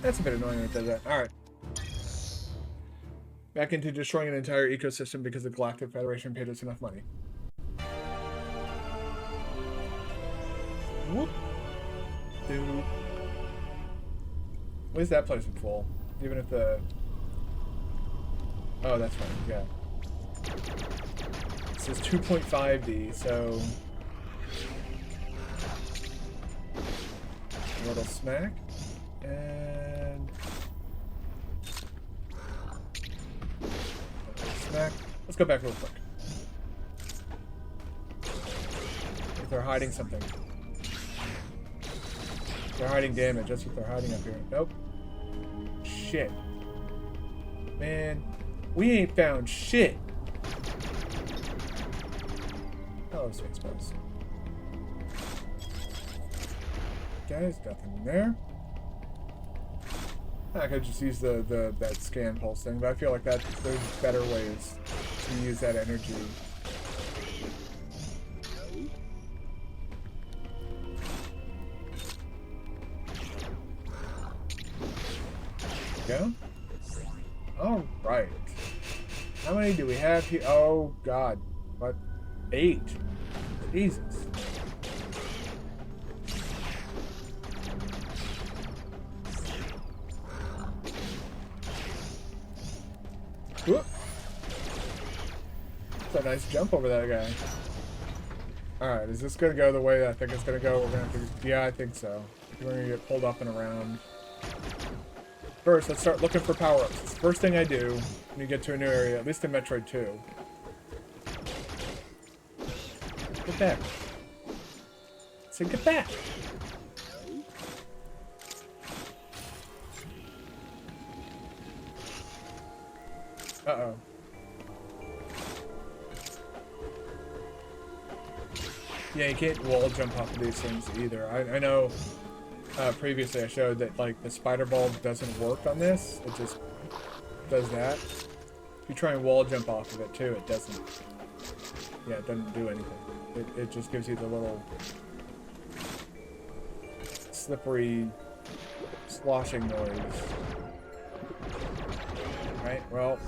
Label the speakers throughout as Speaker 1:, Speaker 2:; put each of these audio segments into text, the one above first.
Speaker 1: That's a bit annoying when it does that. Alright. Back into destroying an entire ecosystem because the Galactic Federation paid us enough money. Whoop. Dude. At least that place is full. Even if the... Oh, that's fine. Yeah. This is 2.5D, so... A little smack. And... Smack. Let's go back real quick. If they're hiding something. They're hiding damage. That's what they're hiding up here. Nope. Shit. Man, we ain't found shit. Hello, Space Bus. Guys, nothing there. I could just use that scan pulse thing, but I feel like there's better ways to use that energy. Go. All right. How many do we have here? Oh God, what? 8. Jesus. Whoop. That's a nice jump over that guy. Alright, is this gonna go the way that I think it's gonna go? We're gonna have to, yeah, I think so. We're gonna get pulled up and around. First, let's start looking for power-ups. It's the first thing I do when you get to a new area, at least in Metroid 2. Get back. Say get back. Uh-oh. Yeah, you can't wall jump off of these things either. I know previously I showed that like the spider ball doesn't work on this. It just does that. If you try and wall jump off of it too, it doesn't. Yeah, it doesn't do anything. It just gives you the little slippery sloshing noise. Right, well,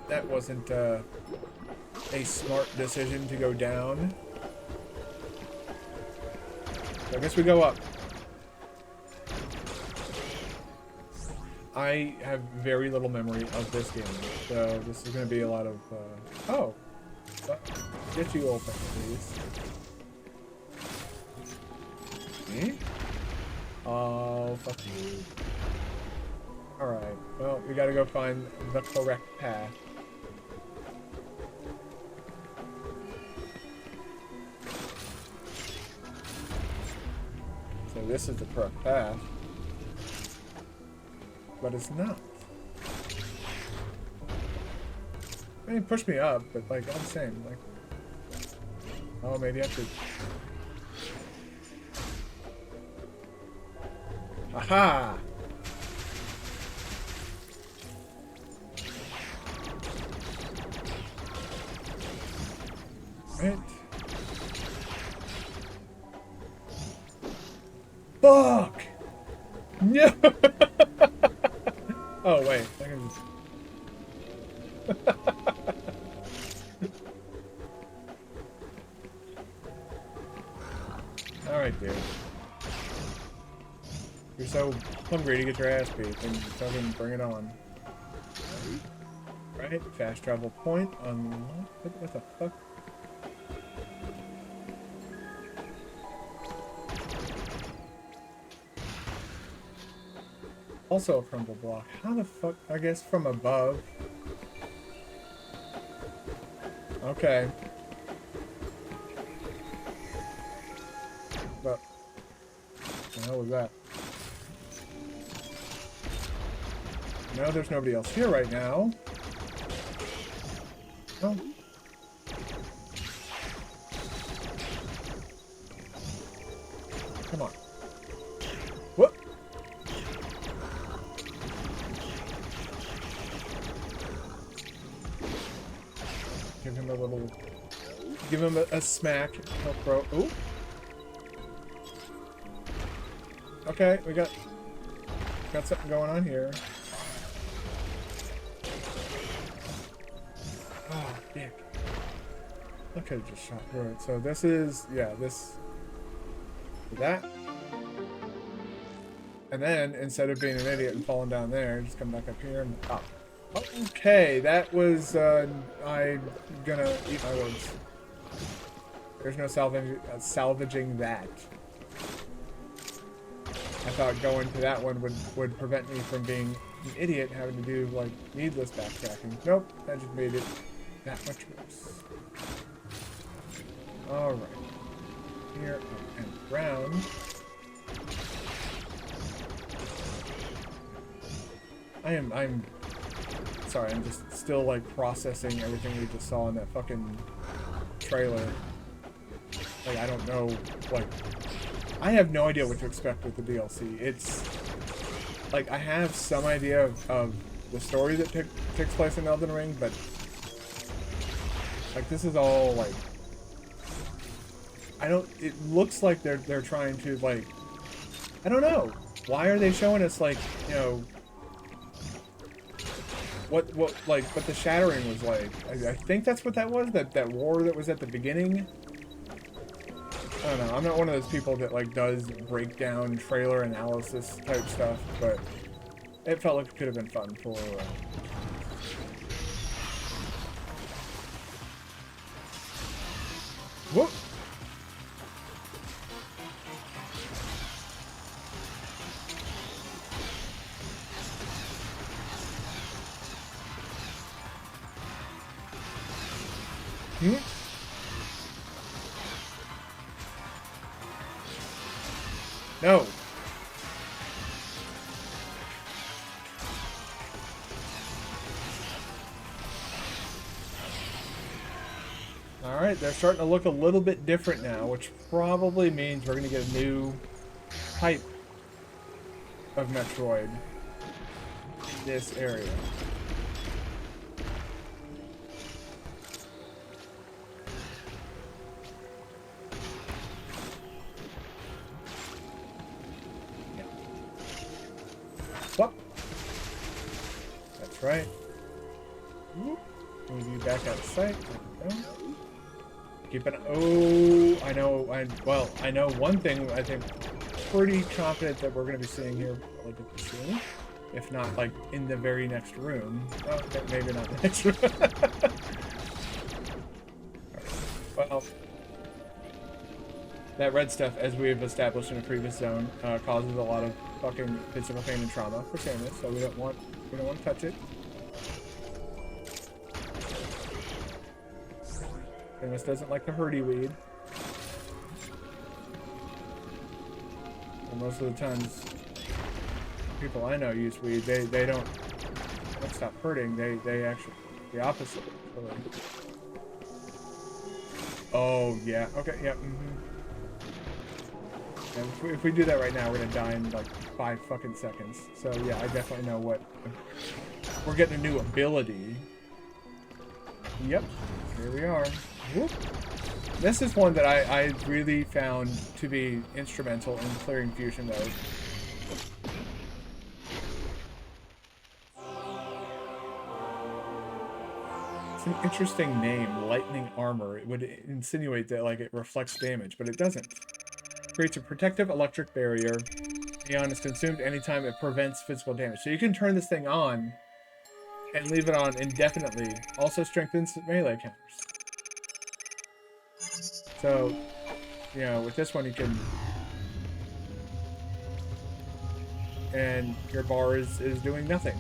Speaker 1: that wasn't a smart decision to go down. So I guess we go up. I have very little memory of this game, so this is going to be a lot of, oh! Get you open, please. Me? Oh, fuck you. Alright, well, we gotta go find the correct path. So this is the correct path. But it's not. I mean, push me up, but like, all the same, like... Oh, maybe I should... Aha! Right. Fuck! No! Oh, wait. I can just... Alright, dude. You're so hungry to get your ass beat, then fucking bring it on. Right? Fast travel point unlocked. What the fuck? Also a crumble block. How the fuck? I guess from above. Okay. But what the hell was that? No, there's nobody else here right now. Oh. Come on. Whoop. Give him a little... Give him a smack. He'll throw... Ooh. Okay, we got... got something going on here. Oh, dick. I could have just shot through it. So this is, yeah, this, that. And then, instead of being an idiot and falling down there, just come back up here and up. Okay, that was, I'm gonna eat my words. There's no salvaging that. I thought going to that one would prevent me from being an idiot and having to do, like, needless backtracking. Nope, that just made it that much worse. Alright. Here, up and around. I'm sorry, I'm just still, like, processing everything we just saw in that fucking trailer. Like, I don't know, like, I have no idea what to expect with the DLC. It's, like, I have some idea of the story that takes place in Elden Ring, but, like, this is all, like, it looks like they're trying to, like, I don't know. Why are they showing us, like, you know, what the shattering was like? I think that's what that was, that war that was at the beginning. I don't know, I'm not one of those people that, like, does breakdown trailer analysis type stuff, but it felt like it could have been fun for, whoop! No! Alright, they're starting to look a little bit different now, which probably means we're going to get a new type of Metroid in this area. Whoop. That's right. Move you back out of sight. There we go. Keep an. Oh, I know. I know one thing. I think pretty confident that we're going to be seeing here relatively soon, if not like in the very next room. Oh, okay, maybe not the next room. Right. Well, that red stuff, as we've established in a previous zone, causes a lot of fucking physical pain and trauma for Samus, so we don't want to touch it. Samus doesn't like the hurdy weed. And most of the times, people I know use weed. They don't stop hurting. They actually the opposite. Oh yeah. Okay. Yeah. And if we do that right now, we're gonna die in like 5 fucking seconds. So yeah, I definitely know what. We're getting a new ability. Yep. Here we are. Whoop. This is one that I really found to be instrumental in clearing fusion mode. It's an interesting name, Lightning Armor. It would insinuate that like it reflects damage, but it doesn't. Creates a protective electric barrier. Neon is consumed anytime it prevents physical damage. So you can turn this thing on and leave it on indefinitely. Also strengthens melee counters. So, you know, with this one you can... And your bar is doing nothing.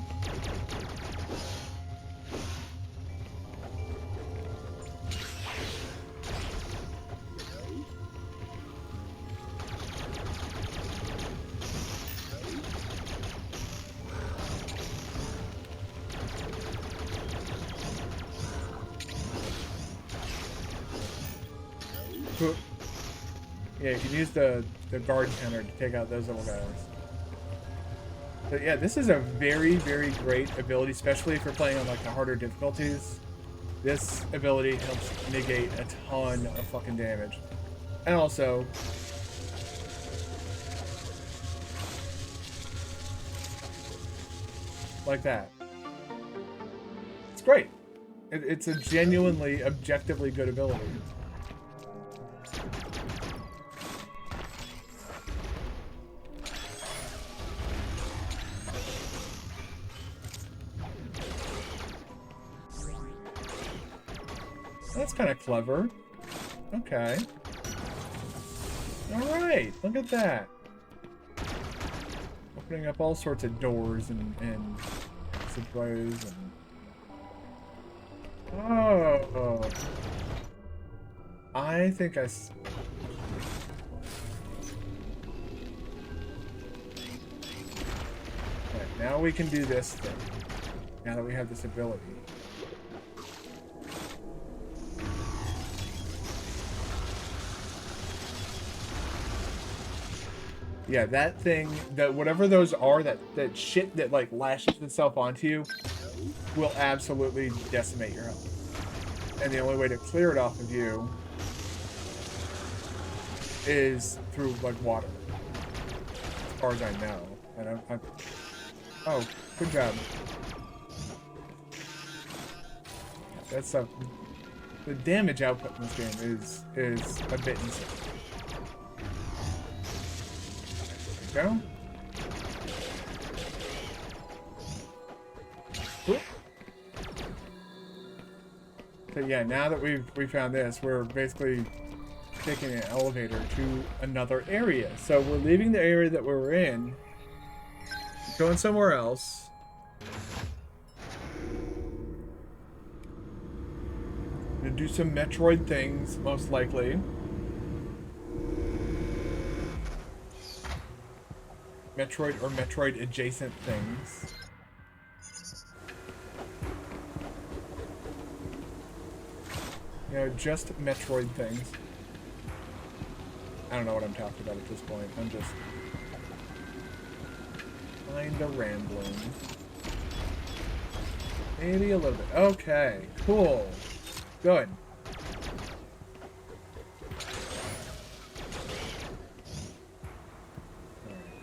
Speaker 1: Yeah, you can use the guard counter to take out those little guys. But yeah, this is a very, very great ability, especially if you're playing on like the harder difficulties. This ability helps negate a ton of fucking damage. And also, like that. It's great. It's a genuinely, objectively good ability. That's kind of clever. Okay. Alright, look at that. Opening up all sorts of doors and supplies and... Oh. I think okay, now we can do this thing. Now that we have this ability. Yeah, that thing, that whatever those are, that shit that like lashes itself onto you will absolutely decimate your health. And the only way to clear it off of you is through like water. As far as I know. And oh, good job. That's the damage output in this game is a bit insane. Go. So yeah, now that we found this, we're basically taking an elevator to another area. So we're leaving the area that we were in, going somewhere else. Gonna do some Metroid things, most likely. Metroid or Metroid adjacent things. You know, just Metroid things. I don't know what I'm talking about at this point. I'm just kinda rambling. Maybe a little bit. Okay, cool. Good.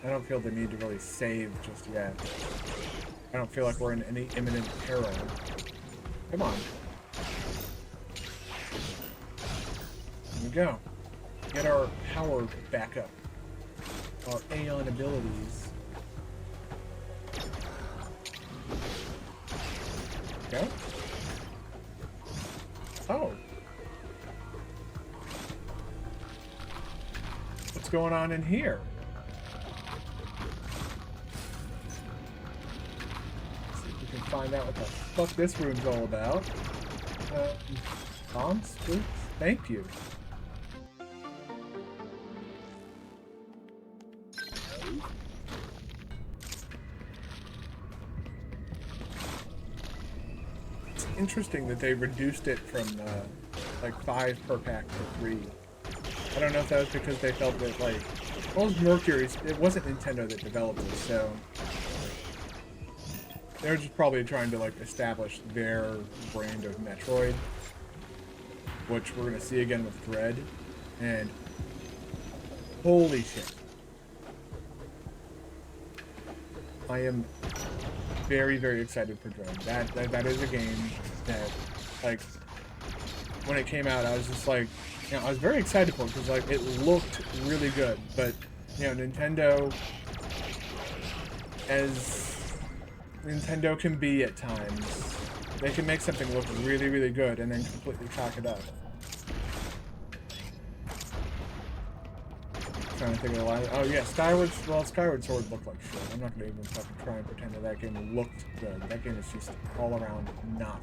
Speaker 1: I don't feel the need to really save just yet. I don't feel like we're in any imminent peril. Come on. Here we go. Get our power back up. Our Aeon abilities. Go. Oh. What's going on in here? Find out what the fuck this room's all about. Bombs, please? Thank you. It's interesting that they reduced it from like 5 per pack to 3. I don't know if that was because they felt that like, well, it was Mercury. It wasn't Nintendo that developed it, so they're just probably trying to like establish their brand of Metroid, which we're gonna see again with Dread, and holy shit, I am very, very excited for Dread. That is a game that, like, when it came out, I was just like, you know, I was very excited for it because like it looked really good, but you know, Nintendo, as Nintendo can be at times. They can make something look really, really good and then completely cock it up. I'm trying to think of a line. Oh yeah, Skyward Sword looked like shit. I'm not gonna even fucking try and pretend that game looked good. That game is just all around not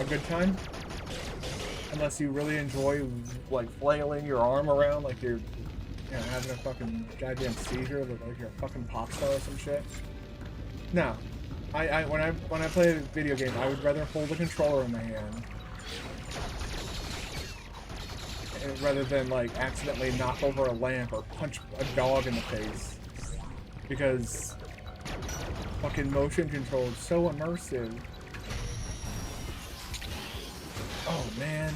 Speaker 1: a good time. Unless you really enjoy like flailing your arm around like you're, you know, having a fucking goddamn seizure, like you're a fucking pop star or some shit. No, when I play a video game, I would rather hold a controller in my hand rather than like accidentally knock over a lamp or punch a dog in the face, because fucking motion control is so immersive. Oh man.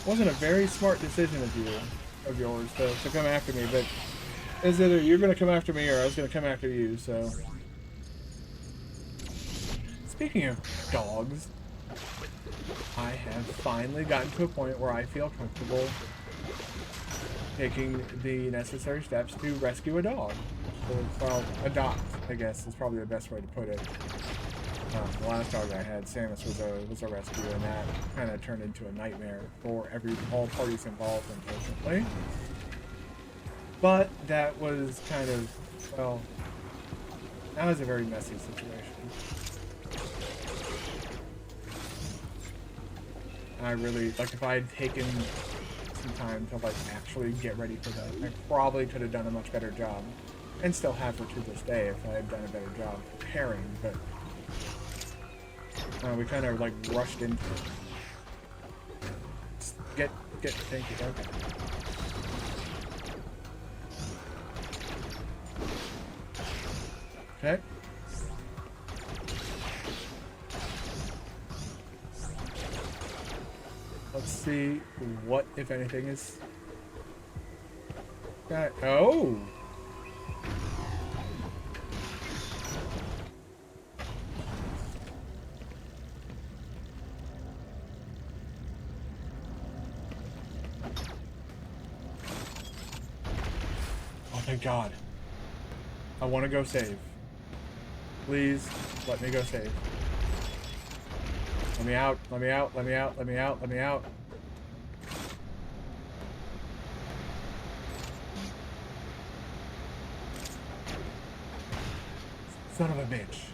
Speaker 1: Wasn't a very smart decision of yours, to come after me, but it's either you're gonna come after me or I was gonna come after you, so. Speaking of dogs, I have finally gotten to a point where I feel comfortable taking the necessary steps to rescue a dog. Or, well, adopt, I guess, is probably the best way to put it. The last dog I had, Samus, was a rescue, and that kind of turned into a nightmare for all parties involved, unfortunately. But that was kind of, well, that was a very messy situation. And I really, like, if I had taken some time to, like, actually get ready for that, I probably could have done a much better job. And still have her to this day if I had done a better job preparing, but we kind of, like, rushed into it. Thank you, okay. Okay. Let's see what, if anything, is... Oh! Oh, thank God. I want to go save. Please, let me go save. Let me out, let me out, let me out, let me out, let me out. Son of a bitch.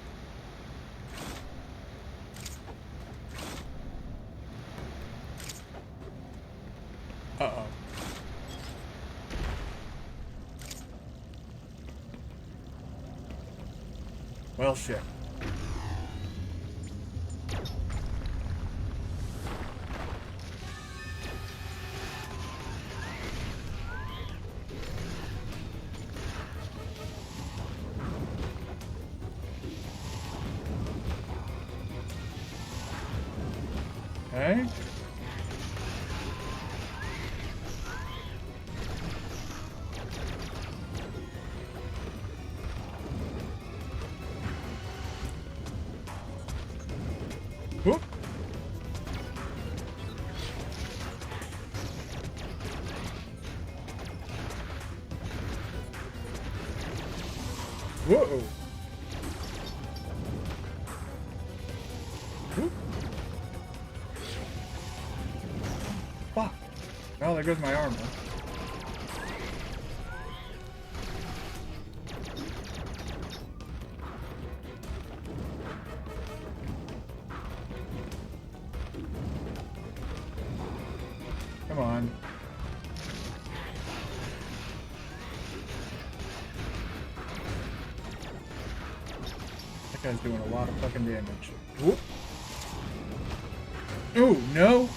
Speaker 1: Uh-oh. Well, shit. Okay. Whoop. Whoa. Whoop. Fuck. Well, there goes my armor. Come on. That guy's doing a lot of fucking damage. Whoop. Ooh, no.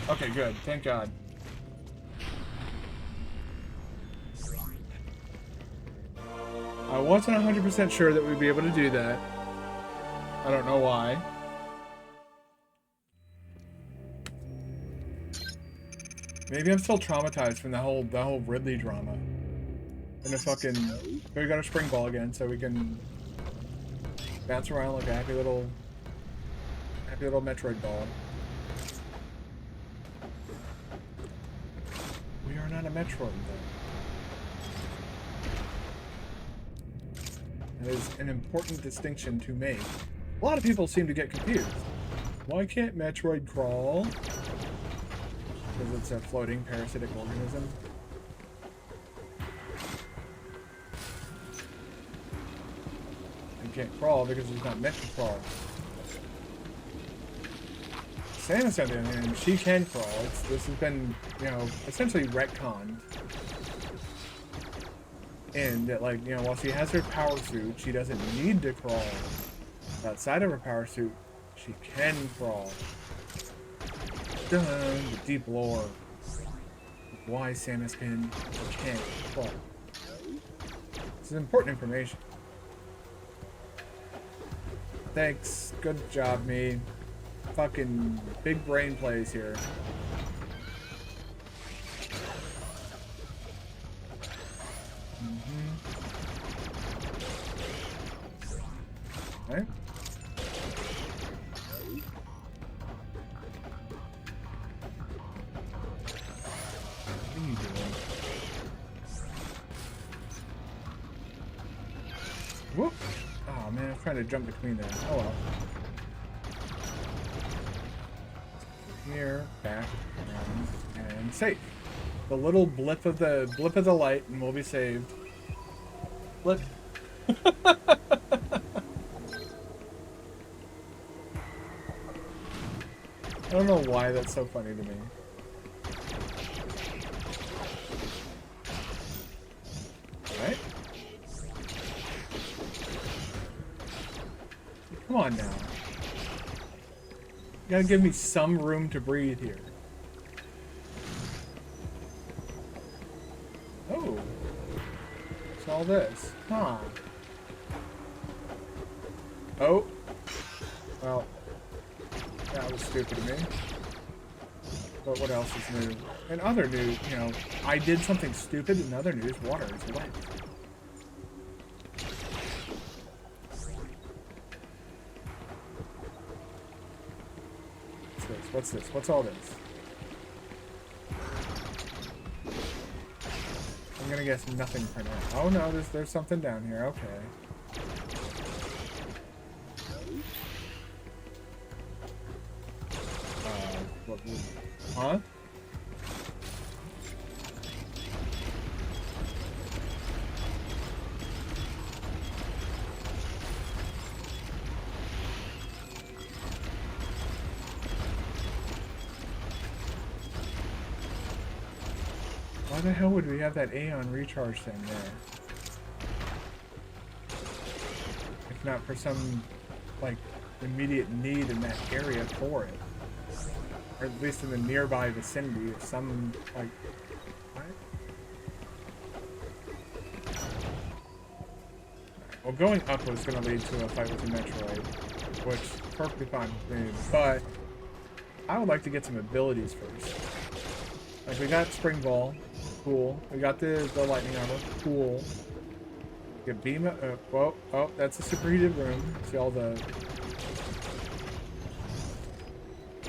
Speaker 1: Okay, good. Thank God. I wasn't 100% sure that we'd be able to do that. I don't know why. Maybe I'm still traumatized from the whole Ridley drama. And the fucking... We got a spring ball again, so we can bounce around like a happy little Metroid ball. We are not a Metroid, though. That is an important distinction to make. A lot of people seem to get confused. Why can't Metroid crawl? Because it's a floating parasitic organism. It can't crawl because it's not meant to crawl. Samus, on the other hand, she can crawl. This has been, you know, essentially retconned. And that, like, you know, while she has her power suit, she doesn't need to crawl. Outside of her power suit, she can crawl. Dun, the deep lore. Why Samus can't crawl. This is important information. Thanks. Good job, me. Fucking big brain plays here. Okay. What are you doing? Whoop! Oh man, I was trying to jump between them. Oh well. Here, back, and save. The little blip of the light, and we'll be saved. Blip. I don't know why that's so funny to me. Alright. Come on now. You gotta give me some room to breathe here. Oh. What's all this? Huh. Oh. Well. That was stupid of me. But what else is new? And other news, you know, I did something stupid. In other news, water is wet. What's this? What's this? What's all this? I'm gonna guess nothing for now. Oh no, there's something down here. Okay. Huh? Why the hell would we have that Aeon recharge thing there? If not for some, like, immediate need in that area for it. Or at least in the nearby vicinity of some, like, what? Well, going up was going to lead to a fight with the Metroid, which is perfectly fine with me, but I would like to get some abilities first. Like, we got Spring Ball, cool. We got the Lightning Armor, cool. We get Beam, whoa, oh, that's a superheated room. See all the...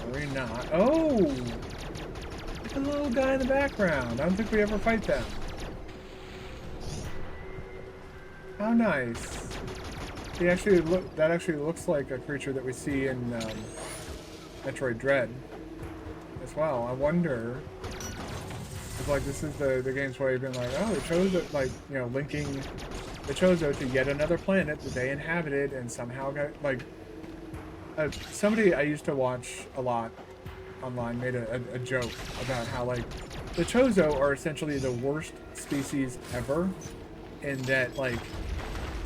Speaker 1: Are we not? Oh! Look at the little guy in the background. I don't think we ever fight them. How nice. He actually that actually looks like a creature that we see in Metroid Dread as well. I wonder if, like, this is the game's way of being like, oh, they chose it, like, you know, linking the Chozo to yet another planet that they inhabited and somehow got, like, somebody I used to watch a lot online made a joke about how, like, the Chozo are essentially the worst species ever, in that, like,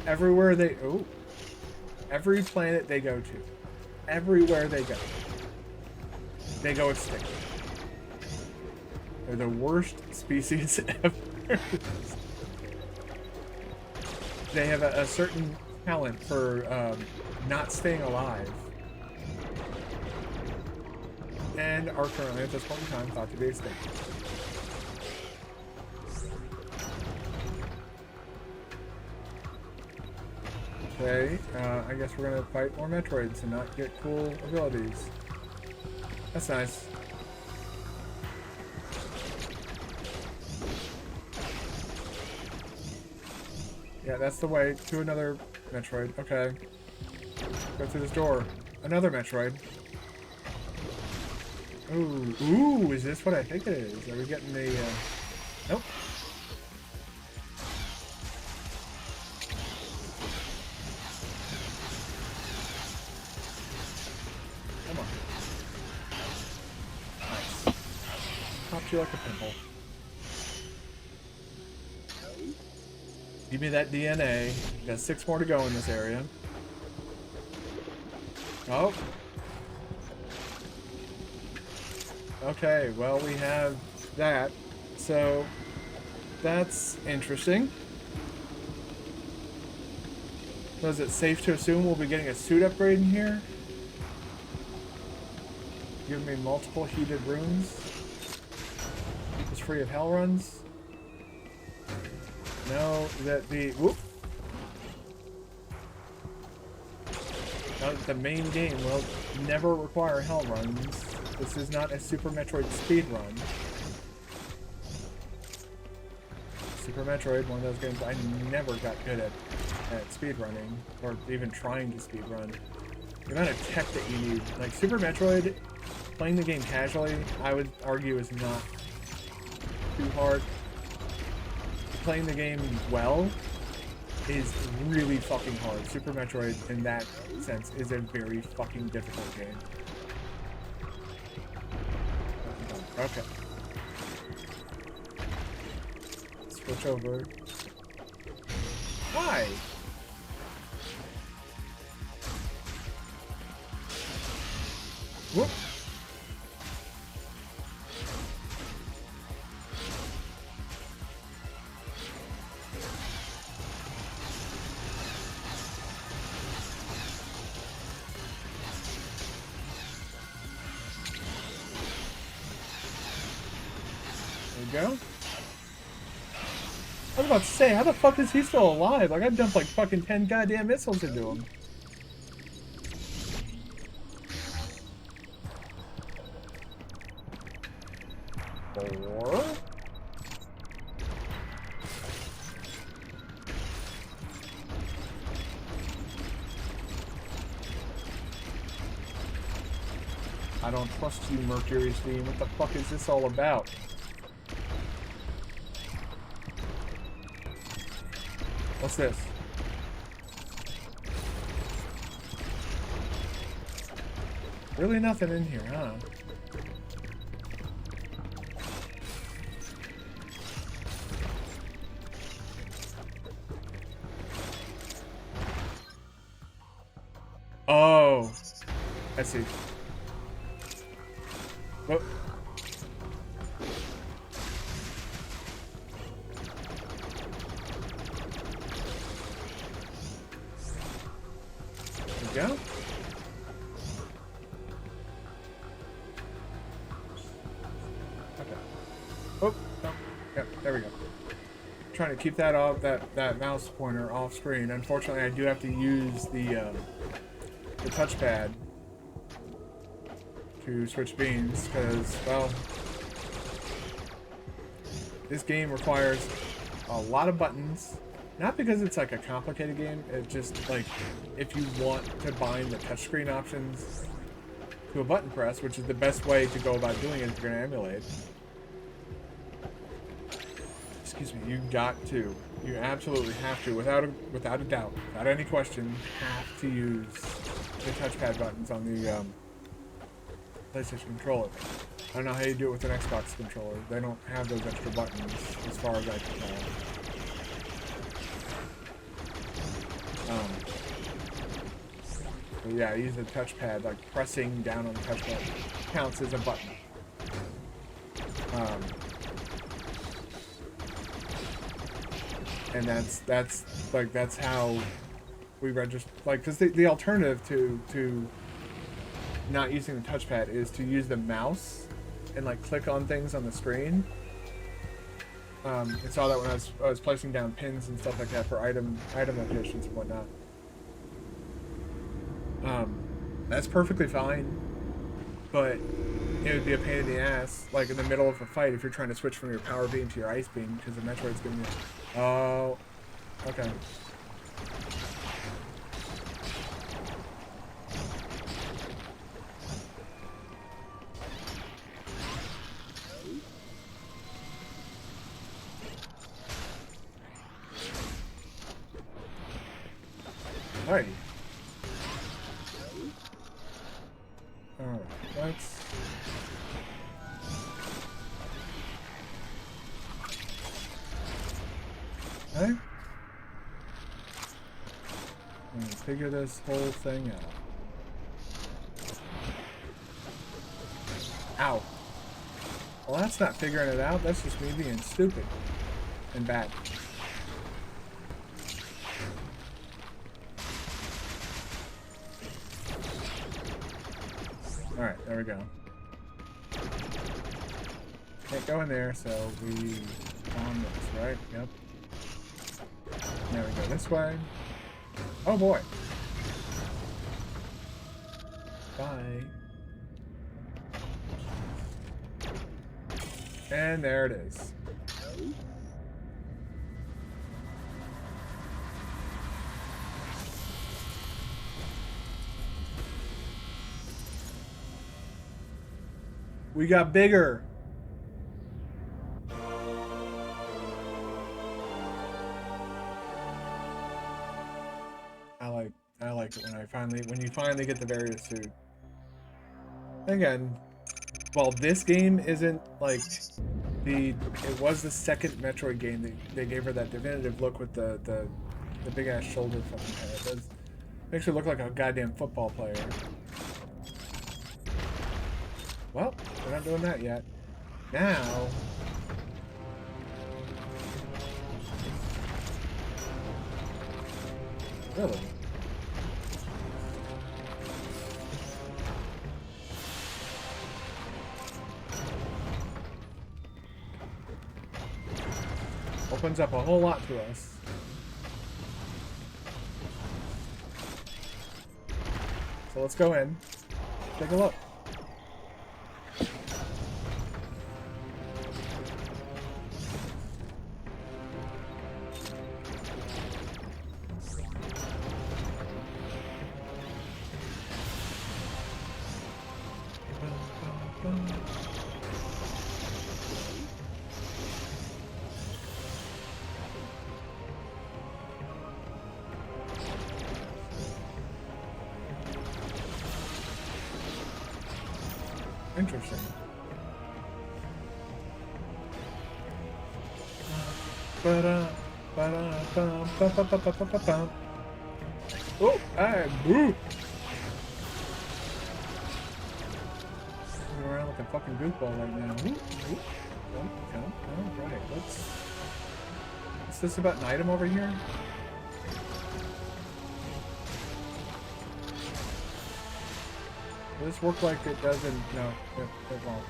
Speaker 1: everywhere they... Oh. Every planet they go to, everywhere they go extinct. They're the worst species ever. They have a certain talent for not staying alive. And are currently, at this point in time, thought to be extinct. Okay, I guess we're gonna fight more Metroids and not get cool abilities. That's nice. Yeah, that's the way to another Metroid. Okay. Go through this door. Another Metroid. Ooh, ooh, is this what I think it is? Are we getting the, nope. Come on. Nice. Popped you like a pimple. Give me that DNA. Got 6 more to go in this area. Oh. Okay, well, we have that. So, that's interesting. So is it safe to assume we'll be getting a suit upgrade in here? Giving me multiple heated rooms. It's free of hell runs. No, that the whoop. Now, the main game will never require hell runs. This is not a Super Metroid speed run. Super Metroid, one of those games I never got good at speed running, or even trying to speed run. The amount of tech that you need, like Super Metroid, playing the game casually, I would argue is not too hard. Playing the game well is really fucking hard. Super Metroid, in that sense, is a very fucking difficult game. Okay. Switch over. Hi! Whoop! There we go. I was about to say, how the fuck is he still alive? Like, I dumped like fucking 10 goddamn missiles into him. Four. I don't trust you, Mercury Steam. What the fuck is this all about? What's this? Really nothing in here, huh? Oh, I see. Whoop. There we go. Okay. Oh, no. Yep, there we go. Trying to keep that off, that mouse pointer off screen. Unfortunately, I do have to use the touchpad to switch beams because, well, this game requires a lot of buttons. Not because it's like a complicated game, it's just like if you want to bind the touchscreen options to a button press, which is the best way to go about doing it if you're going to emulate. Excuse me, you got to. You absolutely have to, without a doubt, without any question, have to use the touchpad buttons on the PlayStation controller. I don't know how you do it with an Xbox controller. They don't have those extra buttons, as far as I can tell. So yeah, I use the touchpad, like pressing down on the touchpad counts as a button. And that's how we register, like, because the alternative to not using the touchpad is to use the mouse and like click on things on the screen. I saw that when I was placing down pins and stuff like that for item locations and whatnot. That's perfectly fine, but it would be a pain in the ass, like in the middle of a fight, if you're trying to switch from your power beam to your ice beam, because the Metroid's giving you. Oh, okay. Alright. Alright, let's... Okay. And figure this whole thing out. Ow. Well, that's not figuring it out. That's just me being stupid and bad. Alright, there we go. Can't go in there, so we on this, right? Yep. Now we go this way. Oh boy. Bye. And there it is. We got bigger. I like it when you finally get the various suit. Again, while this game isn't like it was the second Metroid game they gave her that definitive look with the big ass shoulder fucking head. It does makes her look like a goddamn football player. Well, we're not doing that yet. Now really? Opens up a whole lot to us. So let's go in. Take a look. Interesting. Oh, I boo! Running around like a fucking goofball right now. Alright, is this about an item over here? Does this work like it doesn't? No, it won't.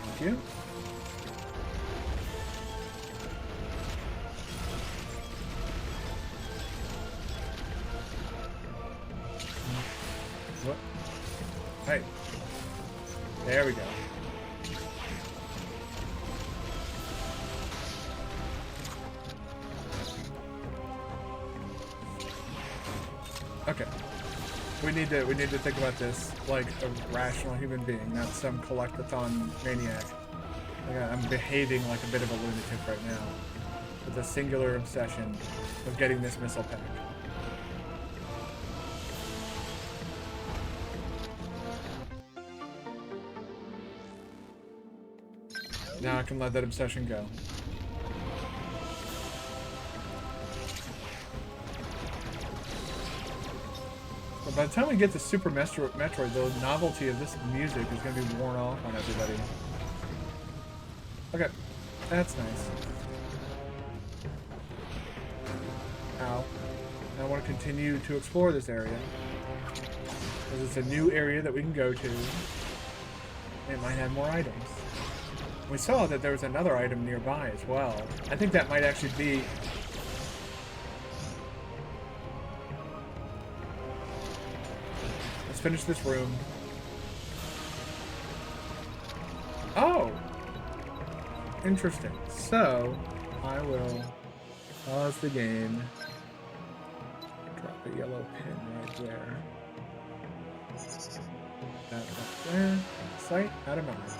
Speaker 1: Thank you. What? Hey. There we go. Okay. We need to think about this like a rational human being, not some collectathon maniac. I'm behaving like a bit of a lunatic right now, with a singular obsession of getting this missile pack. Now I can let that obsession go. But by the time we get to Super Metroid, the novelty of this music is going to be worn off on everybody. Okay, that's nice. Ow. I want to continue to explore this area, because it's a new area that we can go to. It might have more items. We saw that there was another item nearby as well. I think that might actually be... Let's finish this room. Oh! Interesting. So, I will pause the game. Drop a yellow pin right there. That up there. Sight, out of mind.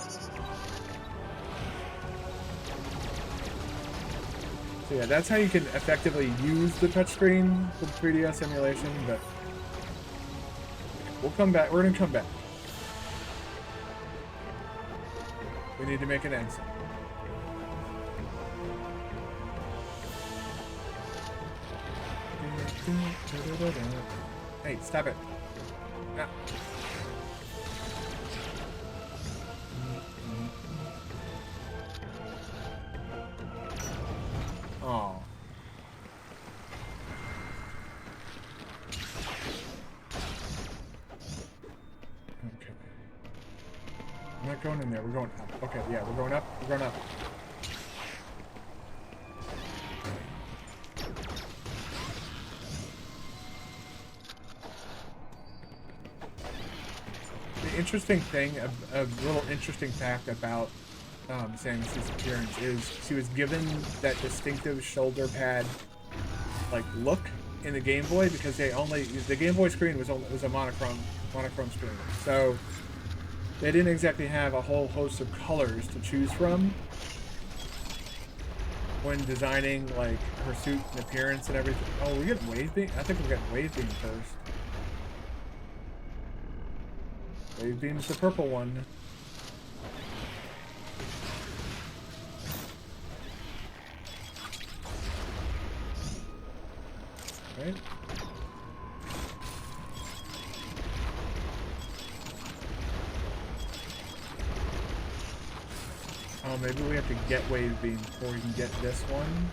Speaker 1: So yeah, that's how you can effectively use the touchscreen with 3DS emulation, but we'll come back. We're gonna come back. We need to make an exit. Hey, stop it. Ah. Oh, going in there. We're going up. Okay, yeah, we're going up. We're going up. The interesting thing, a little interesting fact about Samus's appearance is she was given that distinctive shoulder pad like look in the Game Boy because the Game Boy screen was a monochrome screen, so they didn't exactly have a whole host of colors to choose from when designing like her suit and appearance and everything. Oh, we're getting wave beam. I think we're getting wave beam first. Wave beam's the purple one. Right. Oh, maybe we have to get wave beam before we can get this one.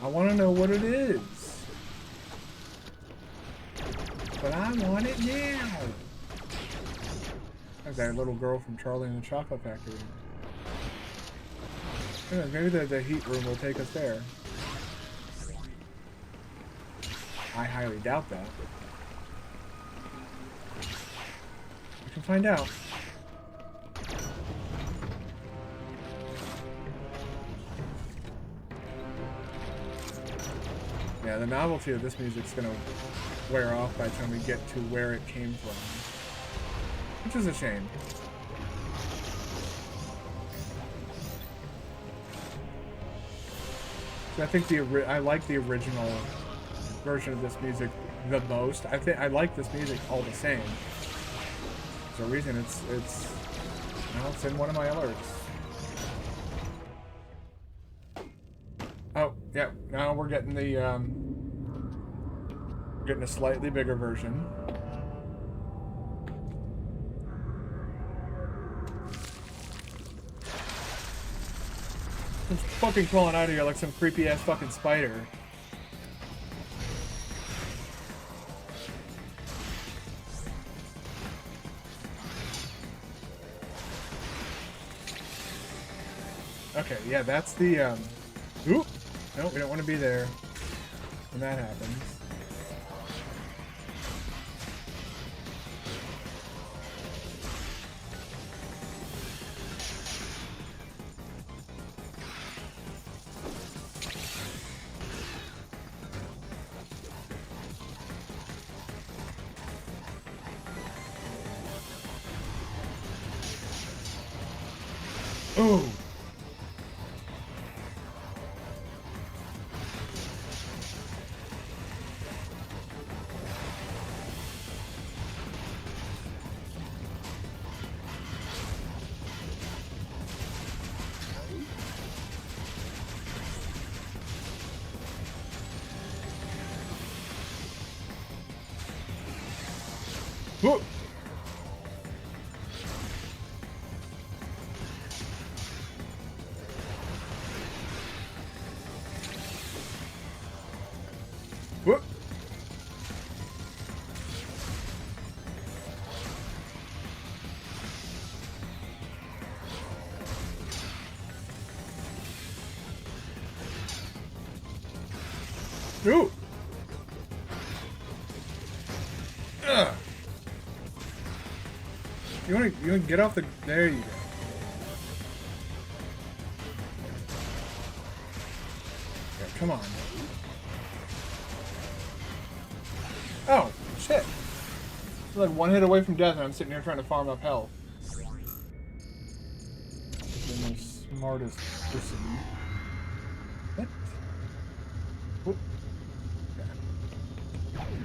Speaker 1: I want to know what it is. But I want it now. There's that little girl from Charlie and the Chocolate Factory. Yeah, maybe the heat room will take us there. I highly doubt that. We can find out. Yeah, the novelty of this music's gonna wear off by the time we get to where it came from. Which is a shame. I think I like the original version of this music the most. I like this music all the same. There's a reason it's in one of my alerts. Oh yeah, now we're getting a slightly bigger version. It's fucking crawling out of here like some creepy ass fucking spider. Okay, yeah, that's the Oop! No, we don't want to be there when that happens. Oh! Whoa! Whoop! Ooh! Ugh. You wanna get off the... There you go. Yeah, come on. Oh, shit. We're like one hit away from death and I'm sitting here trying to farm up health. I'm the smartest person. What? Whoop. Okay.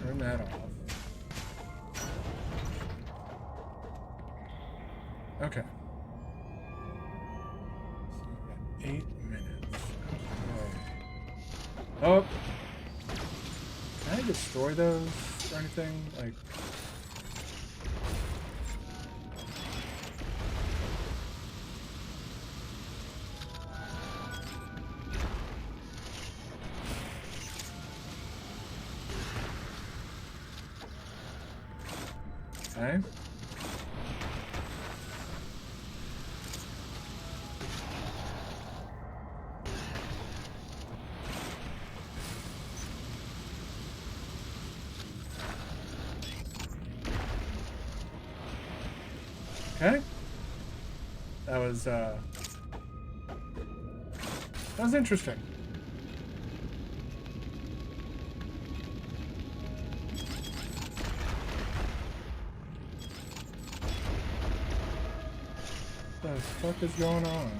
Speaker 1: Turn that off. Okay. So we've got 8 minutes. Okay. Oh! Can I destroy those or anything? Like... Okay. Okay. That was interesting. What the fuck is going on?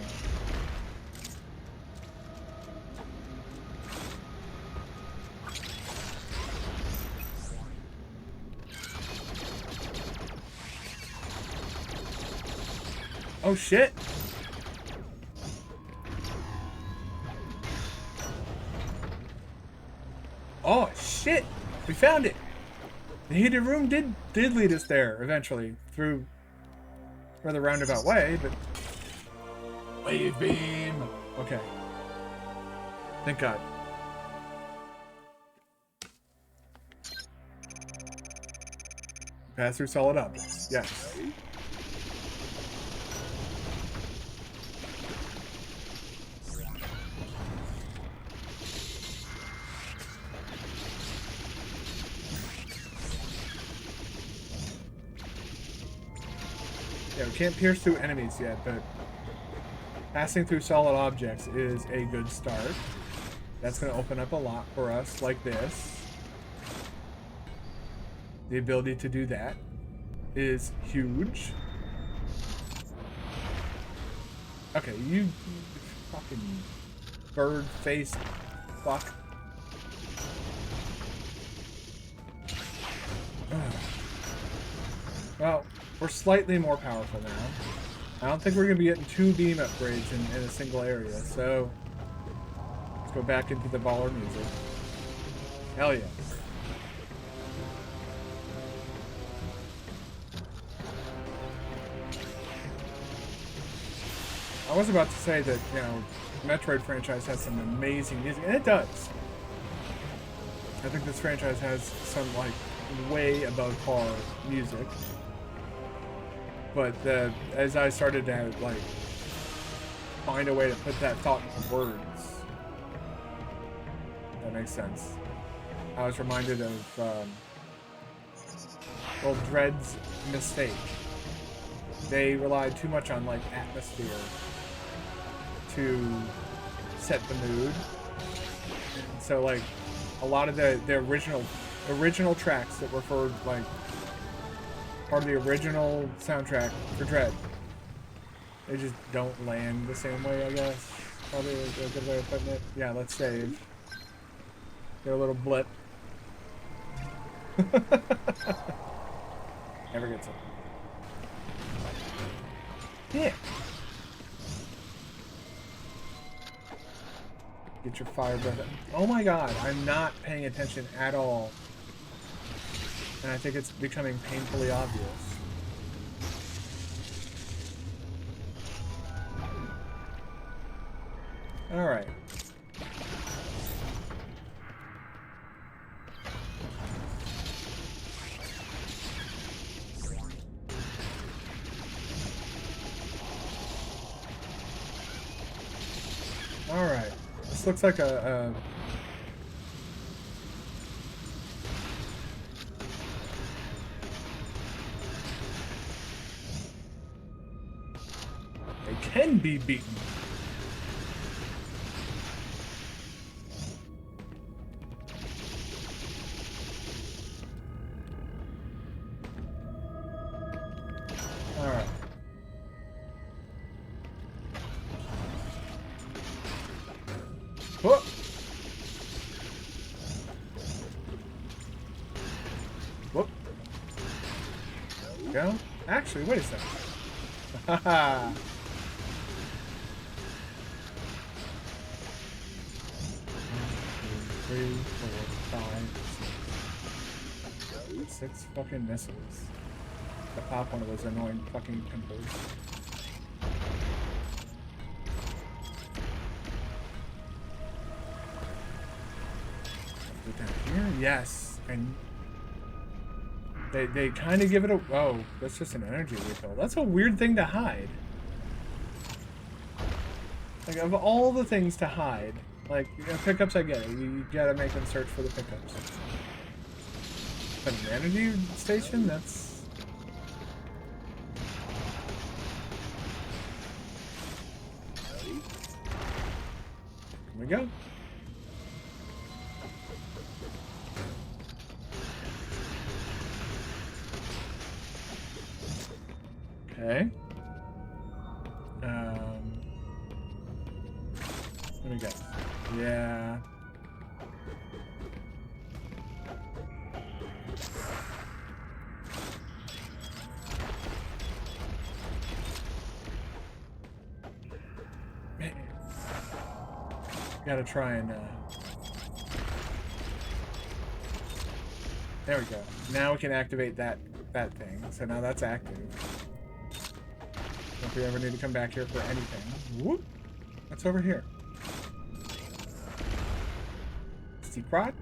Speaker 1: Oh shit! Oh shit! We found it! The heated room did lead us there eventually through a rather roundabout way, but wave beam. Okay. Thank God. Pass through solid objects. Yes. Yeah, we can't pierce through enemies yet, but passing through solid objects is a good start. That's going to open up a lot for us, like this. The ability to do that is huge. Okay, you fucking bird-faced fuck. Well, we're slightly more powerful now. I don't think we're going to be getting 2 beam upgrades in a single area, so let's go back into the baller music. Hell yeah. I was about to say that, you know, Metroid franchise has some amazing music, and it does. I think this franchise has some, like, way above par music. But as I started to, like, find a way to put that thought into words, that makes sense. I was reminded of, well, Dread's mistake. They relied too much on, like, atmosphere to set the mood. And so, like, a lot of the original tracks that were for, like, part of the original soundtrack for Dread, they just don't land the same way, I guess. Probably a good way of putting it. Yeah, let's save. Get a little blip. Never gets it. Yeah. Get your fire breath. Oh my god, I'm not paying attention at all. And I think it's becoming painfully obvious. Alright. Alright. This looks like a they can be beaten. Alright. Whoop! Whoop. There we go. Actually, wait a second. Haha. 3, 4, 5, 6 fucking missiles to pop one of those annoying fucking pimples. Put that here, yes, and They kind of give it a... Oh, that's just an energy refill. That's a weird thing to hide. Like, of all the things to hide, like, you know, pickups, I get it. You gotta make them search for the pickups. But an energy station? That's... Here we go. Okay. Let me guess. Yeah. Man. Gotta try and, There we go. Now we can activate that thing. So now that's active. If we ever need to come back here for anything. Whoop! What's over here? Secret?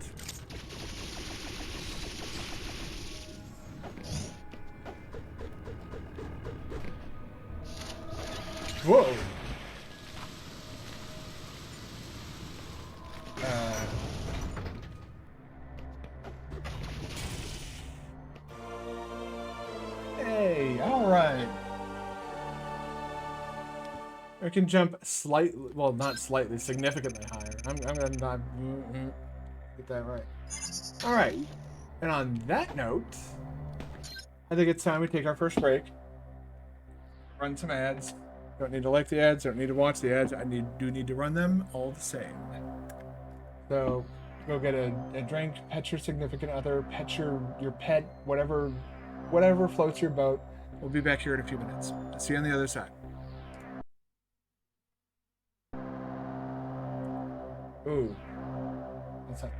Speaker 1: Whoa! Hey, alright. I can jump slightly, well, not slightly, significantly higher. I'm gonna not get that right. Alright. And on that note, I think it's time we take our first break. Run some ads. Don't need to like the ads, don't need to watch the ads. I do need to run them all the same. So go get a drink, pet your significant other, pet your pet, whatever floats your boat. We'll be back here in a few minutes. See you on the other side. Ooh. That's not,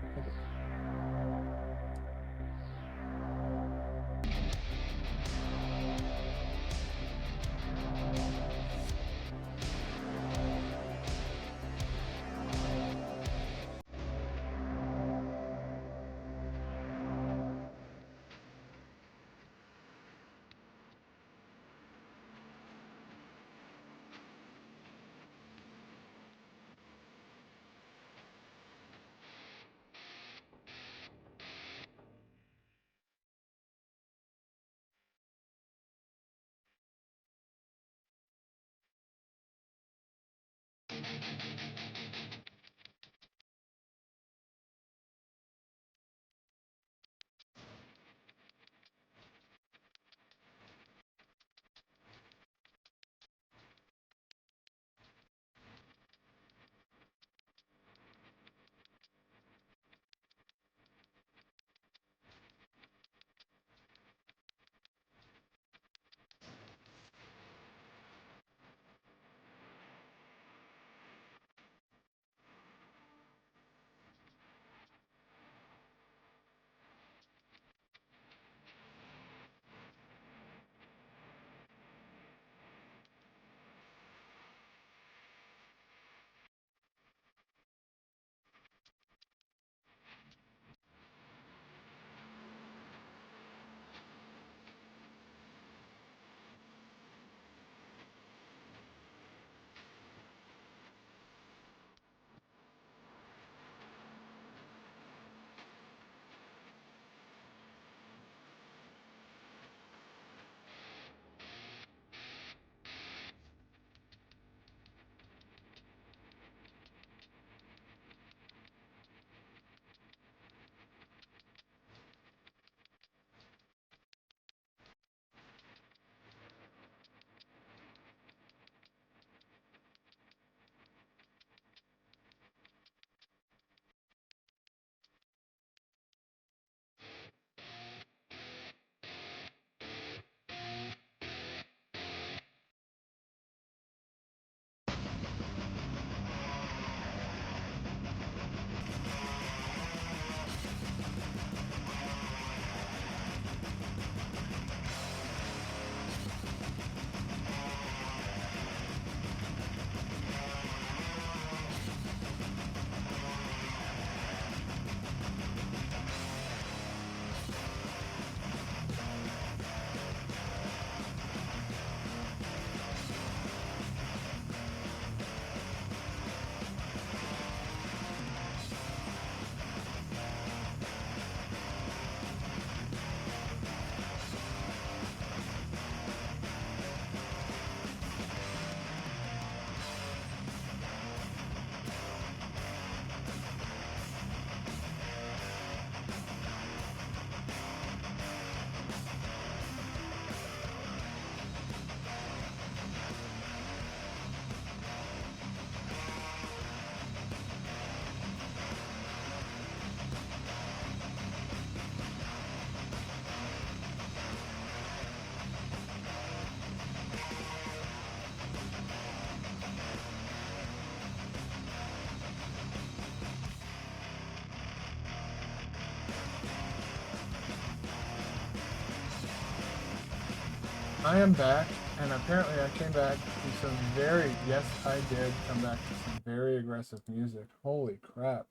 Speaker 1: I am back, and apparently I came back to some very, yes, I did come back to some very aggressive music. Holy crap.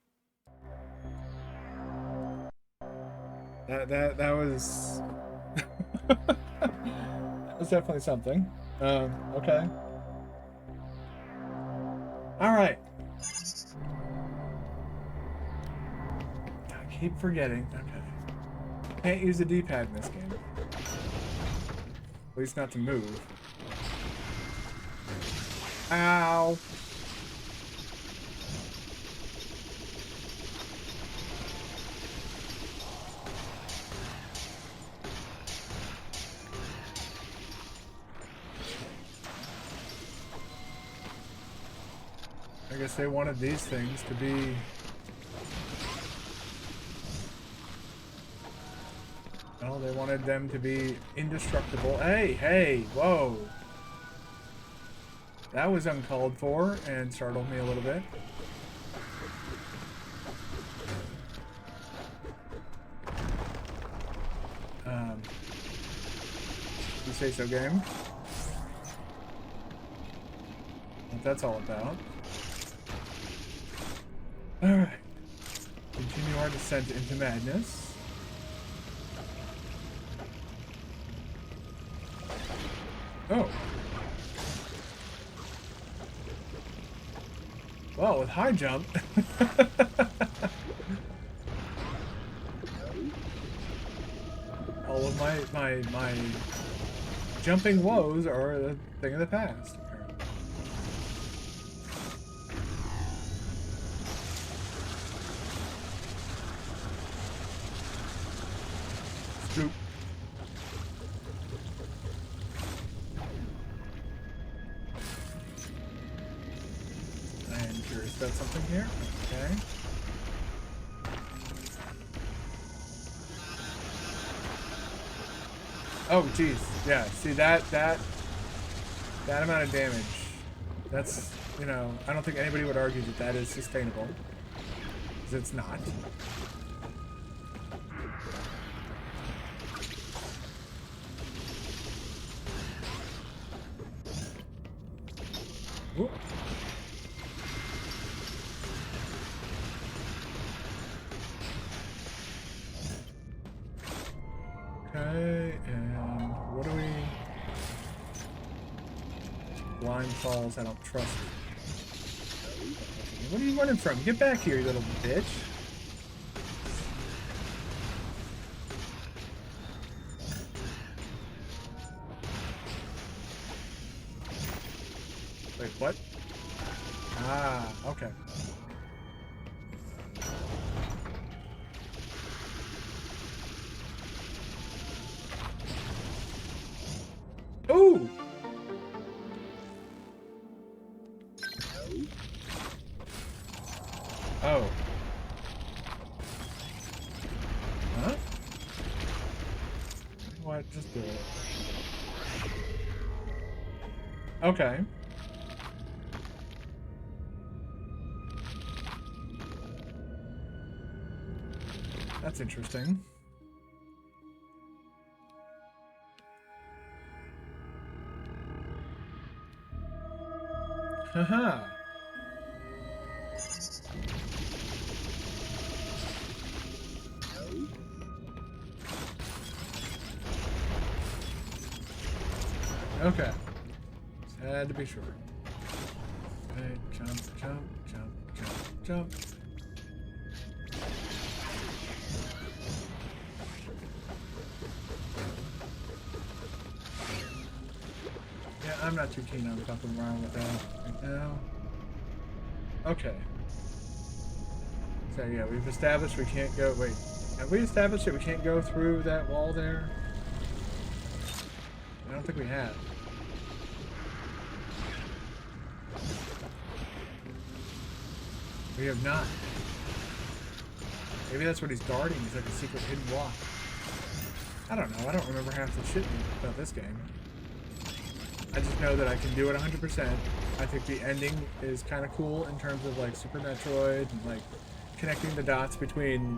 Speaker 1: That was... that was definitely something. Okay. Alright. I keep forgetting. Okay. Can't use the D-pad in this game. At least not to move. Ow! I guess they wanted these things to be... Well, they wanted them to be indestructible. Hey, hey, whoa! That was uncalled for and startled me a little bit. You say so, game? What that's all about. Alright. Continue our descent into madness. Oh. Well, with high jump. All of my jumping woes are a thing of the past. Scoop. I'm curious about something here. Okay. Oh, geez. Yeah, see that amount of damage. That's, you know, I don't think anybody would argue that that is sustainable. Because it's not. Whoop. Okay, and what do we... Blind falls, I don't trust it. What are you running from? Get back here, you little bitch. Wait, what? Ah, okay. Ooh! Oh. Huh? What? Just do it. Okay. That's interesting. Haha. Okay. Just had to be sure. Okay, jump, jump, jump, jump, jump. Yeah, I'm not too keen on fucking around with that right now. Okay. So yeah, we've established we can't go... Wait. Have we established that we can't go through that wall there? I don't think we have. We have not. Maybe that's what he's guarding. He's like a secret hidden wall. I don't know. I don't remember half the shit about this game. I just know that I can do it 100%. I think the ending is kind of cool in terms of like Super Metroid and like connecting the dots between,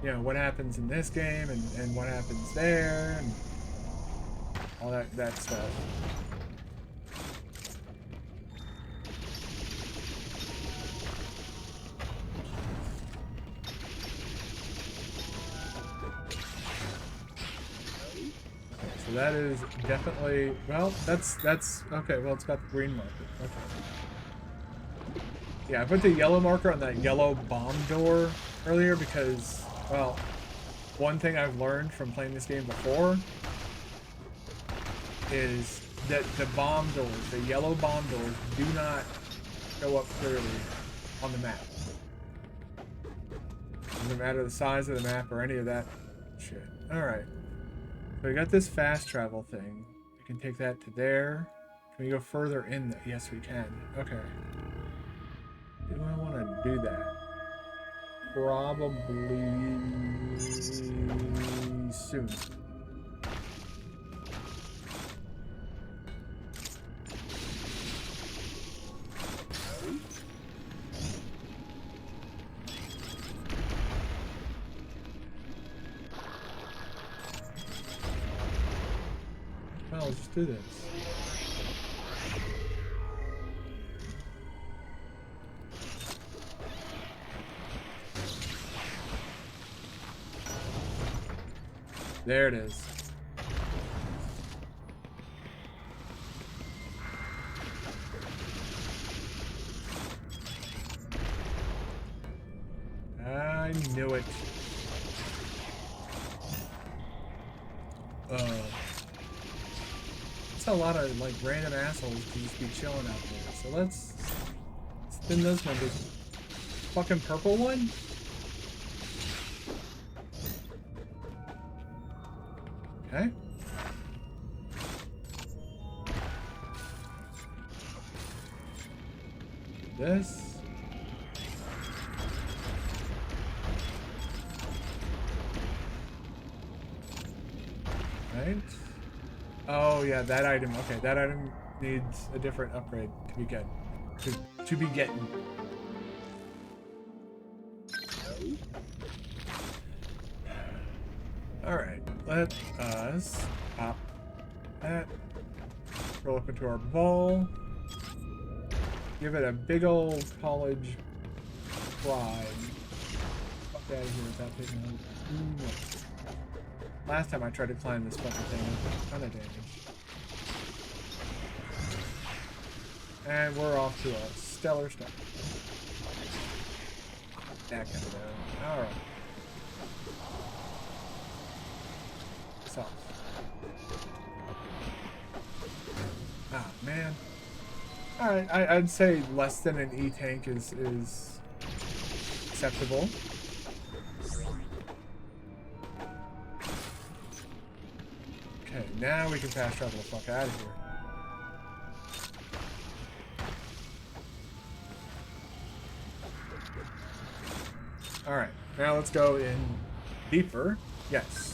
Speaker 1: you know, what happens in this game and what happens there and all that stuff. So that is definitely, well, that's okay. Well, it's got the green marker. Okay. Yeah, I put the yellow marker on that yellow bomb door earlier because, well, one thing I've learned from playing this game before is that the bomb doors, the yellow bomb doors, do not show up clearly on the map. Doesn't matter the size of the map or any of that shit. Alright. So we got this fast travel thing. We can take that to there. Can we go further in there? Yes, we can. Okay. Do I want to do that? Probably soon. Well, let's just do this. There it is. I knew it. That's a lot of like random assholes to just be chilling out there. So let's spin those numbers. Fucking purple one? Okay. This. Right. Oh yeah, that item. Okay, that item needs a different upgrade to be get. To be getting. Alright, let us pop that, roll up into our ball, give it a big old college slide. Fuck out of here without taking a Last time I tried to climb this fucking thing, it was a ton of damage. And we're off to a stellar start. That kind of down. Alright. Ah, man. Alright, I'd say less than an E-tank is acceptable. Okay, now we can fast travel the fuck out of here. Alright, now let's go in deeper. Yes.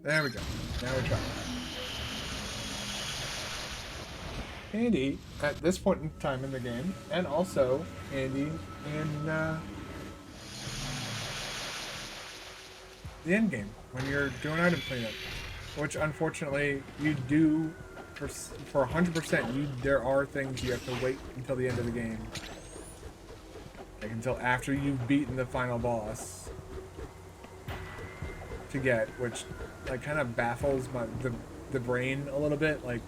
Speaker 1: There we go. Now we're trying. Handy at this point in time in the game, and also handy in the end game when you're doing item cleanup, which unfortunately you do for 100%. There are things you have to wait until the end of the game, like until after you've beaten the final boss to get, which like kind of baffles the brain a little bit. Like,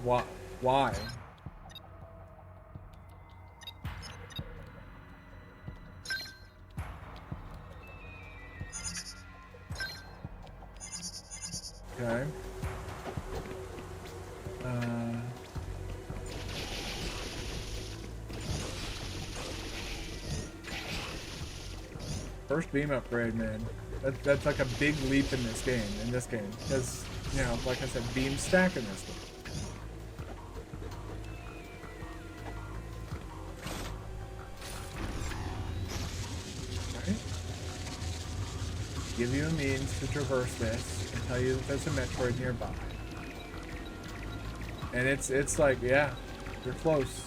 Speaker 1: why? Okay. First beam upgrade, man. That's like a big leap in this game. Because, you know, like I said, beam stack in this game. Right? Give you a means to traverse this and tell you that there's a Metroid nearby. And it's like, yeah, You're close.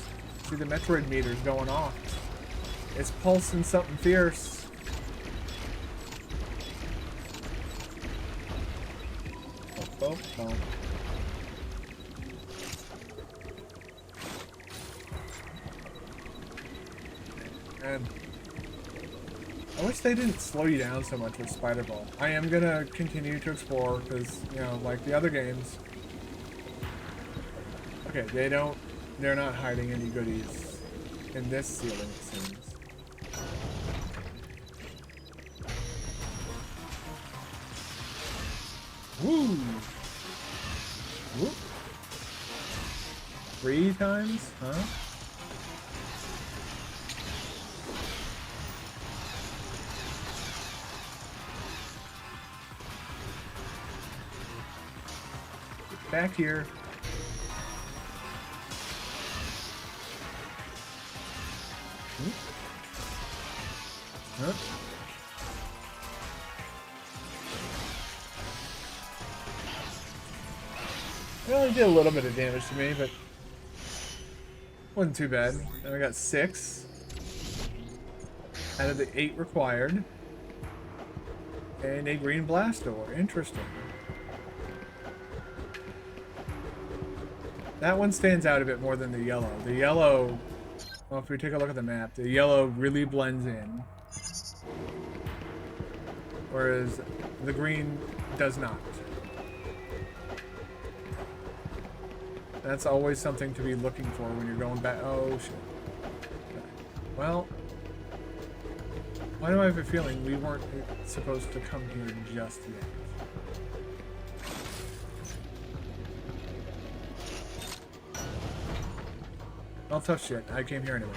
Speaker 1: See the Metroid meters going off. It's pulsing something fierce. Oh, oh. And I wish they didn't slow you down so much with Spider Ball. I am gonna continue to explore because, you know, like the other games. Okay, they're not hiding any goodies in this ceiling, it seems. Woo! Whoop. 3 times? Huh? Back here. Huh? It only did a little bit of damage to me, but wasn't too bad. And I got 6 out of the 8 required. And a green blast door. Interesting. That one stands out a bit more than the yellow. The yellow, well, if we take a look at the map, the yellow really blends in. Whereas the green does not. That's always something to be looking for when you're going back. Oh, shit. Okay. Well, why do I have a feeling we weren't supposed to come here just yet? Well, tough shit. I came here anyways.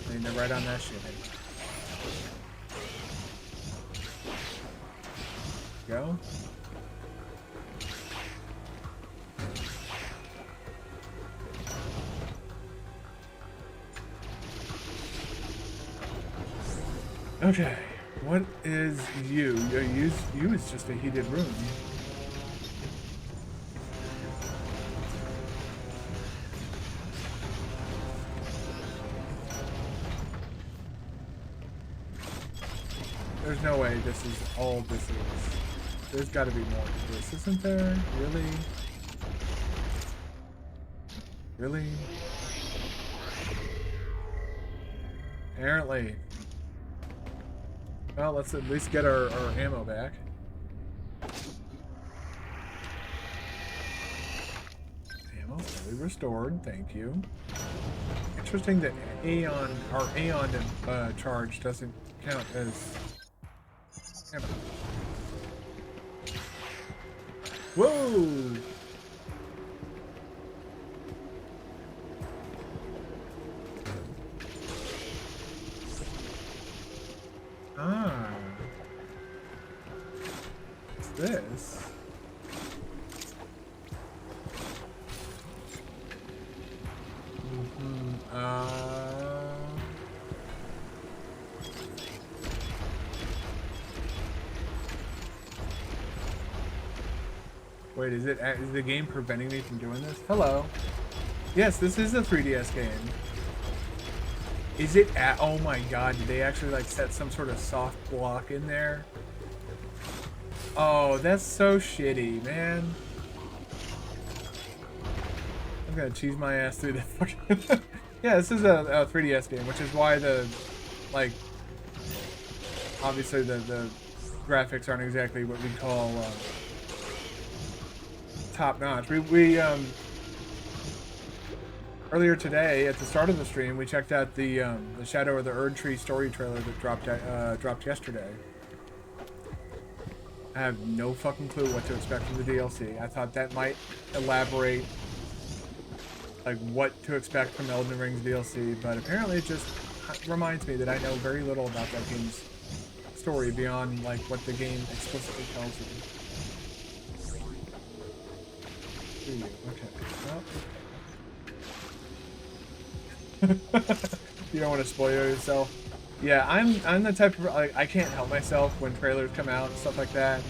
Speaker 1: I mean, they're right on that shit. Go. Okay, what is you? You is just a heated room. There's no way this is all this is. There's got to be more to this, isn't there? Really? Really? Apparently. Well, let's at least get our ammo back. Ammo fully restored, thank you. Interesting that our Aeon charge doesn't count as ammo. Whoa! Ah. What's this? Wait, is the game preventing me from doing this? Hello. Yes, this is a 3DS game. Is it at? Oh my god, did they actually like set some sort of soft block in there? Oh, that's so shitty, man. I'm gonna cheese my ass through the fucking... Yeah, this is a 3DS game, which is why the, like, obviously the graphics aren't exactly what we call top notch. We earlier today, at the start of the stream, we checked out the Shadow of the Erd Tree story trailer that dropped yesterday. I have no fucking clue what to expect from the DLC. I thought that might elaborate like what to expect from Elden Ring's DLC, but apparently it just reminds me that I know very little about that game's story beyond like what the game explicitly tells you. Okay. Well. You don't want to spoil yourself. Yeah, I'm the type of like I can't help myself when trailers come out and stuff like that.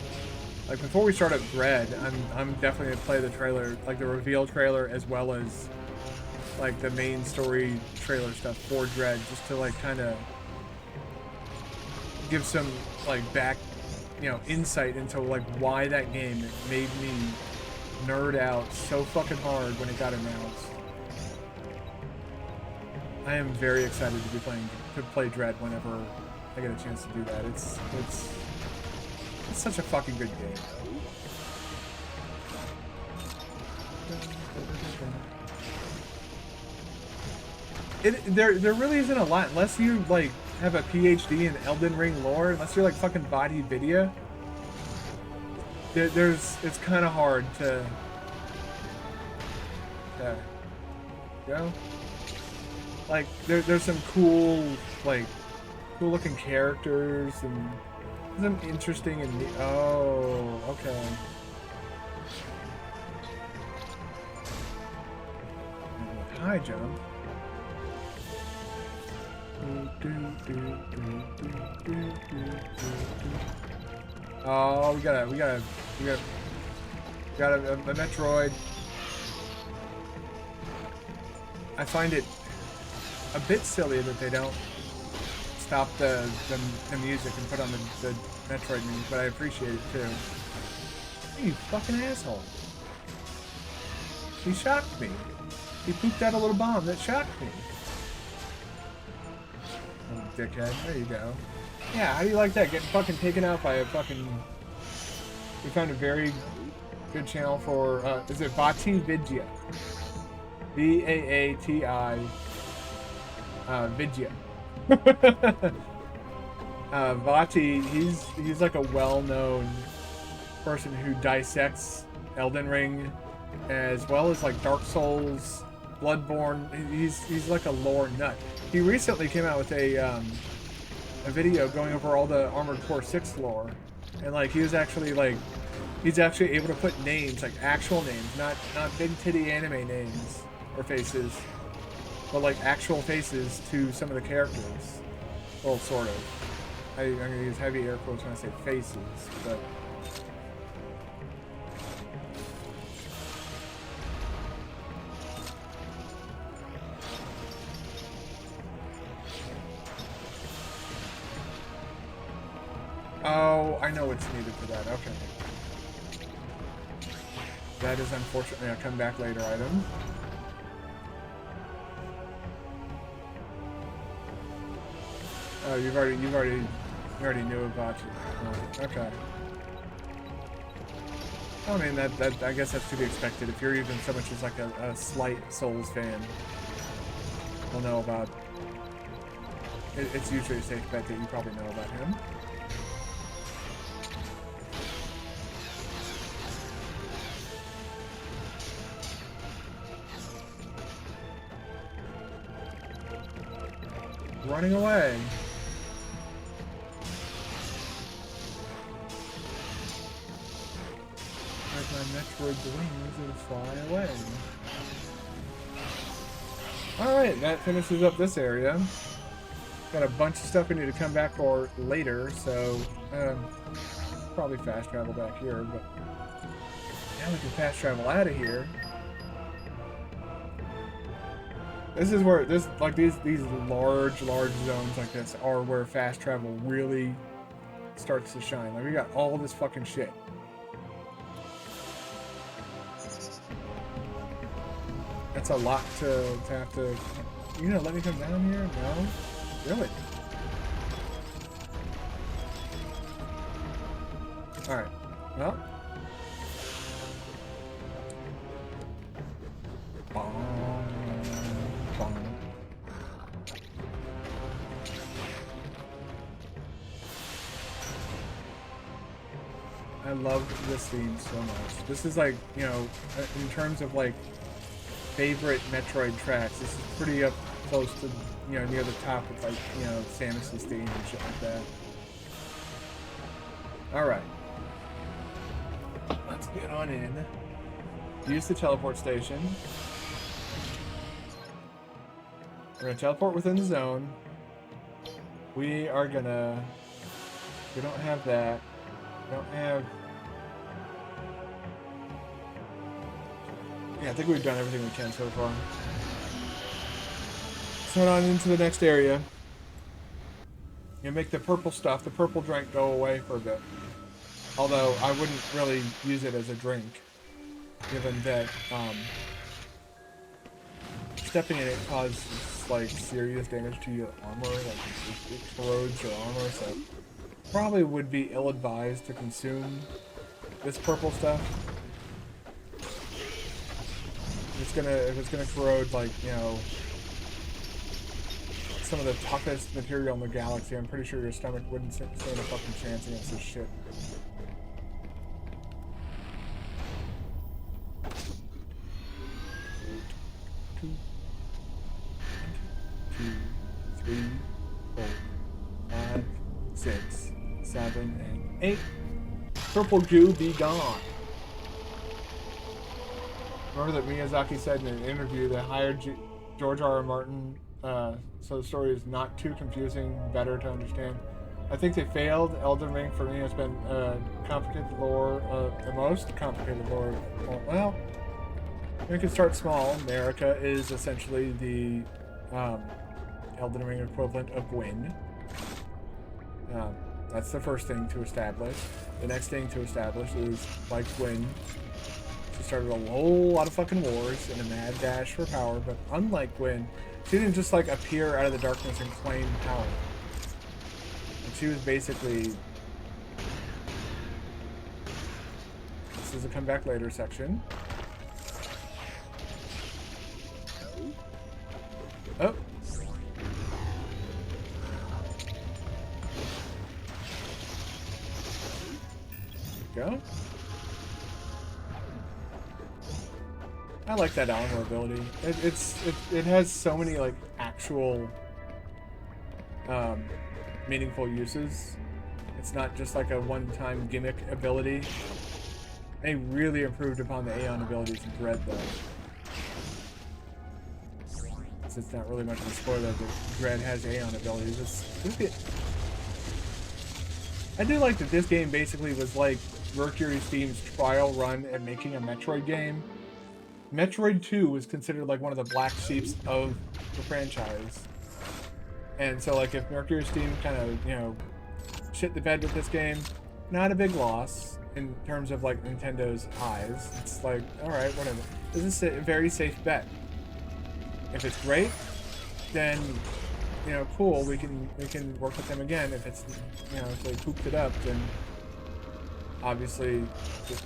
Speaker 1: Like before we start up Dread, I'm definitely gonna play the trailer, like the reveal trailer, as well as like the main story trailer stuff for Dread, just to like kind of give some like back, insight into like why that game made me nerd out so fucking hard when it got announced. I am very excited to play Dread whenever I get a chance to do that. It's such a fucking good game. There really isn't a lot unless you like have a PhD in Elden Ring lore. Unless you're like fucking Body Vidya, it's kind of hard to go. Like there's some cool looking characters and some interesting and oh okay. High jump. Oh, we got a Metroid. I find it a bit silly that they don't stop the music and put on the Metroid music, but I appreciate it too. Hey, you fucking asshole. He shocked me. He pooped out a little bomb that shocked me. Oh, dickhead. There you go. Yeah, how do you like that? Getting fucking taken out by a fucking... We found a very good channel for... is it Vati Vidya? V-A-A-T-I... Vidya. Vati, he's like a well-known person who dissects Elden Ring as well as like Dark Souls, Bloodborne. He's like a lore nut. He recently came out with a video going over all the Armored Core 6 lore, and like he's actually able to put names, like actual names, not big titty anime names or faces, but like actual faces to some of the characters. Well, sort of. I'm gonna use heavy air quotes when I say faces, but. Oh, I know what's needed for that. Okay. That is unfortunately a come back later item. Oh, you already knew about you. Oh, okay. I mean that I guess that's to be expected. If you're even so much as like a slight Souls fan, you'll know about. It's usually a safe bet that you probably know about him. Running away. Like my Metroid wings and fly away. Alright, that finishes up this area. Got a bunch of stuff we need to come back for later, so probably fast travel back here, but now we can fast travel out of here. This is where these large zones like this are where fast travel really starts to shine. Like we got all this fucking shit. That's a lot to have to. You know, let me come down here? No, really. All right. Well. I love this theme so much. This is like, you know, in terms of like favorite Metroid tracks, this is pretty up close to, you know, near the top with like, you know, Samus's theme and shit like that. Alright. Let's get on in. Use the teleport station. We're gonna teleport within the zone. We are gonna... We don't have that. We don't have Yeah, I think we've done everything we can so far. Let's head on into the next area. You make the purple stuff, the purple drink, go away for a bit. Although I wouldn't really use it as a drink, given that stepping in it causes like serious damage to your armor, like it corrodes your armor. So probably would be ill-advised to consume this purple stuff. If it's gonna corrode, like, you know, some of the toughest material in the galaxy, I'm pretty sure your stomach wouldn't stand a fucking chance against this shit. Two, 3, 4, 5, 6, 7, and 8. Purple goo, be gone. Remember that Miyazaki said in an interview that hired George R. R. Martin, so the story is not too confusing, better to understand. I think they failed. Elden Ring, for me, has been complicated lore, the most complicated lore. Well, we can start small. America is essentially the Elden Ring equivalent of Gwyn. That's the first thing to establish. The next thing to establish is, like Gwyn, she started a whole lot of fucking wars in a mad dash for power, but unlike Gwyn, she didn't just like appear out of the darkness and claim power. And she was basically... This is a come back later section. Oh. Go. I like that armor ability. It has so many like actual meaningful uses. It's not just like a one-time gimmick ability. They really improved upon the Aeon abilities in Dread though. It's not really much of a spoiler that Dread has Aeon abilities. I do like that this game basically was like Mercury Steam's trial run at making a Metroid game. Metroid 2 was considered like one of the black sheeps of the franchise. And so like if Mercury Steam kind of, you know, shit the bed with this game, not a big loss in terms of like Nintendo's eyes. It's like, alright, whatever. This is a very safe bet. If it's great, then, you know, cool, we can work with them again. If it's, you know, if they pooped it up, then obviously just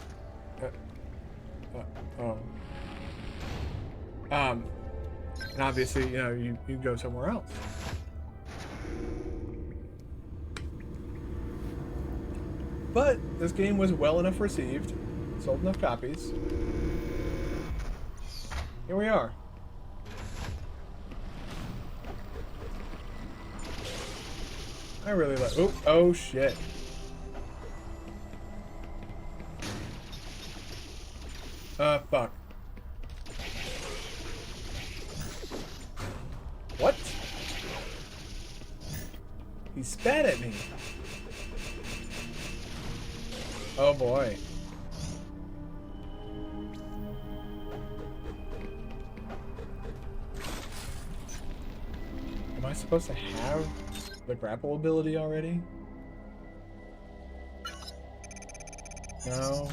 Speaker 1: and obviously, you know, you go somewhere else. But this game was well enough received, sold enough copies. Here we are. I really like. Oh shit. Fuck. What? He spat at me. Oh boy. Am I supposed to have the grapple ability already? No.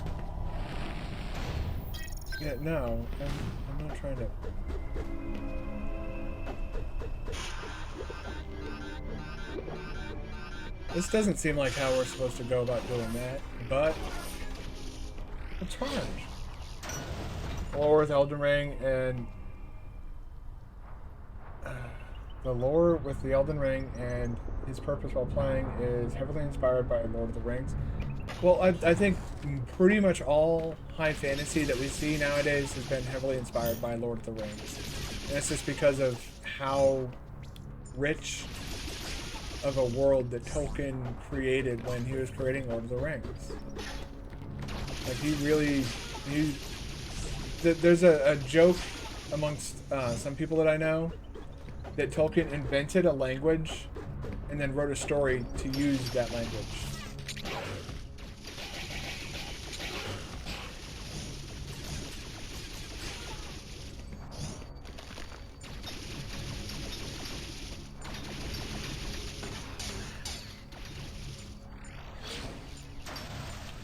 Speaker 1: Yeah, no. I'm not trying to... This doesn't seem like how we're supposed to go about doing that, but... a charge. Lore with Elden Ring and... the lore with the Elden Ring and his purpose while playing is heavily inspired by Lord of the Rings. Well, I think pretty much all high fantasy that we see nowadays has been heavily inspired by Lord of the Rings. And that's just because of how rich of a world that Tolkien created when he was creating Lord of the Rings. Like, there's a joke amongst some people that I know that Tolkien invented a language and then wrote a story to use that language.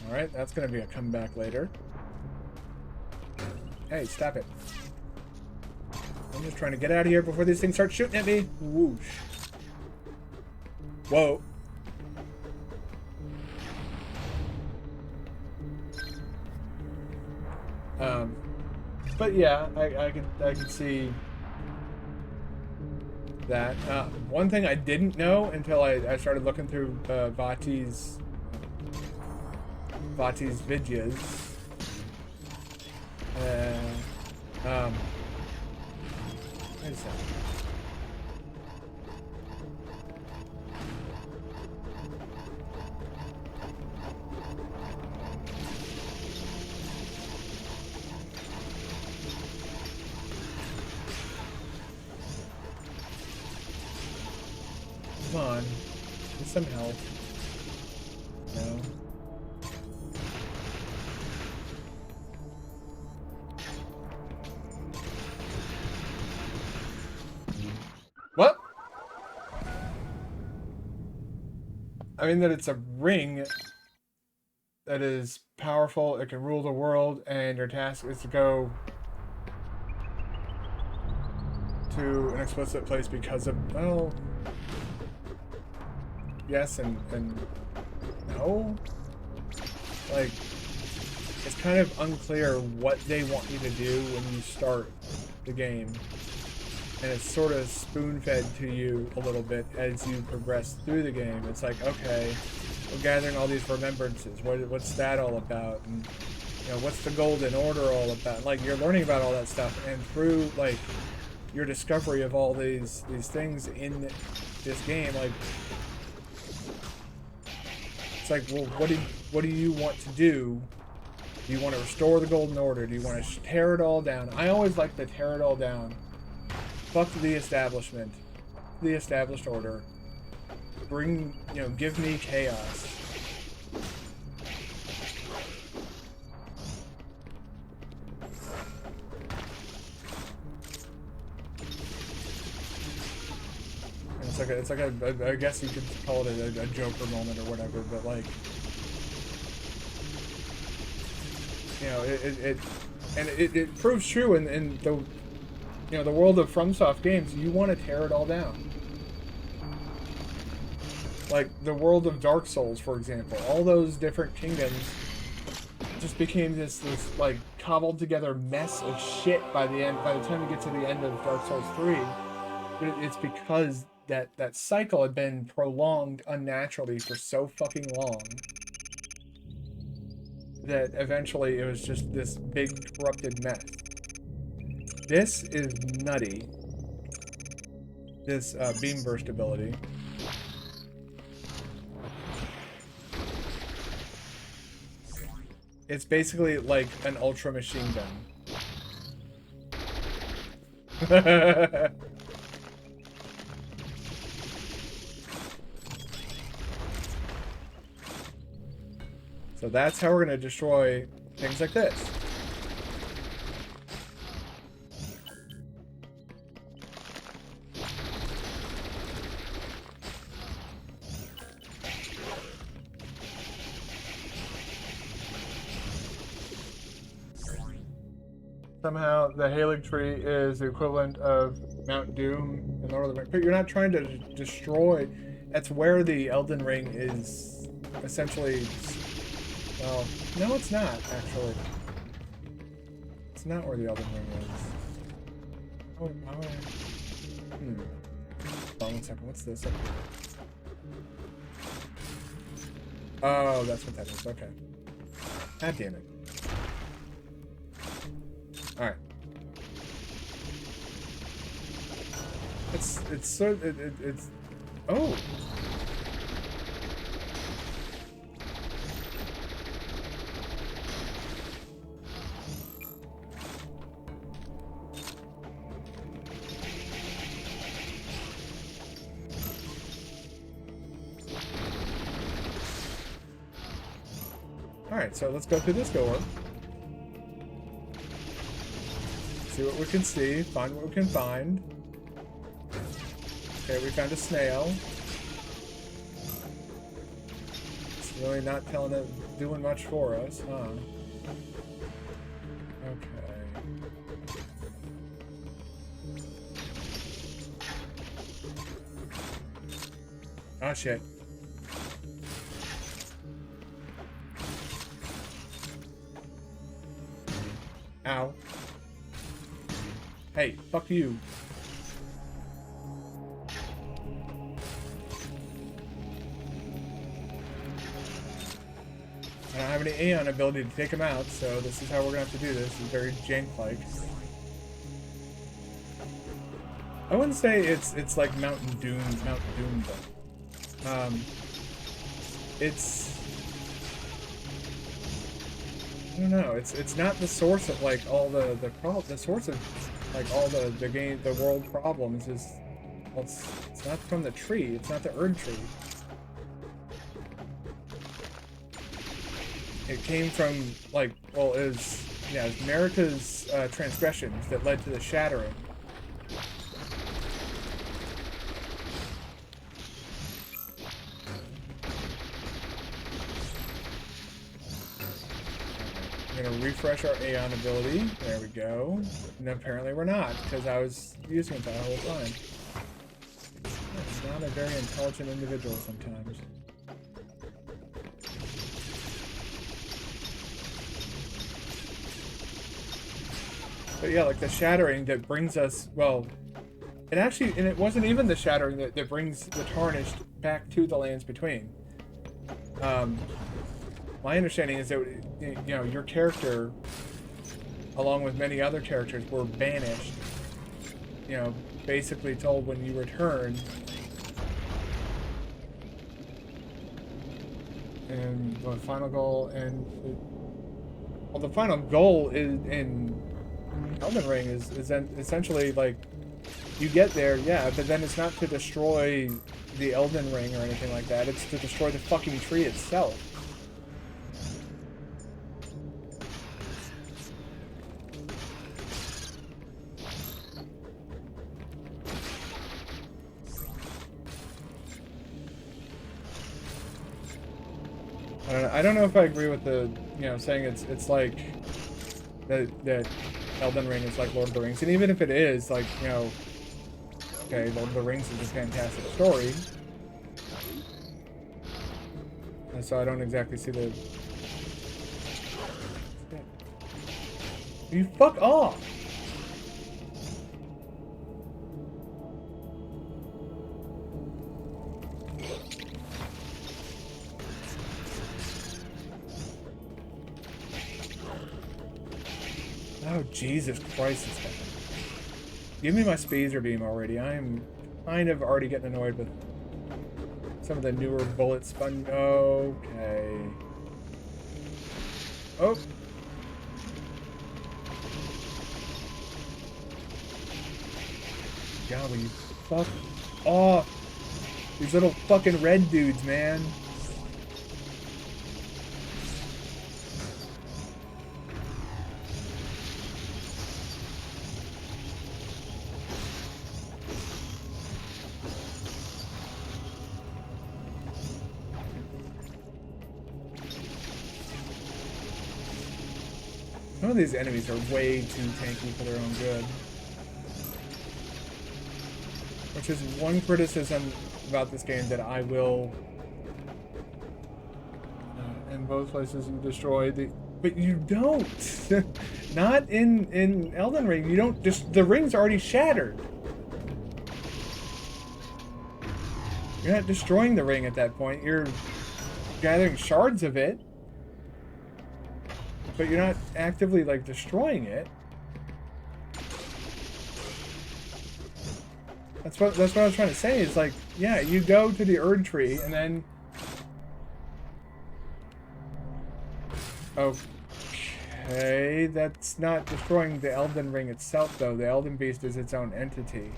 Speaker 1: Alright, that's gonna be a comeback later. Hey, stop it. I'm just trying to get out of here before these things start shooting at me. Whoosh. Whoa. But yeah, I could see that. One thing I didn't know until I started looking through Vati's videos. Wait a second. Come on. Get some help. No. What? I mean that it's a ring that is powerful, it can rule the world, and your task is to go to an explicit place because of, well, yes and no. Like, it's kind of unclear what they want you to do when you start the game. And it's sort of spoon-fed to you a little bit as you progress through the game. It's like, okay, we're gathering all these remembrances. What's that all about? And, you know, what's the Golden Order all about? Like, you're learning about all that stuff, and through, like, your discovery of all these things in this game, like, it's like, well, what do you want to do? Do you want to restore the Golden Order? Do you want to tear it all down? I always like to tear it all down. Fuck the establishment, the established order. Bring, you know, give me chaos. And it's like a, I guess you could call it a Joker moment or whatever, but like, you know, it proves true in the, you know, the world of FromSoft games. You want to tear it all down. Like the world of Dark Souls, for example. All those different kingdoms just became this like cobbled together mess of shit by the end. By the time you get to the end of Dark Souls 3, but it's because that cycle had been prolonged unnaturally for so fucking long that eventually it was just this big corrupted mess. This is nutty. This beam burst ability. It's basically like an ultra machine gun. So that's how we're going to destroy things like this. Somehow the Halig tree is the equivalent of Mount Doom in Lord of the Rings. But you're not trying to destroy. That's where the Elden Ring is essentially. Well, no, it's not, actually. It's not where the Elden Ring is. Oh, how would I... Hold on 1 second. What's this? Oh, that's what that is. Okay. God damn it. Alright. It's so... It's... Oh! Alright, so let's go through this door. See what we can see, find what we can find. Okay, we found a snail. really not doing much for us, huh? Okay. Oh shit. Ow. Hey, fuck you. I don't have any Aeon ability to take him out, so this is how we're gonna have to do this. It's very jank-like. I wouldn't say it's like Mount Doom though. It's, I don't know. It's not the source of like all the source of like all the world problems is, well, it's not from the tree. It's not the Erd tree. It came from like, well, it was America's transgressions that led to the shattering. I'm gonna refresh our Aeon ability. There we go. And apparently we're not, because I was using it that whole time. It's not a very intelligent individual sometimes. But yeah, like the shattering that brings us, well, and it wasn't even the shattering that brings the Tarnished back to the Lands Between. My understanding is that, your character, along with many other characters, were banished. Basically told when you return. And the final goal, well, the final goal in Elden Ring is essentially like, you get there, yeah, but then it's not to destroy the Elden Ring or anything like that. It's to destroy the fucking tree itself. I don't know if I agree with the, saying it's like that Elden Ring is like Lord of the Rings, and even if it is, like, okay, Lord of the Rings is a fantastic story, and so I don't exactly see the. You fuck off. Oh, Jesus Christ, this guy. Give me my Spazer Beam already. I am kind of already getting annoyed with some of the newer bullet spun. Okay. Oh. God, will you fuck off? These little fucking red dudes, man. Some of these enemies are way too tanky for their own good. Which is one criticism about this game that I will... in both places you destroy the... But you don't! Not in Elden Ring. You don't just... The ring's already shattered. You're not destroying the ring at that point. You're gathering shards of it. But you're not actively, like, destroying it. That's what I was trying to say, is like, yeah, you go to the Erd tree, and then... Okay, that's not destroying the Elden Ring itself, though. The Elden Beast is its own entity.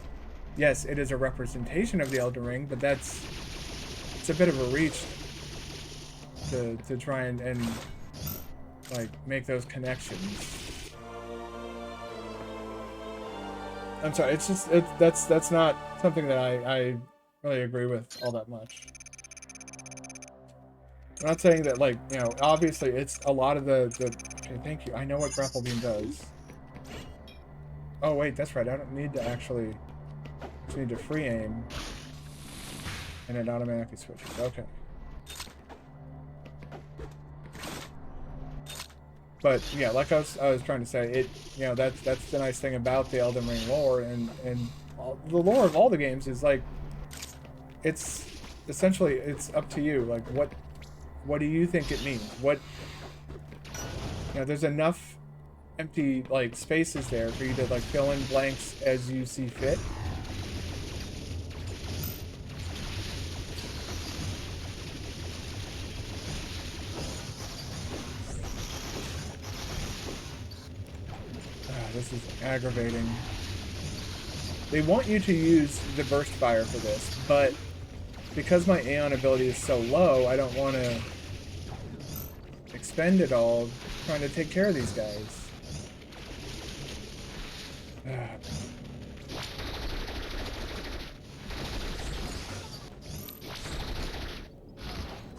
Speaker 1: Yes, it is a representation of the Elden Ring, but it's a bit of a reach to try and like, make those connections. I'm sorry, it's just, that's not something that I really agree with all that much. I'm not saying that, like, you know, obviously it's a lot of the okay, thank you. I know what grapple beam does. Oh, wait, that's right. I don't need to actually... just need to free aim. And it automatically switches. Okay. But, yeah, like I was trying to say, it, you know, that's the nice thing about the Elden Ring lore, and the lore of all the games is, like, it's essentially, it's up to you. Like, what do you think it means? What, you know, there's enough empty, like, spaces there for you to, like, fill in blanks as you see fit. This is aggravating. They want you to use the burst fire for this, but because my Aeon ability is so low, I don't want to expend it all trying to take care of these guys.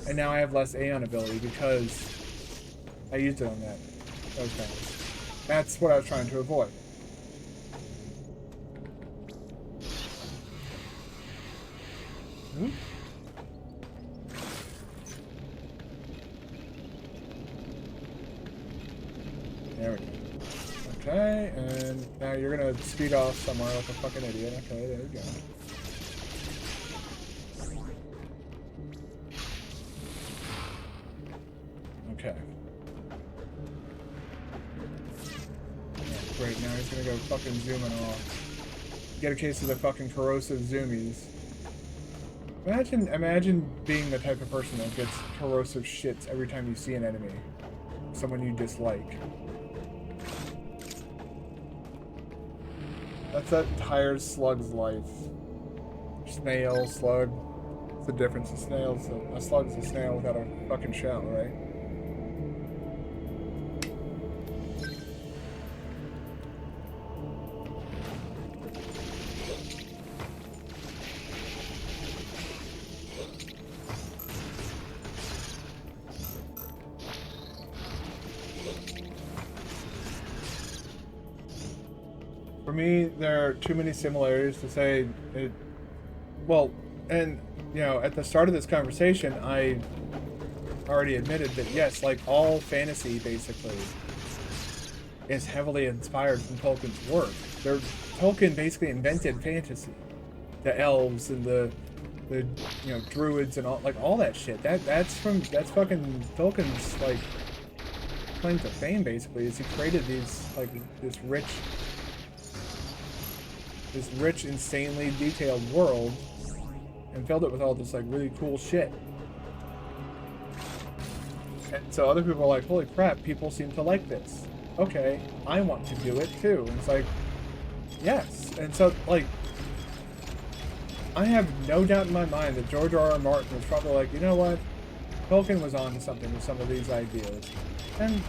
Speaker 1: And now I have less Aeon ability because I used it on those guys. That's what I was trying to avoid. There we go. Okay, and now you're gonna speed off somewhere like a fucking idiot. Okay, there we go. Okay. Yeah, great, now he's gonna go fucking zooming off. Get a case of the fucking corrosive zoomies. Imagine being the type of person that gets corrosive shits every time you see an enemy. Someone you dislike. That's that entire slug's life. Snail, slug. What's the difference? A slug's a snail without a fucking shell, right? For me, there are too many similarities to say it. Well, and, you know, at the start of this conversation, I already admitted that, yes, like, all fantasy, basically, is heavily inspired from Tolkien's work. Tolkien basically invented fantasy. The elves and the you know, druids and all that shit. That's fucking Tolkien's, like, claim to fame, basically, is he created these, like, this rich, insanely detailed world and filled it with all this, like, really cool shit. And so other people are like, holy crap, people seem to like this. Okay, I want to do it too. And it's like, yes. And so, like, I have no doubt in my mind that George R.R. Martin was probably like, you know what? Tolkien was on to something with some of these ideas. And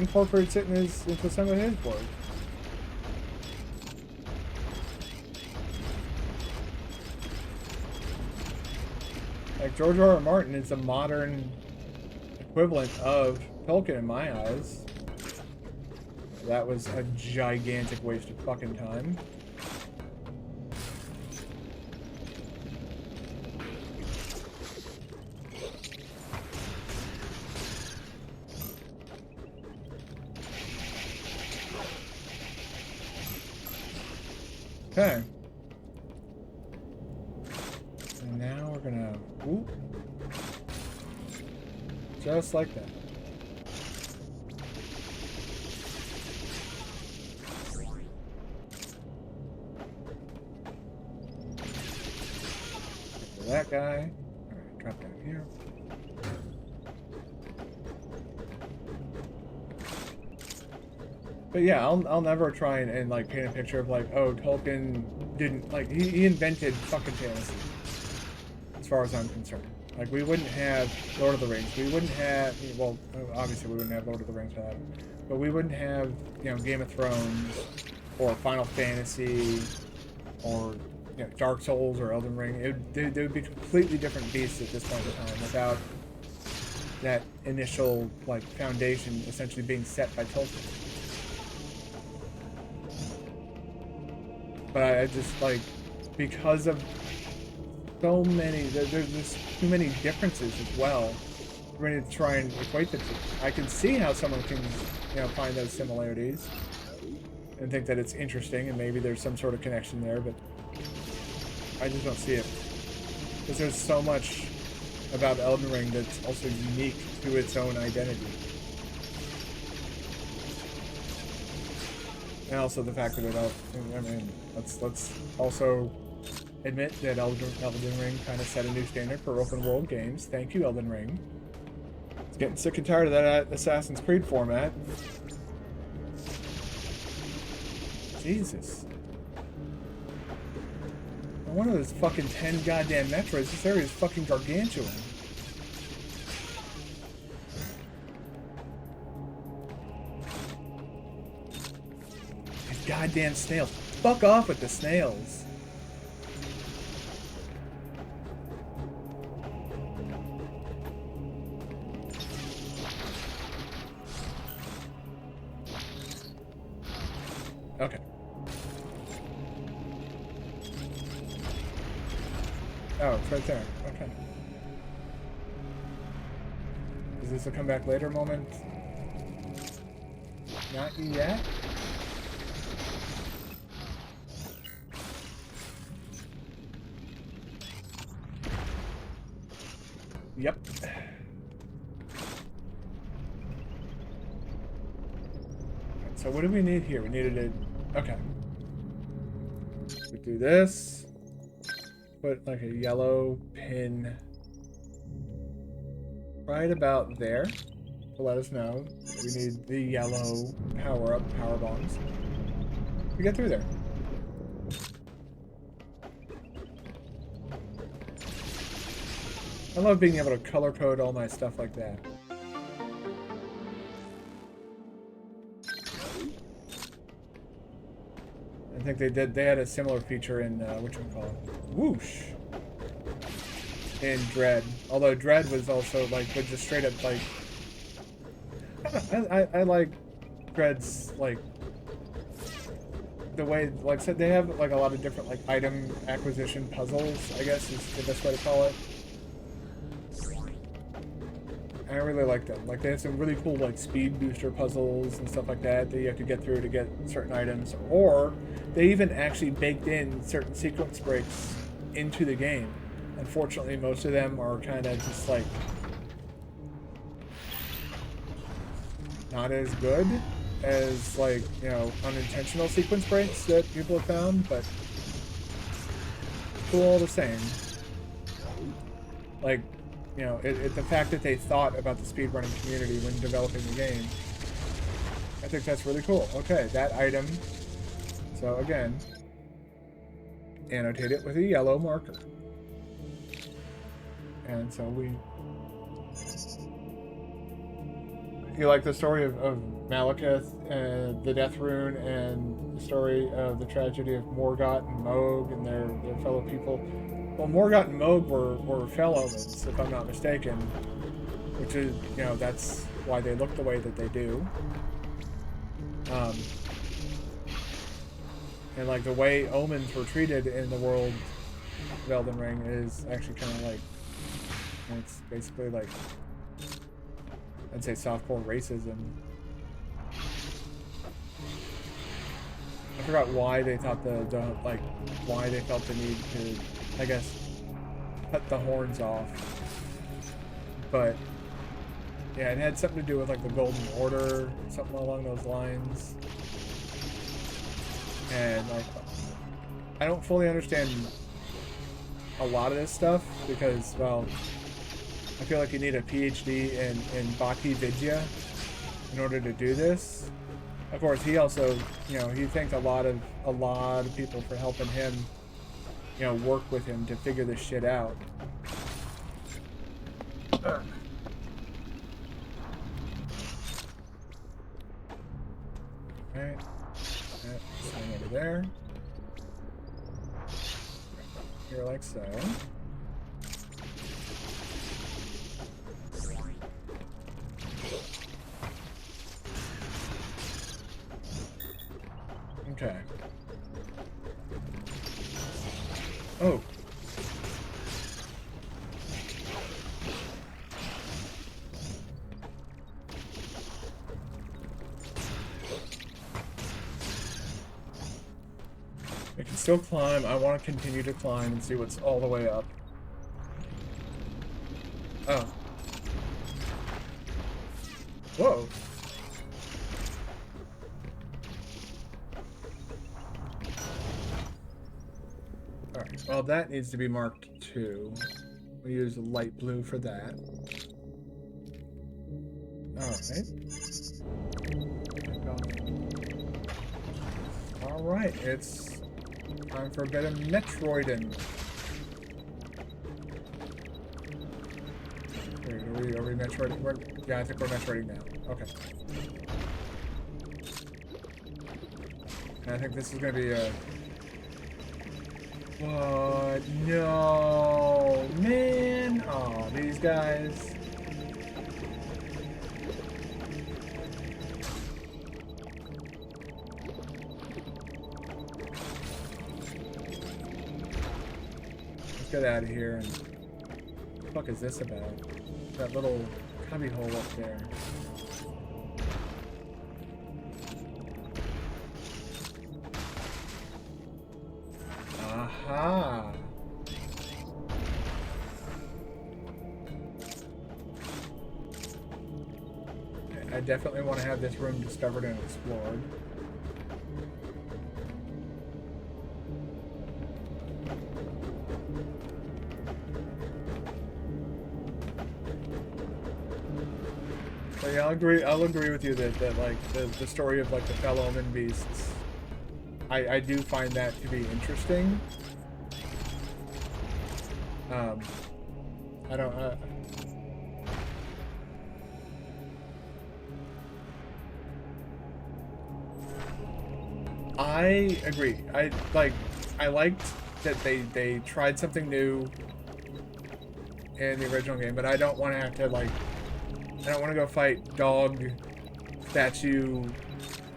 Speaker 1: incorporates it into some of his work. Like, George R.R. Martin is the modern equivalent of Tolkien in my eyes. That was a gigantic waste of fucking time. Okay. And now we're gonna... Ooh. Just like that. For that guy. Alright, drop down here. But yeah, I'll never try and like paint a picture of like, oh, Tolkien didn't, like, he invented fucking fantasy. As far as I'm concerned. Like, we wouldn't have Lord of the Rings. We wouldn't have, well, obviously we wouldn't have Lord of the Rings without him. But we wouldn't have, you know, Game of Thrones, or Final Fantasy, or, you know, Dark Souls or Elden Ring. They would be completely different beasts at this point in time without that initial like foundation essentially being set by Tolkien. But I just like, because of so many, there's too many differences as well. We're going to try and equate the two. I can see how someone can, you know, find those similarities and think that it's interesting and maybe there's some sort of connection there, but I just don't see it. Because there's so much about Elden Ring that's also unique to its own identity. And also the fact that it all, I mean, let's also admit that Elden Ring kind of set a new standard for open world games. Thank you, Elden Ring. It's getting sick and tired of that Assassin's Creed format. Jesus. One of those fucking 10 goddamn Metroids. This area is fucking gargantuan. These goddamn snails. Fuck off with the snails. Okay. Oh, it's right there. Okay. Is this a come back later moment? Not yet? Yep. So what do we need here? We needed a... Okay. We do this. Put like a yellow pin right about there to let us know that we need the yellow power bombs to get through there. I love being able to color code all my stuff like that. I think they had a similar feature in whatchamacallit? Whoosh! In Dread. Although Dread was also like, but just straight up like, I like Dread's like the way, like said, they have like a lot of different like item acquisition puzzles, I guess is the best way to call it. I really like them. Like they have some really cool like speed booster puzzles and stuff like that that you have to get through to get certain items, or they even actually baked in certain sequence breaks into the game. Unfortunately, most of them are kind of just like not as good as like, you know, unintentional sequence breaks that people have found, but cool all the same. Like, you know, the fact that they thought about the speedrunning community when developing the game, I think that's really cool. Okay, that item. So again, annotate it with a yellow marker. And so we... You like the story of Malekith and the Death Rune and the story of the tragedy of Morgott and Moog and their fellow people? Well, Morgott and Moog were fellowmates, if I'm not mistaken. Which is, you know, that's why they look the way that they do. And like the way omens were treated in the world of Elden Ring is actually kind of like, it's basically like, I'd say softcore racism. I forgot why they thought why they felt the need to, I guess, cut the horns off. But yeah, it had something to do with like the Golden Order, something along those lines. And like, I don't fully understand a lot of this stuff because, well, I feel like you need a PhD in Bhakti Vidya in order to do this. Of course, he also, you know, he thanked a lot of people for helping him, you know, work with him to figure this shit out. Alright. Swing over there. Here like so. Okay. Oh. I can still climb. I want to continue to climb and see what's all the way up. Oh. Whoa. Alright, well that needs to be marked too. We'll use light blue for that. Alright. Alright, it's time for a bit of Metroiding. Wait, are we Metroiding? Yeah, I think we're Metroiding now. Okay. And I think this is gonna be a... What? No! Man! Oh, these guys. Let's get out of here. And what the fuck is this about? That little cubby hole up there. Aha! Okay, I definitely want to have this room discovered and explored. So yeah, I'll agree with you that like the story of like the Fell Omen beasts, I do find that to be interesting. I don't I agree. I liked that they tried something new in the original game, but I don't want to have to like I don't want to go fight dog statue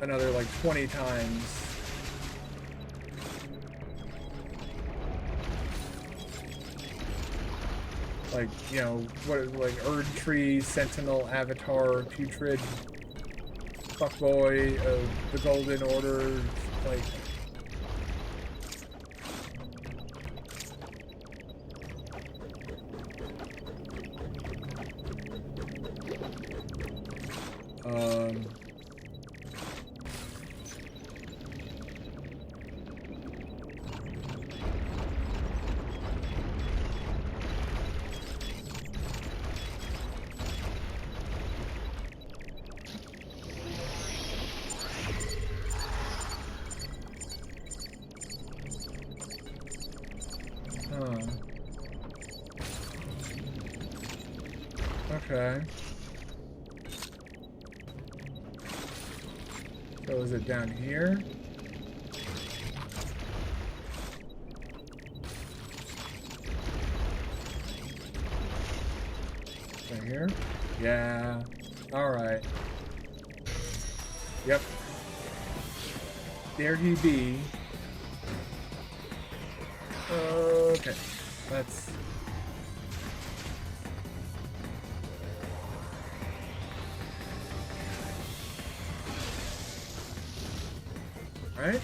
Speaker 1: another like 20 times. Like, you know, what, like Erd Tree, Sentinel, Avatar, Putrid, Fuckboy, the Golden Order, like... Okay. So is it down here? Right here? Yeah. Alright. Yep. There he be. Okay. Let's... Right?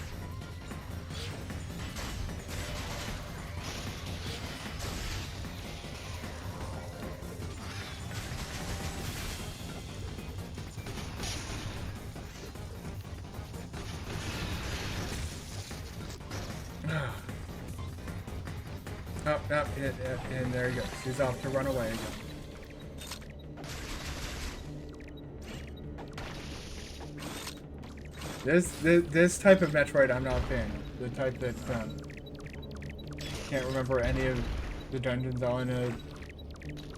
Speaker 1: Oh, and there he goes. He's off to run away again. This type of Metroid I'm not a fan of. The type that can't remember any of the dungeons. All I know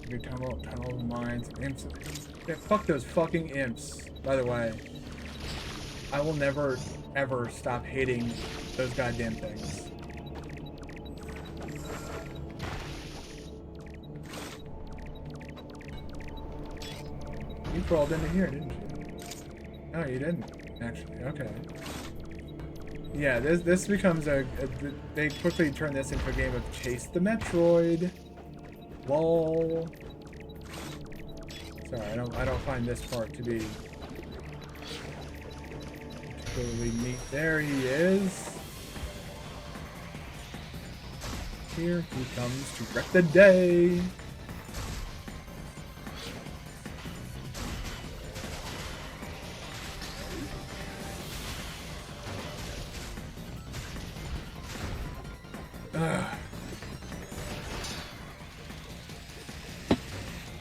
Speaker 1: do tunnel of mines, imps. Yeah, fuck those fucking imps. By the way, I will never ever stop hating those goddamn things. You crawled into here, didn't you? No, you didn't. Actually, okay. Yeah, this becomes they quickly turn this into a game of chase the Metroid. Lol. Sorry, I don't find this part to be particularly neat. There he is. Here he comes to wreck the day.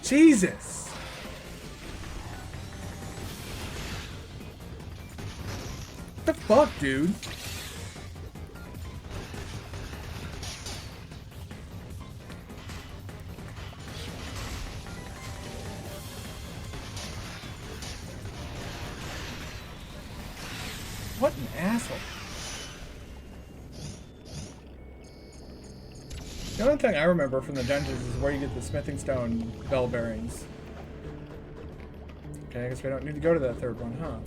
Speaker 1: Jesus! What the fuck, dude? What an asshole. The only thing I remember from the dungeons is where you get the smithing stone bell bearings. Okay, I guess we don't need to go to that third one, huh?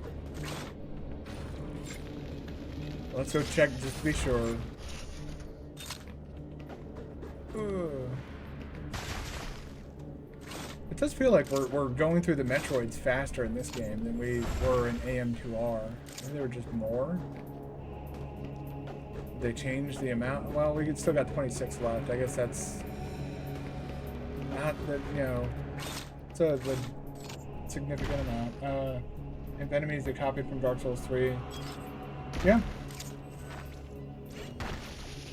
Speaker 1: Let's go check just to be sure. Ugh. It does feel like we're going through the Metroids faster in this game than we were in AM2R. Maybe there were just more? They changed the amount. Well, we still got 26 left. I guess that's not the, you know, it's a significant amount. If enemies they copied from Dark Souls 3. Yeah.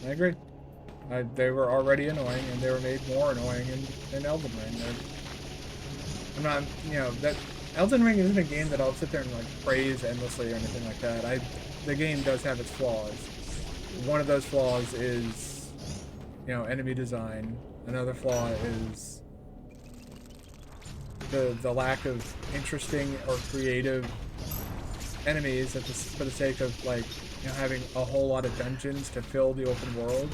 Speaker 1: I agree. They were already annoying, and they were made more annoying in Elden Ring. I'm not, you know, that Elden Ring isn't a game that I'll sit there and like praise endlessly or anything like that. The game does have its flaws. One of those flaws is, you know, enemy design. Another flaw is the lack of interesting or creative enemies for the sake of, like, you know, having a whole lot of dungeons to fill the open world.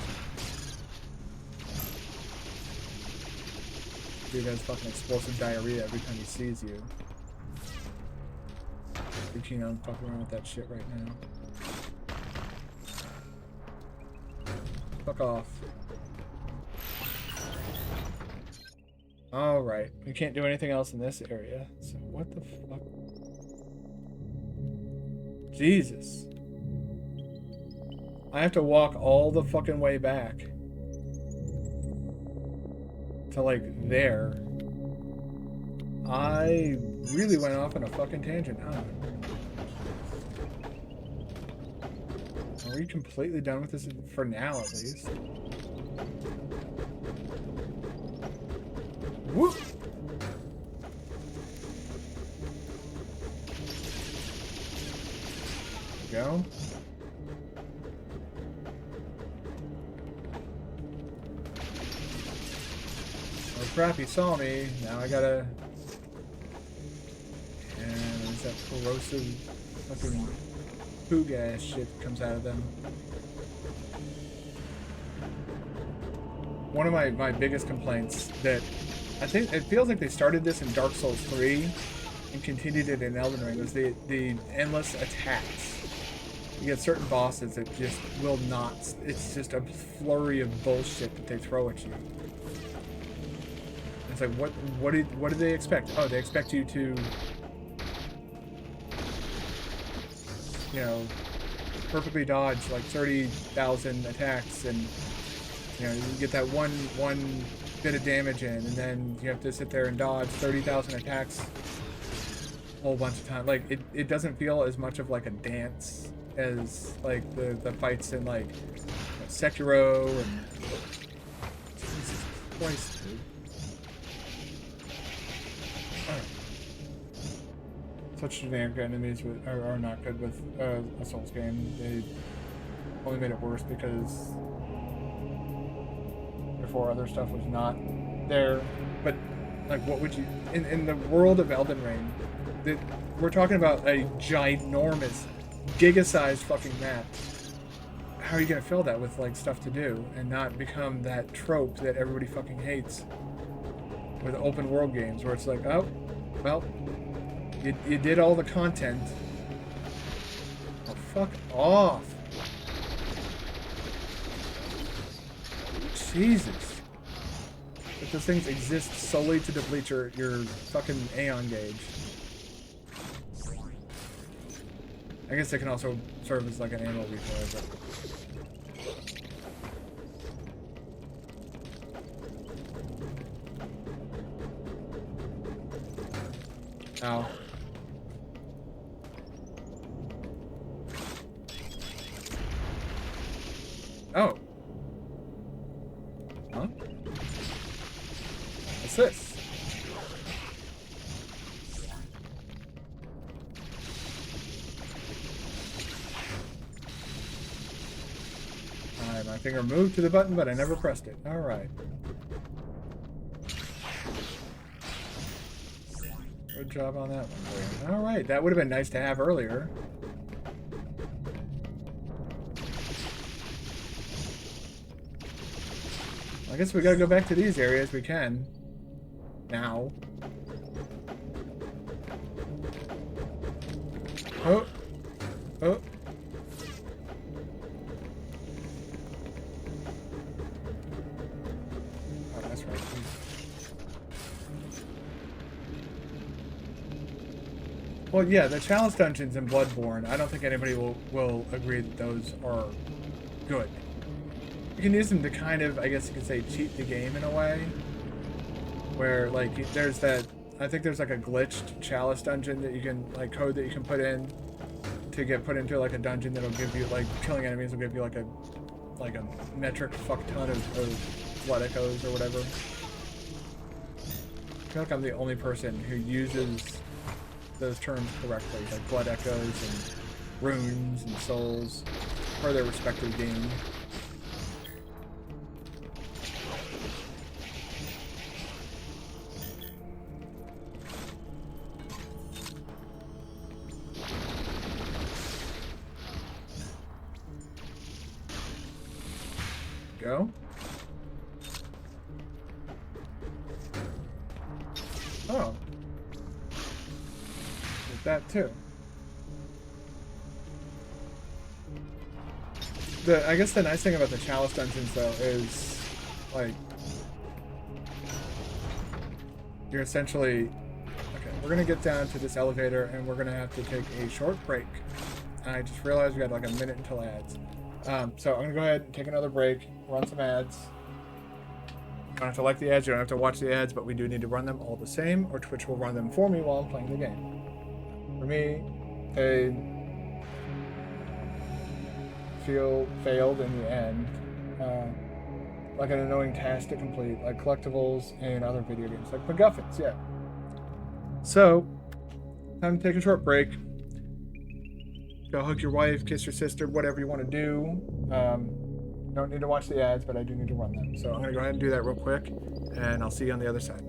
Speaker 1: Dude has fucking explosive diarrhea every time he sees you. You know, I'm fucking around with that shit right now. Fuck off. Alright, we can't do anything else in this area. So what the fuck? Jesus. I have to walk all the fucking way back. To, like, there. I really went off on a fucking tangent, huh? Are we completely done with this for now, at least? Whoop! Go. Oh crap, he saw me. Now I gotta... And there's that corrosive fucking poo gas shit that comes out of them. One of my biggest complaints that I think it feels like they started this in Dark Souls 3 and continued it in Elden Ring was the endless attacks. You get certain bosses that just will not, it's just a flurry of bullshit that they throw at you. It's like, what do they expect? Oh, they expect you to, you know, perfectly dodge like 30,000 attacks, and you know, you get that one bit of damage in, and then you have to sit there and dodge 30,000 attacks a whole bunch of times. Like, it doesn't feel as much of like a dance as like the fights in like Sekiro and Jesus Christ, dude. Such generic enemies are not good with a Souls game. They only made it worse because before other stuff was not there. But like, what would you in the world of Elden Ring? We're talking about a ginormous, giga-sized fucking map. How are you gonna fill that with like stuff to do and not become that trope that everybody fucking hates with open world games, where it's like, oh, well, you did all the content. Oh, fuck off. Jesus. If those things exist solely to deplete your fucking Aeon gauge. I guess they can also serve as like an ammo recoil, but... Ow. Oh. Huh? What's this? Alright, my finger moved to the button, but I never pressed it. Alright. Good job on that one, boy. Alright, that would have been nice to have earlier. I guess we gotta go back to these areas. We can. Now. Oh. Oh. Oh, that's right. Well, yeah, the challenge dungeons in Bloodborne, I don't think anybody will agree that those are good. You can use them to kind of, I guess you could say, cheat the game in a way. Where, like, there's that... I think there's, like, a glitched chalice dungeon that you can, like, code that you can put in to get put into, like, a dungeon that'll give you, like, killing enemies will give you, like a metric fuck ton of blood echoes or whatever. I feel like I'm the only person who uses those terms correctly, like blood echoes and runes and souls for their respective game. Go. Oh. There's that too. I guess the nice thing about the chalice dungeons though is like you're essentially okay, we're gonna get down to this elevator and we're gonna have to take a short break. And I just realized we got like a minute until ads. So I'm gonna go ahead and take another break, run some ads. You don't have to like the ads, you don't have to watch the ads, but we do need to run them all the same, or Twitch will run them for me while I'm playing the game. For me, they failed in the end. Like an annoying task to complete, like collectibles and other video games, like MacGuffins, yeah. So, time to take a short break. Go hug your wife, kiss your sister, whatever you want to do. Don't need to watch the ads, but I do need to run them. So I'm going to go ahead and do that real quick, and I'll see you on the other side.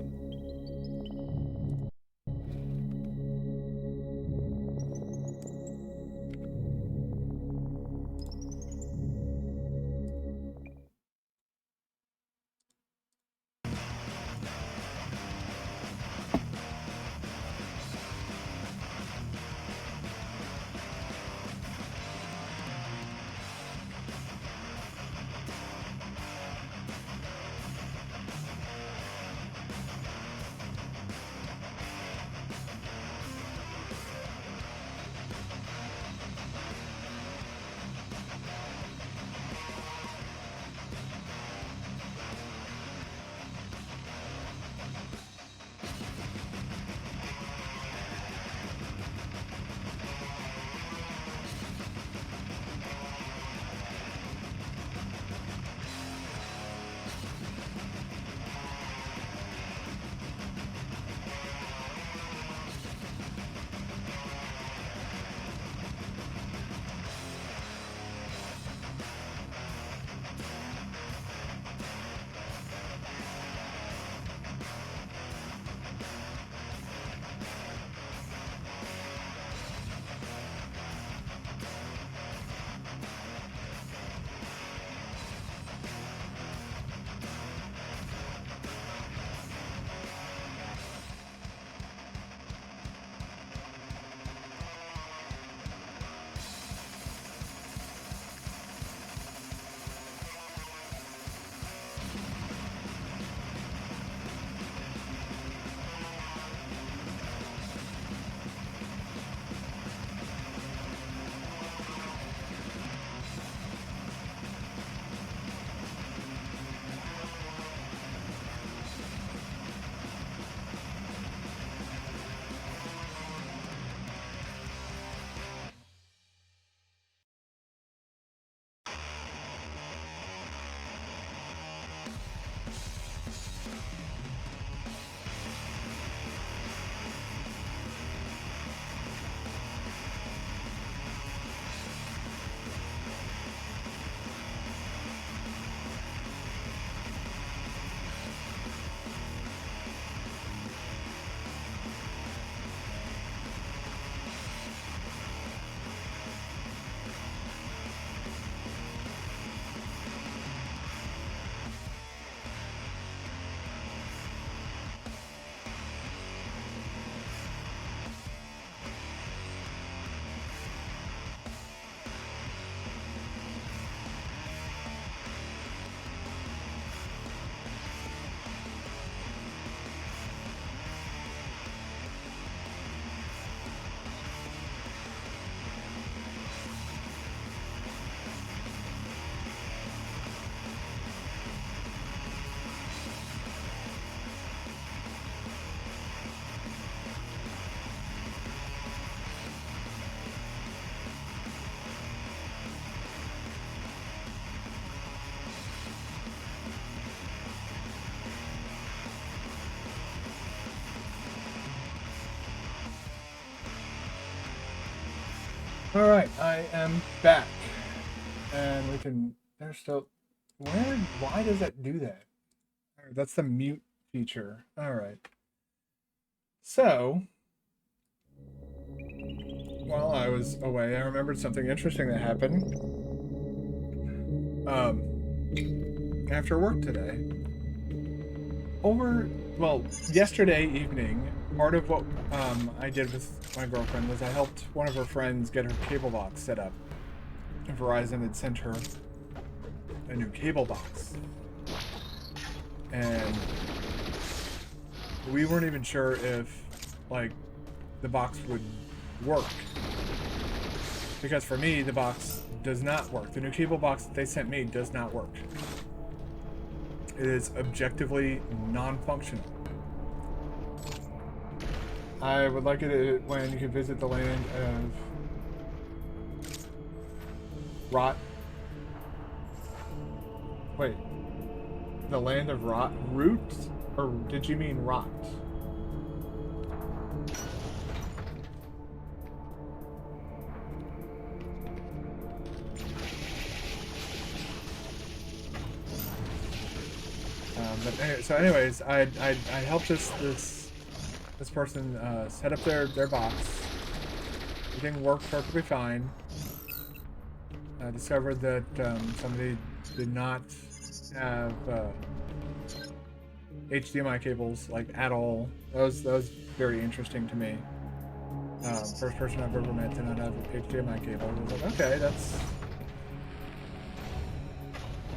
Speaker 1: Alright, I am back. And we can... There's still... Where? Why does that do that? That's the mute feature. Alright. So... While I was away, I remembered something interesting that happened. After work today. Yesterday evening, part of what I did with my girlfriend was I helped one of her friends get her cable box set up. And Verizon had sent her a new cable box. And we weren't even sure if, like, the box would work. Because for me, the box does not work. The new cable box that they sent me does not work. It is objectively non-functional. I would like it when you can visit the land of Rot. Wait. The land of Rot? Root? Or did you mean Rot? Anyways, I helped this person set up their box. Everything worked perfectly fine. I discovered that somebody did not have HDMI cables like at all. That was very interesting to me. First person I've ever met to not have HDMI cable. I was like, okay, that's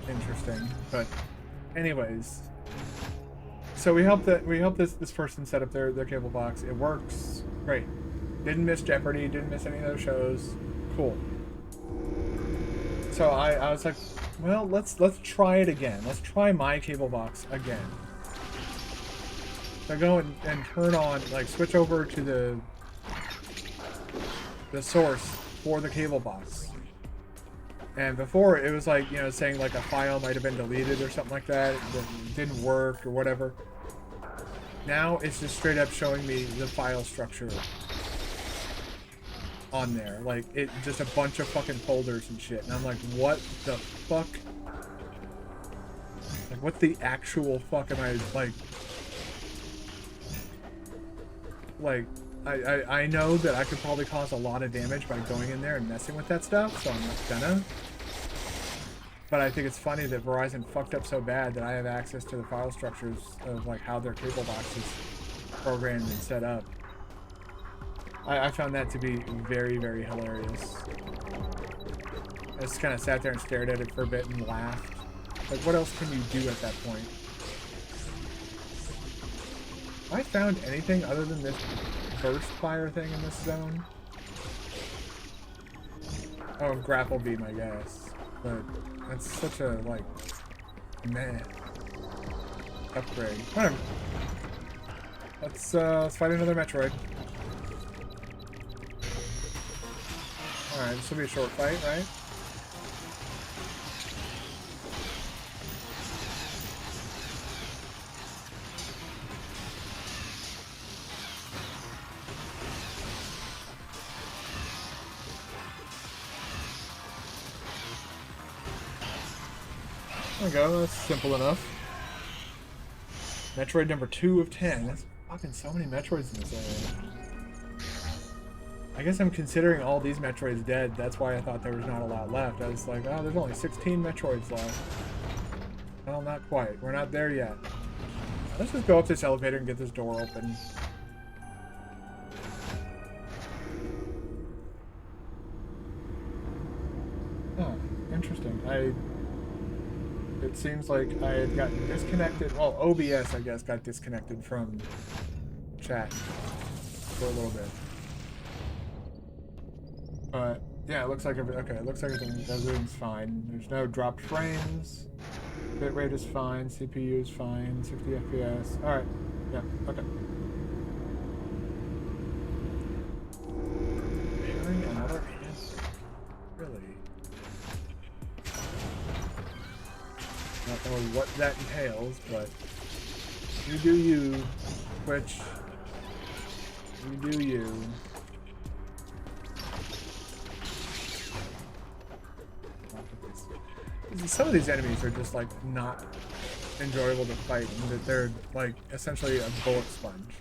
Speaker 1: interesting. But anyways, so we helped this person set up their cable box. It works great. Didn't miss Jeopardy. Didn't miss any of those shows. Cool. So I was like, well, let's try it again. Let's try my cable box again. So I go and turn on, like, switch over to the source for the cable box. And before, it was like, you know, saying like a file might have been deleted or something like that. It didn't work or whatever. Now it's just straight up showing me the file structure on there. Like, it just a bunch of fucking folders and shit. And I'm like, what the fuck? Like, what the actual fuck am I, like, I know that I could probably cause a lot of damage by going in there and messing with that stuff, so I'm not gonna. But I think it's funny that Verizon fucked up so bad that I have access to the file structures of, like, how their cable box is programmed and set up. I found that to be very, very hilarious. I just kind of sat there and stared at it for a bit and laughed. Like, what else can you do at that point? Have I found anything other than this burst fire thing in this zone? Oh, grapple beam, I guess. But that's such a, like, meh upgrade. Alright. Let's fight another Metroid. Alright, this will be a short fight, right? There we go, that's simple enough. Metroid number 2 of 10. That's fucking so many Metroids in this area. I guess I'm considering all these Metroids dead. That's why I thought there was not a lot left. I was like, oh, there's only 16 Metroids left. Well, not quite. We're not there yet. Let's just go up this elevator and get this door open. Oh, interesting. It seems like I had gotten disconnected. Well, OBS, I guess, got disconnected from chat for a little bit. But yeah, it looks like everything's fine. There's no dropped frames. Bitrate is fine. CPU is fine. 60 FPS. All right. Yeah. Okay. Hearing another answer. Really? Not know what that entails, but you do you, Twitch. You do you. Some of these enemies are just like not enjoyable to fight, and that they're like essentially a bullet sponge.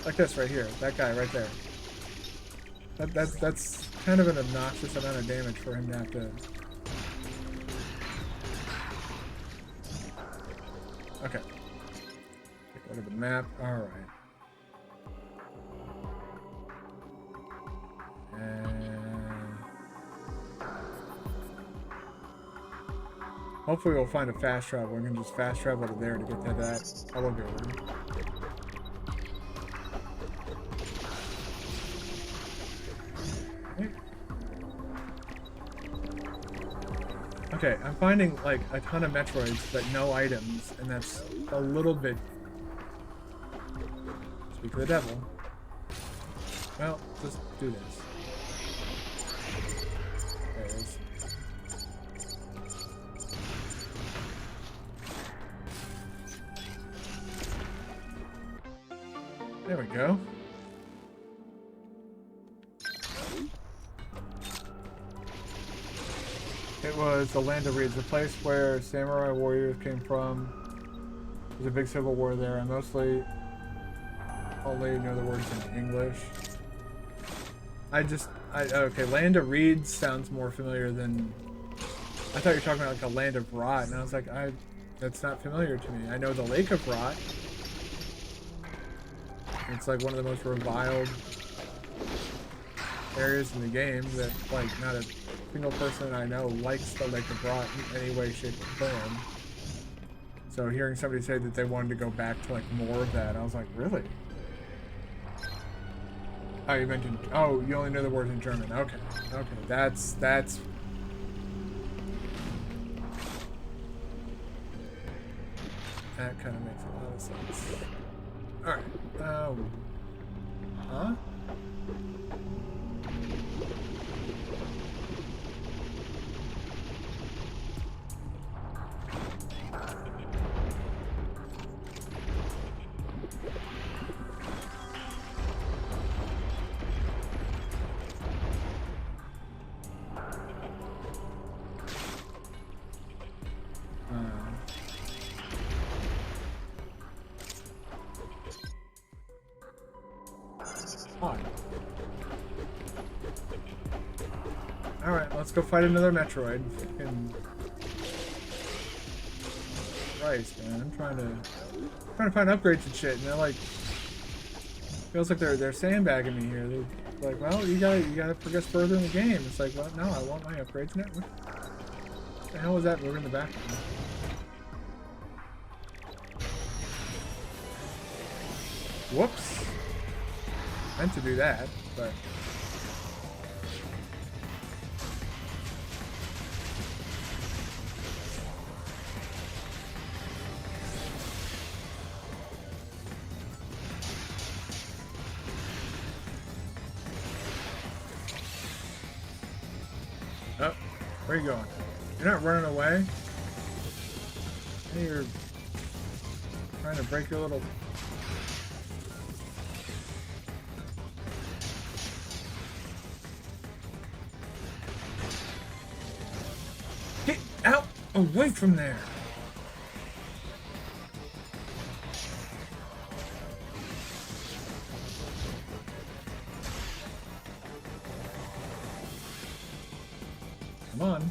Speaker 1: Like this right here, that guy right there. That's kind of an obnoxious amount of damage for him to have to. Okay. Take a look at the map. All right. And hopefully we'll find a fast travel. We're gonna just fast travel to there to get to that elevator. Okay, I'm finding like a ton of Metroids, but no items, and that's a little bit. Speak of the devil. Well, just do this. There it is. There we go. It was the Land of Reeds, the place where samurai warriors came from. There's a big civil war there. I mostly only know the words in English. Okay, Land of Reeds sounds more familiar than... I thought you were talking about like a Land of Rot, and I was like, that's not familiar to me. I know the Lake of Rot. It's like one of the most reviled areas in the game that like not a single person I know likes the Lake of Rot in any way, shape, or form. So hearing somebody say that they wanted to go back to like more of that, I was like, really? Oh, you mentioned. Oh, you only know the words in German. Okay, okay, that's. That kind of makes a lot of sense. All right. Huh? Alright, let's go fight another Metroid. Fucking Christ, man. I'm trying to find upgrades and shit, and they're like, feels like they're sandbagging me here. They're like, well, you gotta progress further in the game. It's like, well, no, I want my upgrades now. What the hell was that moving in the background? Whoops. Meant to do that, but. Oh, where are you going? You're not running away? Hey, you're trying to break your little... Get out away from there! Come on.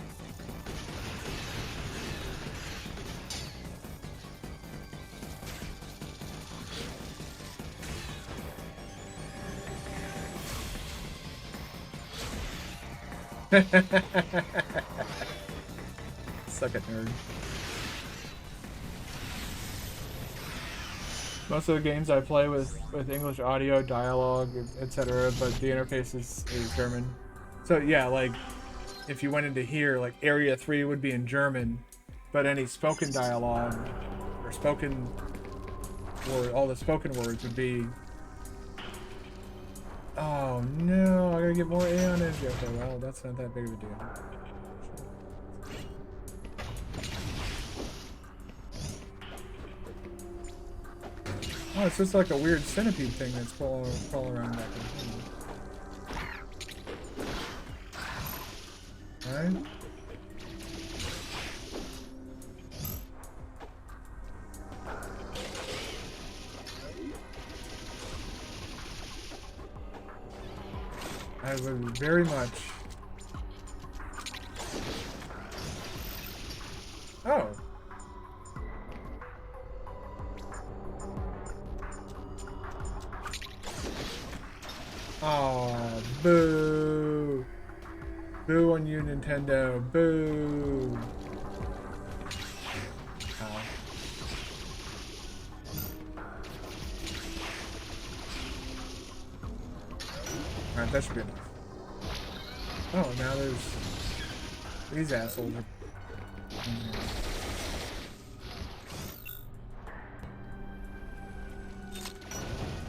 Speaker 1: Suck it, nerd. Most of the games I play with English audio, dialogue, etc., but the interface is German. So yeah, like, if you went into here, like, Area 3 would be in German, but any spoken dialogue, or spoken word, all the spoken words would be... Oh no, I gotta get more A on energy. Okay, well, that's not that big of a deal. Oh, it's just like a weird centipede thing that's crawling around back in the Okay. I would very much... Oh. Oh, boo. Boo on you, Nintendo. Boo. Ow. Alright, that should be enough. Oh, now there's... These assholes are...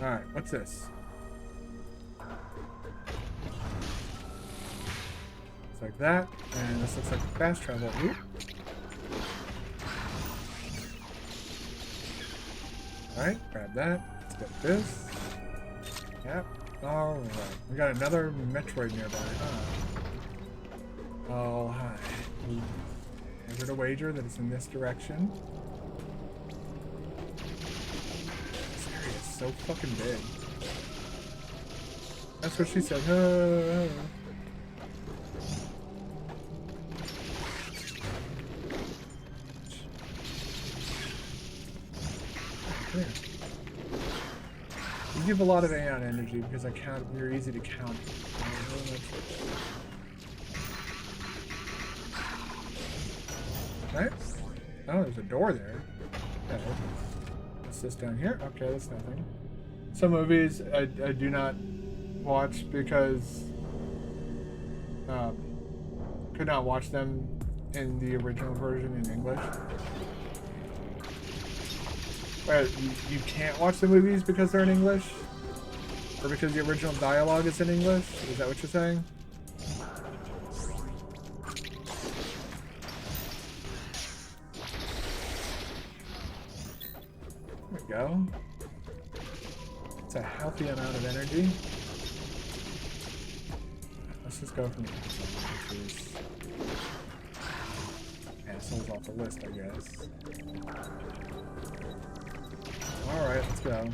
Speaker 1: Alright, what's this? It's like that, and this looks like fast travel. Oop. Alright, grab that. Let's get this. Yep. Alright. We got another Metroid nearby. Oh, hi. Hazard a wager that it's in this direction. This area is so fucking big. That's what she said. Here. You give a lot of Aeon energy because you're easy to count. Right? Oh, there's a door there. Okay. What's this down here? Okay, that's nothing. Some movies I do not watch because could not watch them in the original version in English. Wait, you can't watch the movies because they're in English? Or because the original dialogue is in English? Is that what you're saying? There we go. It's a healthy amount of energy. Let's just go from these assholes off the list, I guess. Alright, let's go.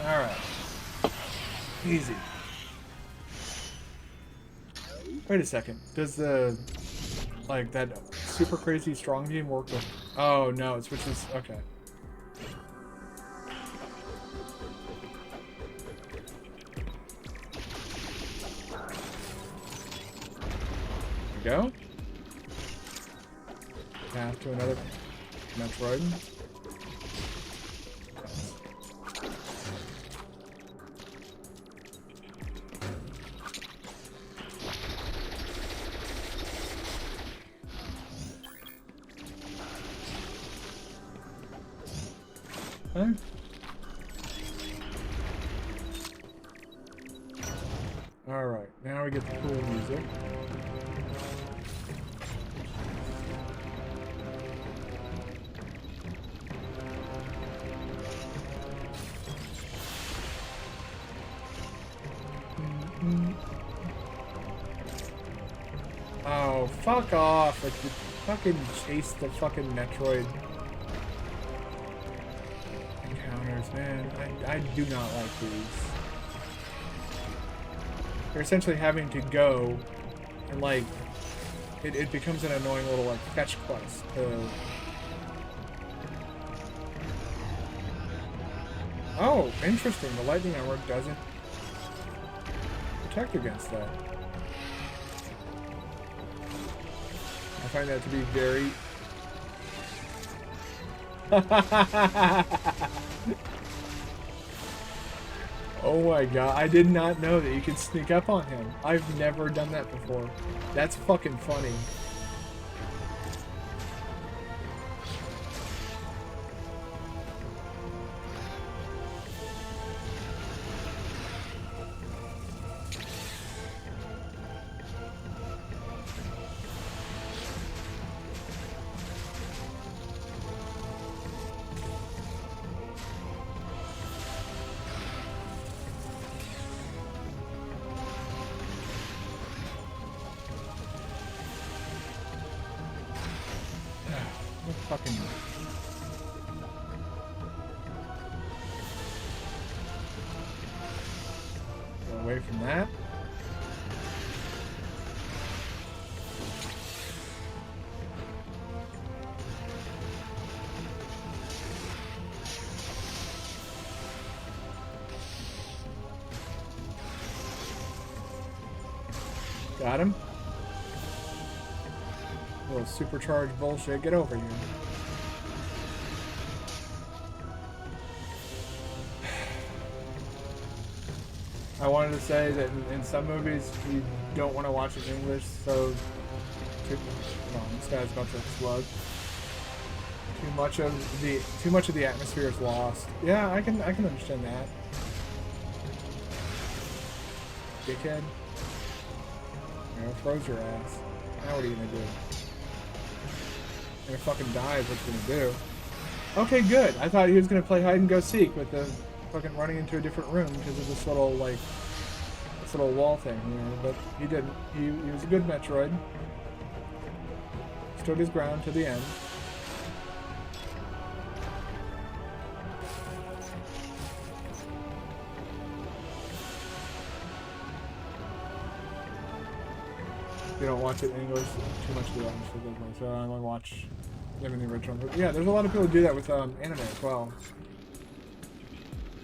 Speaker 1: Alright. Easy. Wait a second. Does the... like, that super crazy strong beam work with... Oh, no, it switches... Okay. There we go. Path to another Metroid. Okay. Alright, now we get the cool music. Oh, fuck off! Like, you fucking chase the fucking Metroid encounters, man. I do not like these. You're essentially having to go and, like, it becomes an annoying little, like, fetch quest. Oh, interesting. The lightning armor doesn't protect against that. I find that to be very... Oh my god, I did not know that you could sneak up on him. I've never done that before. That's fucking funny. fucking... Go away from that. Got him. Little supercharged bullshit. Get over here. I wanted to say that in some movies you don't want to watch it in English, so this guy's about to explode. Too much of the atmosphere is lost. Yeah, I can understand that. Dickhead. Froze your ass. Now what are you gonna do? You're gonna fucking die is what you're gonna do. Okay, good. I thought he was gonna play hide and go seek with the fucking running into a different room because of this little wall thing, you know, but he didn't. He was a good Metroid. Stood his ground to the end. You don't watch it in English, too much of the atmosphere, so I only watch them in the original. But yeah, there's a lot of people who do that with anime as well.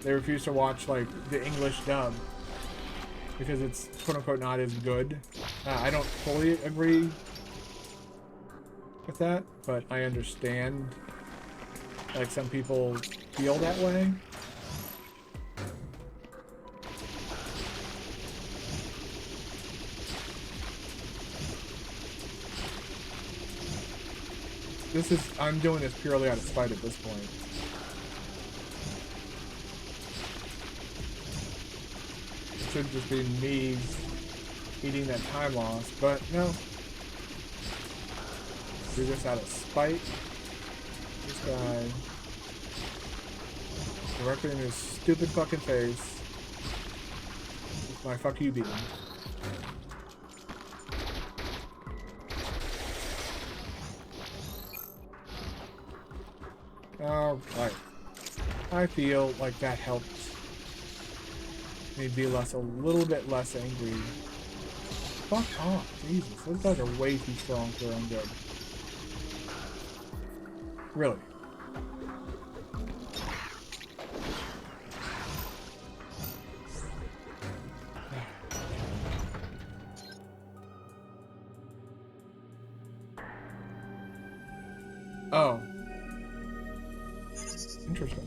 Speaker 1: They refuse to watch like the English dub because it's quote unquote not as good. I don't fully agree with that, but I understand like some people feel that way. I'm doing this purely out of spite at this point. It should just be me eating that time loss, but no. Do this out of spite. This guy directly in his stupid fucking face with my fuck you beating. Alright. I feel like that helped me be a little bit less angry. Fuck off, Jesus. Those guys are way too strong for their own good. Really. Oh. Interesting.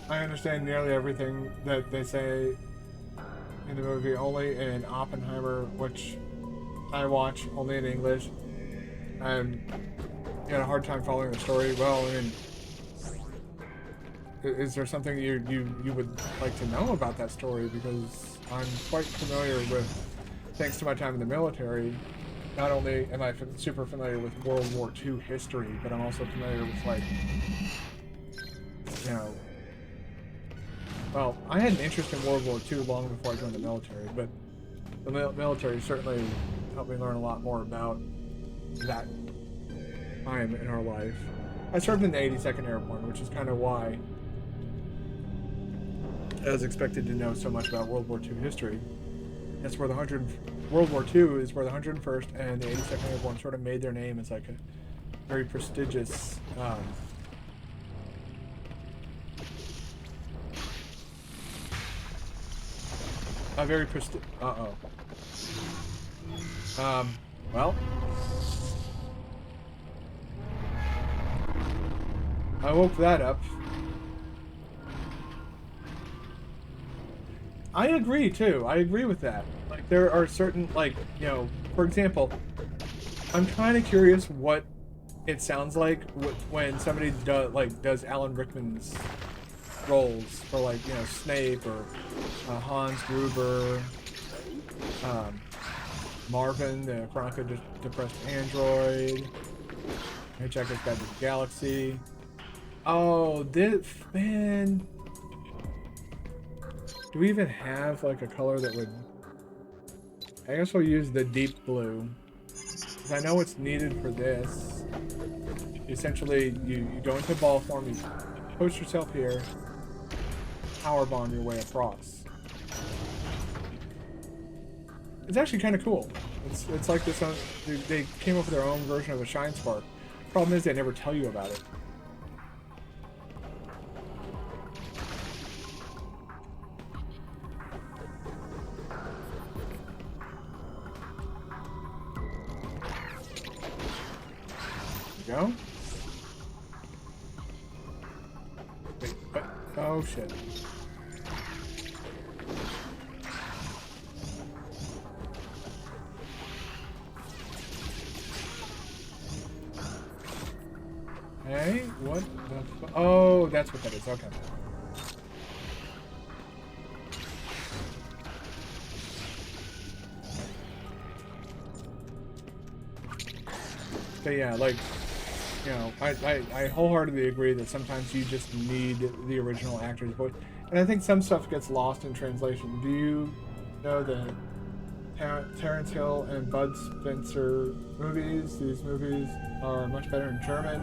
Speaker 1: I understand nearly everything that they say in the movie, only in Oppenheimer, which I watch only in English. I had a hard time following the story. Well, I mean, is there something you would like to know about that story? Because I'm quite familiar with, thanks to my time in the military, not only am I super familiar with World War II history, but I'm also familiar with, like, you know, well, I had an interest in World War II long before I joined the military, but the military certainly helped me learn a lot more about that time in our life. I served in the 82nd Airborne, which is kind of why I was expected to know so much about World War II history. That's where World War II is where the 101st and the 82nd Airborne sort of made their name as like a very prestigious well, I woke that up. I agree too. I agree with that. Like, there are certain, like, you know, for example, I'm kind of curious what it sounds like when somebody does Alan Rickman's roles for, like, you know, Snape or Hans Gruber, Marvin, the chronically depressed android, Hitchhiker's Guide to the Galaxy. Oh, this man. Do we even have like a color that would? I guess we'll use the deep blue, because I know it's needed for this. Essentially, you go into ball form, you post yourself here, power bomb your way across. It's actually kind of cool. It's like this. They came up with their own version of a Shine Spark. Problem is, they never tell you about it. Go. Wait, what? Oh shit. Hey, what the fu- Oh, that's what that is. Okay. But yeah, like, you know, I wholeheartedly agree that sometimes you just need the original actor's voice. And I think some stuff gets lost in translation. Do you know that Terrence Hill and Bud Spencer movies, these movies are much better in German?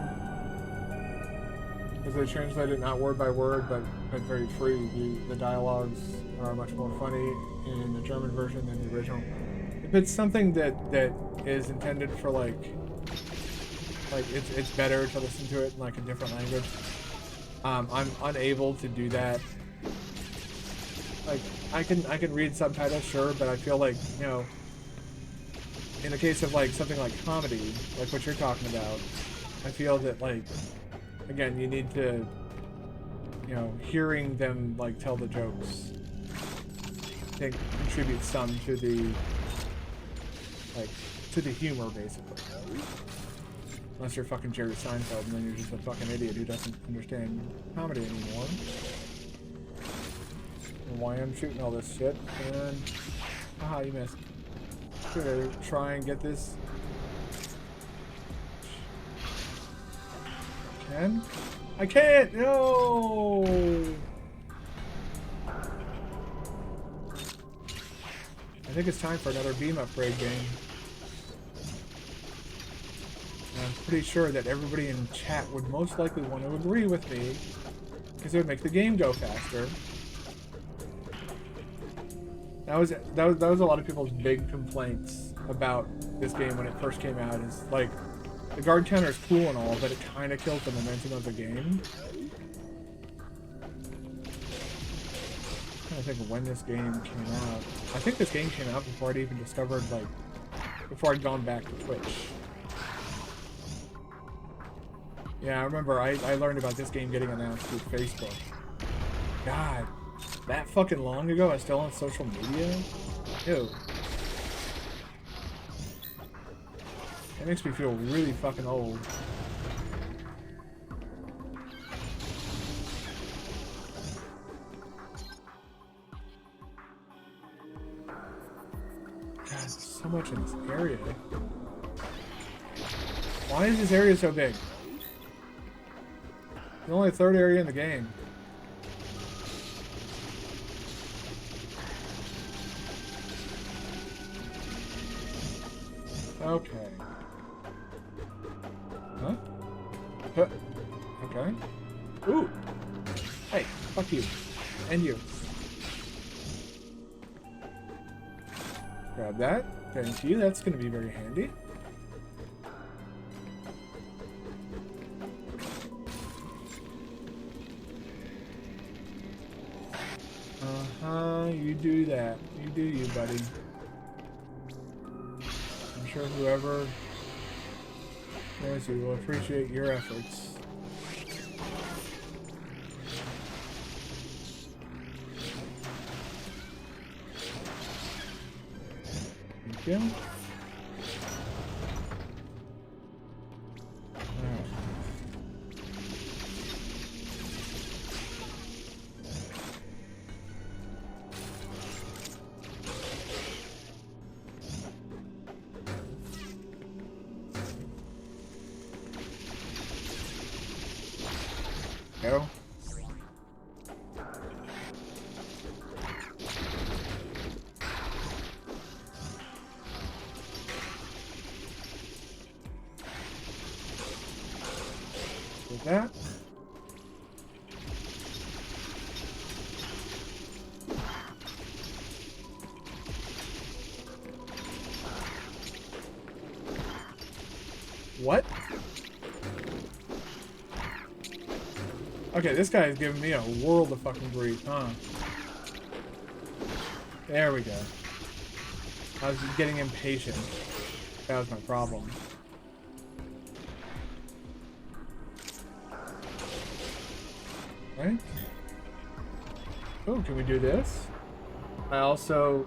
Speaker 1: Because they translate it not word by word, but very free. The dialogues are much more funny in the German version than the original. If it's something that is intended for like it's better to listen to it in like a different language. I'm unable to do that. Like I can read subtitles, sure, but I feel like, you know, in the case of like something like comedy, like what you're talking about, I feel that like, again, you need to, you know, hearing them like tell the jokes, I think contributes some to the humor, basically. Unless you're fucking Jerry Seinfeld, and then you're just a fucking idiot who doesn't understand comedy anymore. And why I'm shooting all this shit, and haha, you missed. Should I try and get this? Can? I can't! No! I think it's time for another beam upgrade game. And I'm pretty sure that everybody in chat would most likely want to agree with me, because it would make the game go faster. That was a lot of people's big complaints about this game when it first came out. Is like, the guard counter is cool and all, but it kind of kills the momentum of the game. I'm trying to think of when this game came out. I think this game came out before I'd even discovered, like, before I'd gone back to Twitch. Yeah, I remember I learned about this game getting announced through Facebook. God, that fucking long ago, I was still on social media? Ew. That makes me feel really fucking old. God, there's so much in this area. Why is this area so big? It's only the third area in the game. Okay. Huh? Huh. Okay. Ooh! Hey, fuck you. And you. Grab that. Thank you, that's gonna be very handy. You do that. You do you, buddy. I'm sure whoever knows you will appreciate your efforts. Thank you. Go. With that. What? Okay, this guy is giving me a world of fucking grief, huh? There we go. I was getting impatient. That was my problem. Right? Oh, can we do this? I also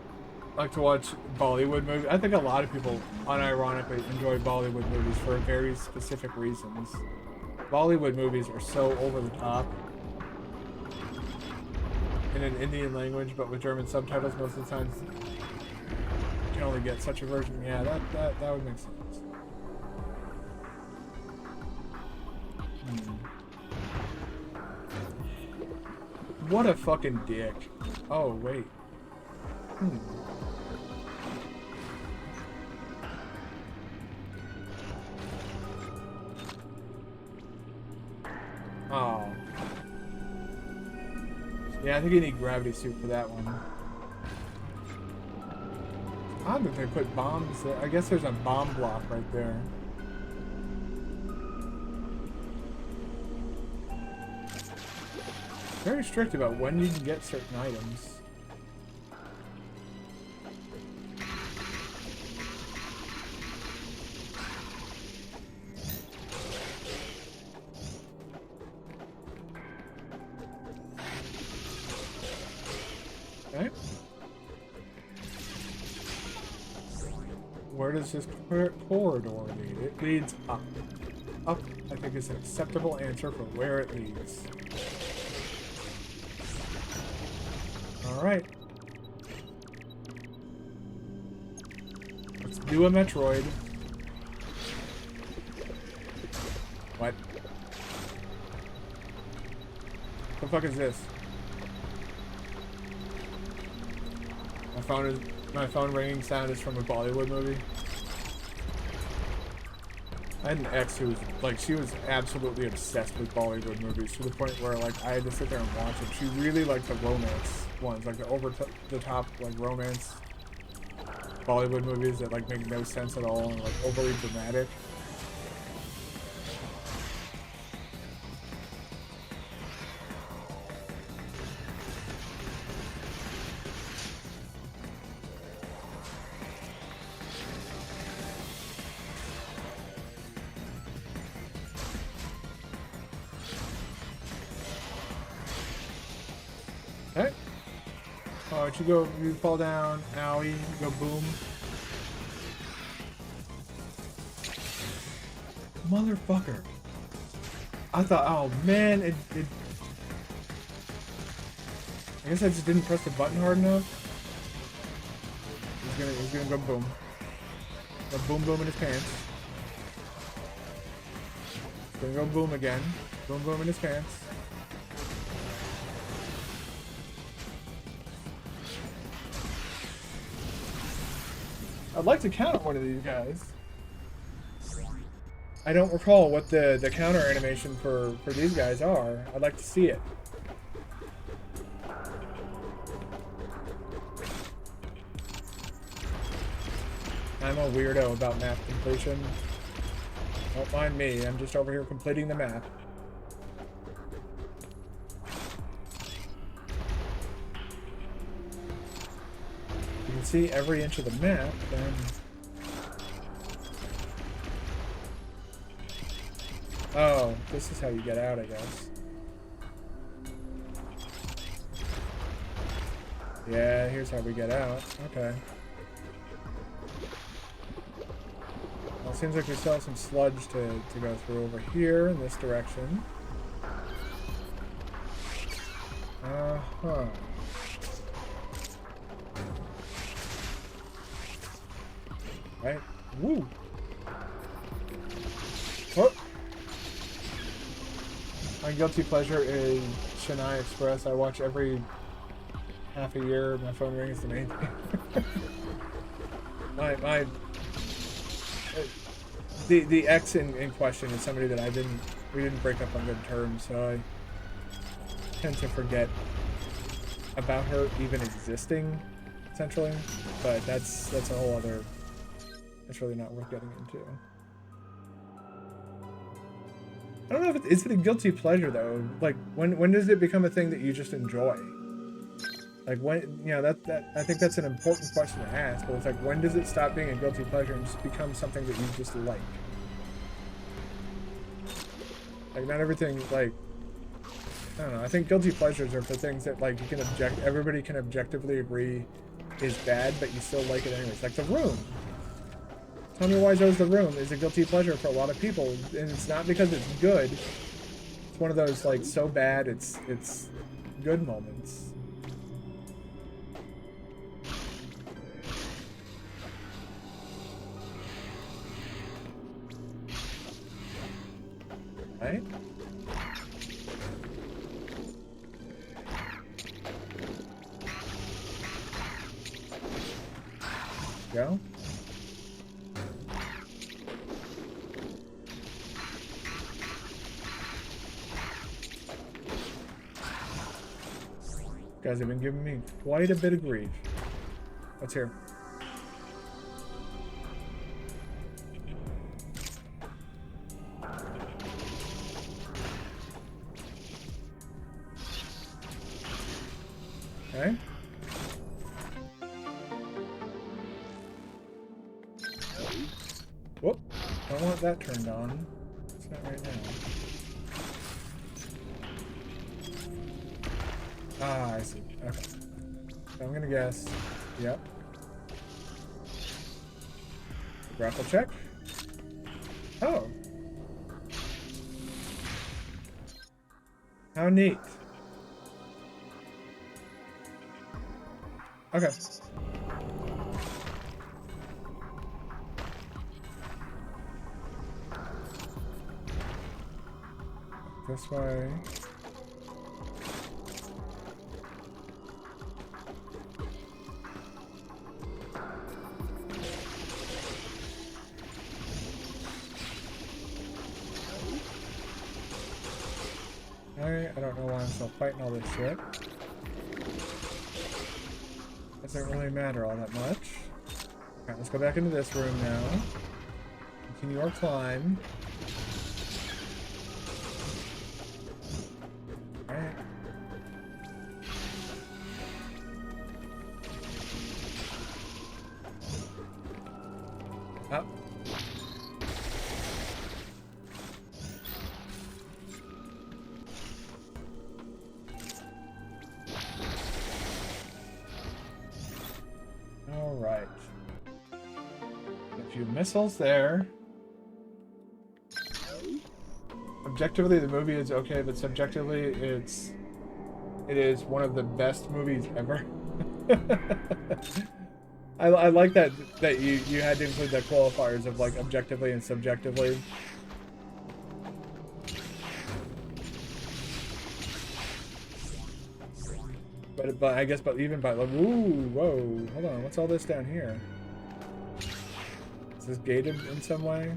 Speaker 1: like to watch Bollywood movies. I think a lot of people unironically enjoy Bollywood movies for very specific reasons. Bollywood movies are so over the top in an Indian language, but with German subtitles most of the time you can only get such a version. Yeah, that would make sense. What a fucking dick. Oh, wait. Oh. Yeah, I think you need gravity suit for that one. Odd that they put bombs there. I guess there's a bomb block right there. Very strict about when you can get certain items. Okay. Where does this corridor lead? It leads up. Up, I think, is an acceptable answer for where it leads. Alright. Let's do a Metroid. What? The fuck is this? My phone ringing sound is from a Bollywood movie. I had an ex who was, like, she was absolutely obsessed with Bollywood movies to the point where, like, I had to sit there and watch it. She really liked the romance ones, like the over-the-top, like, romance Bollywood movies that, like, make no sense at all and, like, overly dramatic. Okay. Oh, you fall down, owie, you go boom. Motherfucker. I thought, oh man, I guess I just didn't press the button hard enough. He's gonna go boom. Go boom boom in his pants. He's gonna go boom again. Boom boom in his pants. I'd like to counter one of these guys. I don't recall what the counter animation for these guys are. I'd like to see it. I'm a weirdo about map completion. Don't mind me, I'm just over here completing the map. You can see every inch of the map, then... Oh, this is how you get out, I guess. Yeah, here's how we get out. Okay. Well, it seems like we still have some sludge to go through over here in this direction. Uh-huh. Right. Woo! Oh! My guilty pleasure is Chennai Express. I watch every half a year. My phone rings the main thing. my the ex in question is somebody that we didn't break up on good terms, so I tend to forget about her even existing, essentially. But that's a whole other. That's really not worth getting into. I don't know if is it a guilty pleasure though. Like when does it become a thing that you just enjoy? Like when that I think that's an important question to ask. But it's like when does it stop being a guilty pleasure and just become something that you just like? Like not everything like I don't know. I think guilty pleasures are for things that like everybody can objectively agree is bad, but you still like it anyways. Like The Room. Tell Me Wiseau's The Room is a guilty pleasure for a lot of people, and it's not because it's good. It's one of those like so bad it's good moments. Right? Go. Guys have been giving me quite a bit of grief. Let's hear. Okay. Whoop. Don't want that turned on. It's not right now. Ah, I see. Okay. So I'm gonna guess. Yep. Grapple check. Oh. How neat. Okay. This way. I don't know why I'm still fighting all this shit. Doesn't really matter all that much. Alright, let's go back into this room now. Continue our climb. Alright. Up. Alright. A few missiles there. Objectively, the movie is okay, but subjectively, it is one of the best movies ever. I like that you had to include the qualifiers of like objectively and subjectively. But I guess even by like ooh whoa hold on, what's all this down here? Is this gated in some way?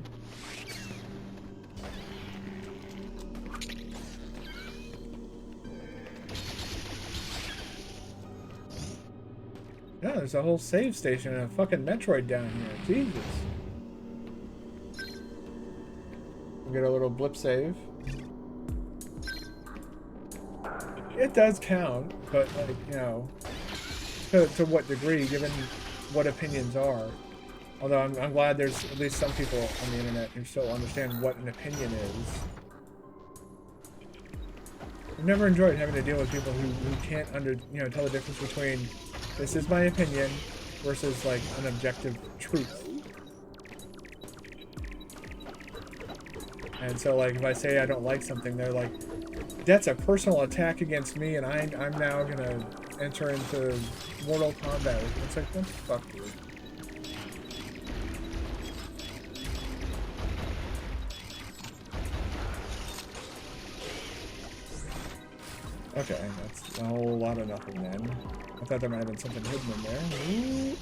Speaker 1: Yeah, there's a whole save station and a fucking Metroid down here. Jesus. We'll get a little blip save. It does count, but like, you know, to what degree, given what opinions are. Although I'm glad there's at least some people on the internet who still understand what an opinion is. I've never enjoyed having to deal with people who can't tell the difference between this is my opinion versus like an objective truth. And so like if I say I don't like something, they're like, that's a personal attack against me, and I'm now gonna enter into Mortal Kombat. It's like, what the fuck, dude? Okay, that's a whole lot of nothing then. I thought there might have been something hidden in there. Ooh.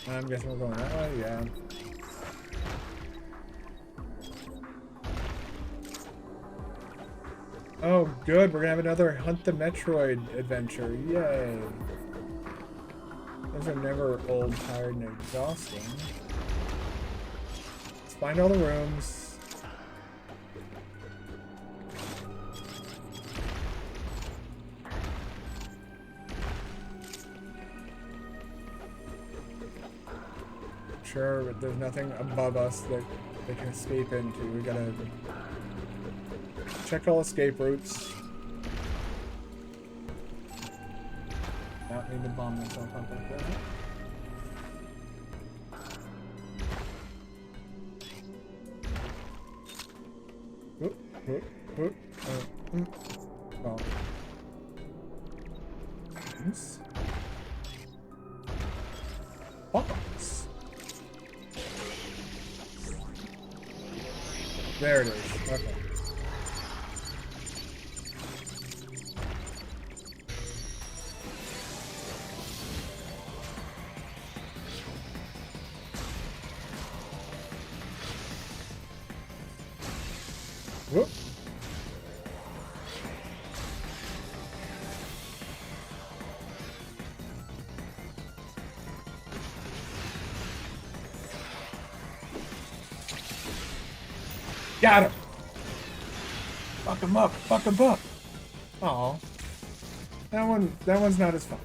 Speaker 1: I'm guessing we're going that way, yeah. Oh, good. We're gonna have another Hunt the Metroid adventure. Yay. Those are never old, tired, and exhausting. Let's find all the rooms. Sure, but there's nothing above us that they can escape into. We gotta check all escape routes. Not need to bomb myself up like that. Whoop, whoop, whoop. Oh. Bombs. Bombs. There it is. Okay. Whoop. Got him. Fuck him up. Fuck him up. Aw. That one's not as fun.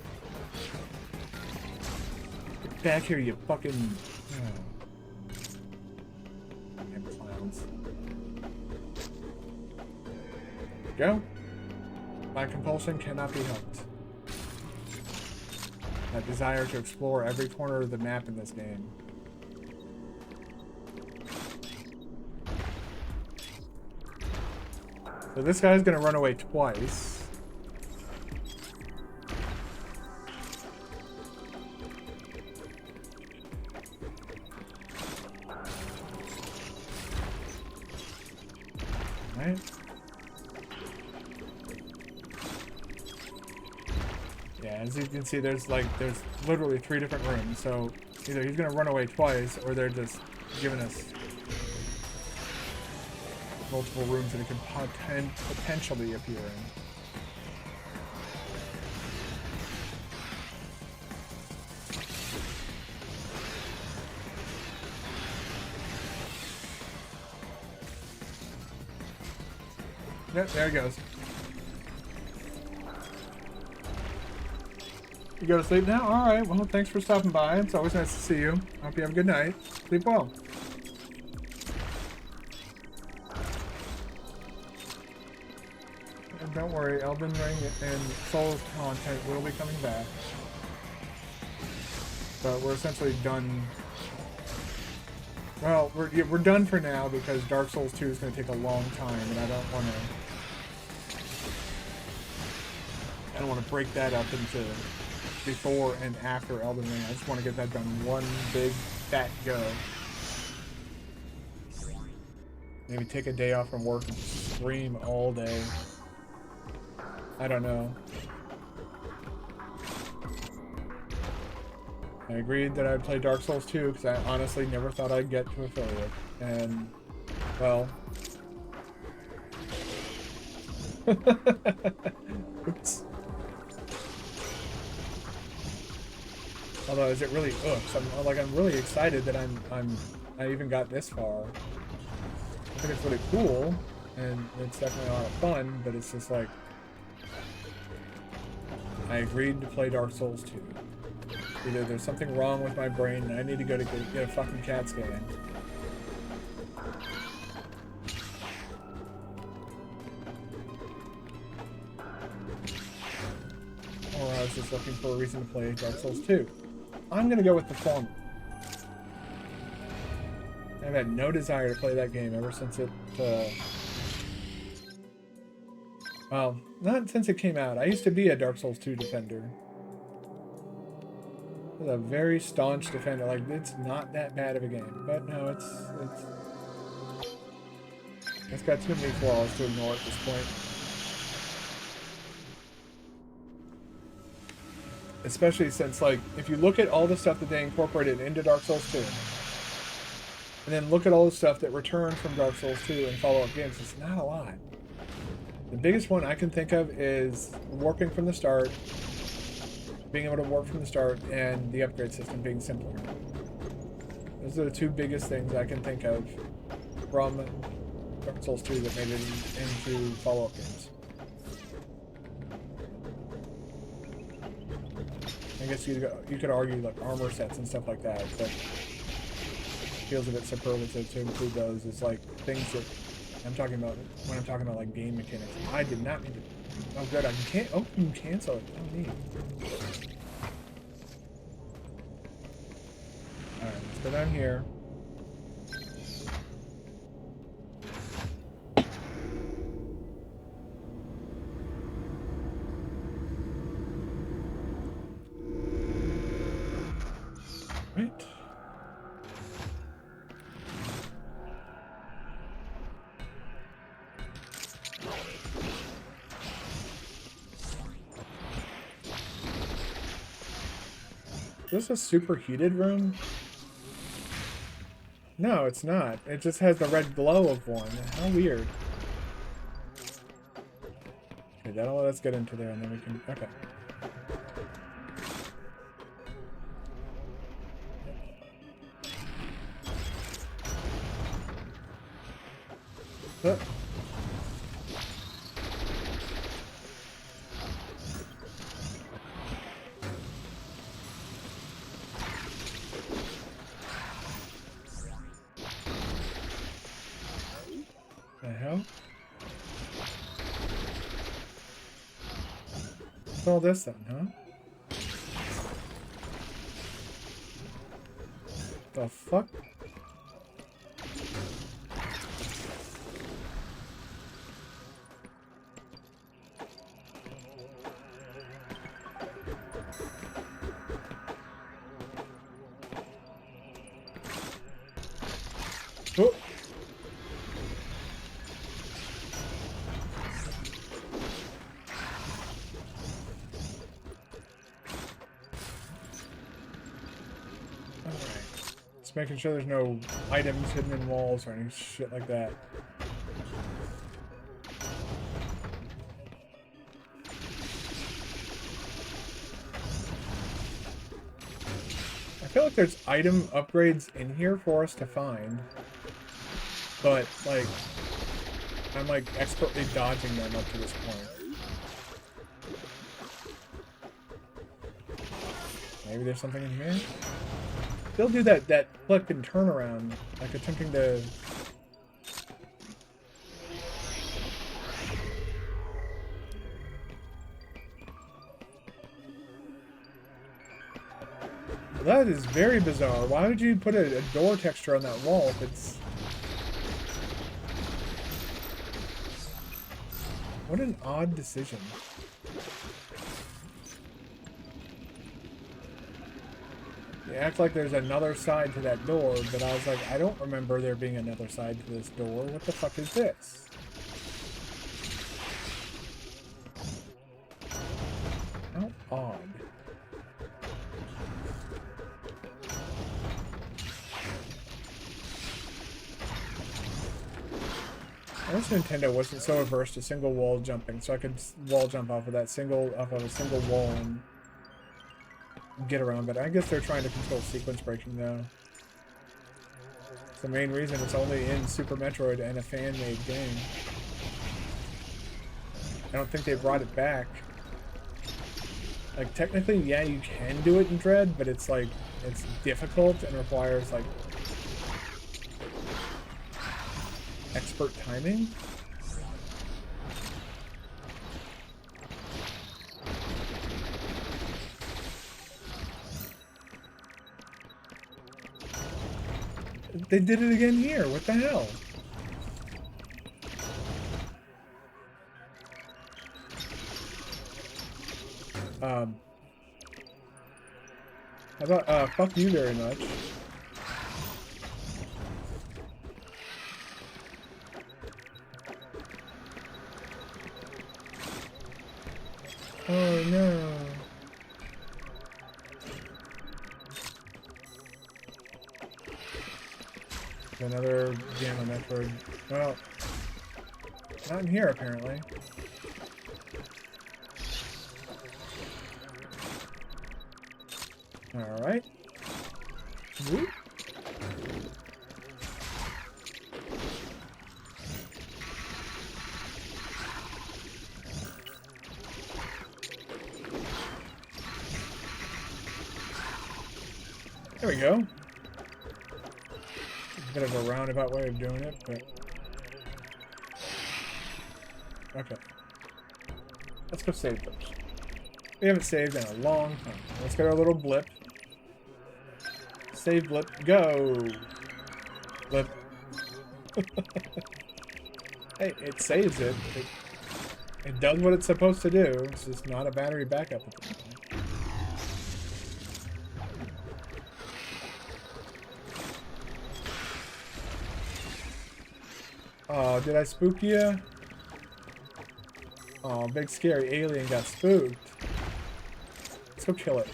Speaker 1: Get back here, you fucking... Oh. Damn clowns. Go. My compulsion cannot be helped. That desire to explore every corner of the map in this game. So this guy's gonna run away twice. Right. Yeah, as you can see, there's literally 3 different rooms. So either he's gonna run away twice, or they're just giving us multiple rooms that it can potentially appear in. Yep, there it goes. You go to sleep now? Alright, well, thanks for stopping by. It's always nice to see you. Hope you have a good night. Sleep well. And don't worry, Elden Ring and Souls content will be coming back. But we're essentially done. Well, we're done for now because Dark Souls 2 is going to take a long time, and I don't want to break that up into before and after Elden Ring. I just want to get that done one big fat go. Maybe take a day off from work and stream all day. I don't know. I agreed that I'd play Dark Souls 2 because I honestly never thought I'd get to affiliate. And, well... Oops. Although, is it really oops? I'm really excited that I even got this far. I think it's really cool, and it's definitely a lot of fun, but it's just like... I agreed to play Dark Souls 2. Either there's something wrong with my brain and I need to go to get a fucking CAT scan. Or I was just looking for a reason to play Dark Souls 2. I'm gonna go with the former. I've had no desire to play that game ever since it, well, not since it came out. I used to be a Dark Souls 2 defender. It's a very staunch defender. Like, it's not that bad of a game. But no, it's got too many flaws to ignore at this point. Especially since, like, if you look at all the stuff that they incorporated into Dark Souls 2, and then look at all the stuff that returned from Dark Souls 2 and follow-up games, it's not a lot. The biggest one I can think of is warping from the start, being able to warp from the start, and the upgrade system being simpler. Those are the two biggest things I can think of from Dark Souls 2 that made it into follow-up games. I guess you could argue like armor sets and stuff like that, but it feels a bit superlative to include those as like things that I'm talking about when I'm talking about like game mechanics. I did not mean to. Oh, good. I can't. Oh, you can cancel it. Oh, neat. All right, let's go down here. Right. Is this a superheated room? No, it's not. It just has the red glow of one. How weird. Okay, that'll let us get into there and then we can... Okay. Oh. The hell? What's all this then, huh? The fuck? Oh. Just making sure there's no items hidden in walls or any shit like that. I feel like there's item upgrades in here for us to find. But, like, I'm, like, expertly dodging them up to this point. Maybe there's something in here? They'll do that flip and turn around, like attempting to... That is very bizarre. Why would you put a door texture on that wall if it's... What an odd decision. They act like there's another side to that door, but I was like, I don't remember there being another side to this door. What the fuck is this? How odd. I wish Nintendo wasn't so averse to single wall jumping, so I could wall jump off of a single wall and get around. But I guess they're trying to control sequence breaking though. It's the main reason it's only in Super Metroid and a fan-made game. I don't think they brought it back. Like technically, yeah, you can do it in Dread, but it's like it's difficult and requires like expert timing. They did it again here. What the hell? How about, fuck you very much. Oh no. Another game on Metroid. Well, not in here apparently. Alright. Whoop. There we go. A bit of a roundabout way of doing it, but... Okay. Let's go save first. We haven't saved in a long time. Let's get our little blip. Save blip. Go! Blip. Hey, it saves it. It does what it's supposed to do. It's just not a battery backup at this point. Oh, did I spook you? Oh, big scary alien got spooked. Let's go kill it.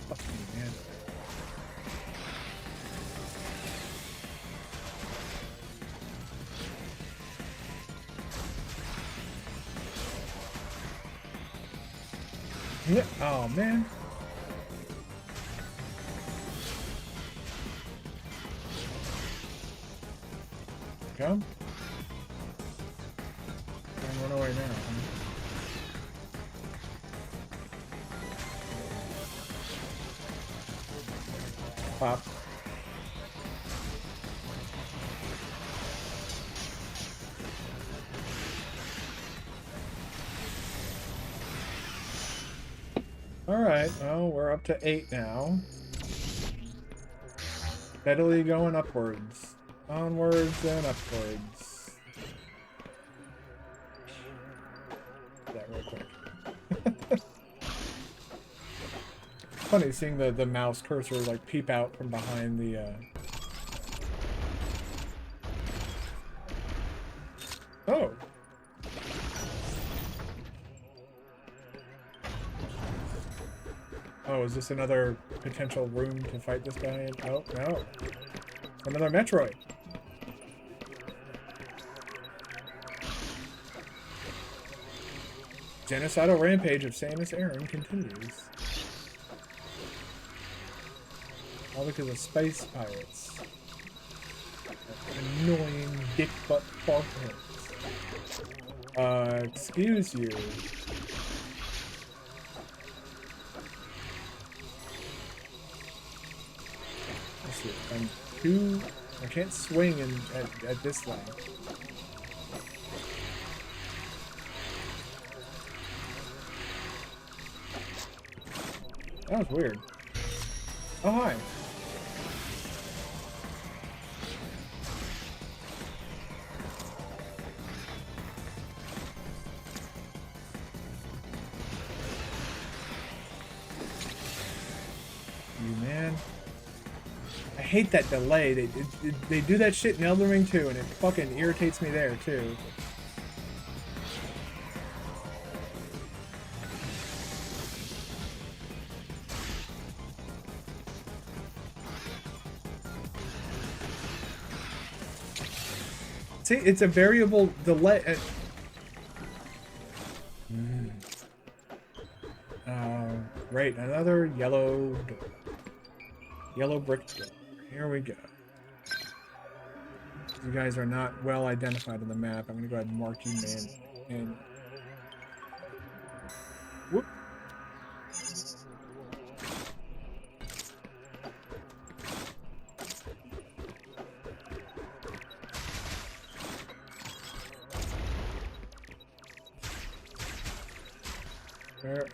Speaker 1: Fucking man. Yeah. Oh man. Come. Run away now. Pop. Alright, well, we're up to 8 now. Steadily going upwards. Onwards and upwards. That real quick. Funny seeing the mouse cursor like peep out from behind the Oh. Oh, is this another potential room to fight this guy in? Oh, no. It's another Metroid. Genocidal rampage of Samus Aran continues. All because of space pirates. Annoying dick butt fuckheads. Excuse you. Let's see. I can't swing at this length. That was weird. Oh, hi. You man. I hate that delay. They do that shit in Elden Ring too, and it fucking irritates me there too. See, it's a variable delay. Great, another yellow door. Yellow brick door. Here we go. You guys are not well identified on the map. I'm gonna go ahead and mark you man. And whoop.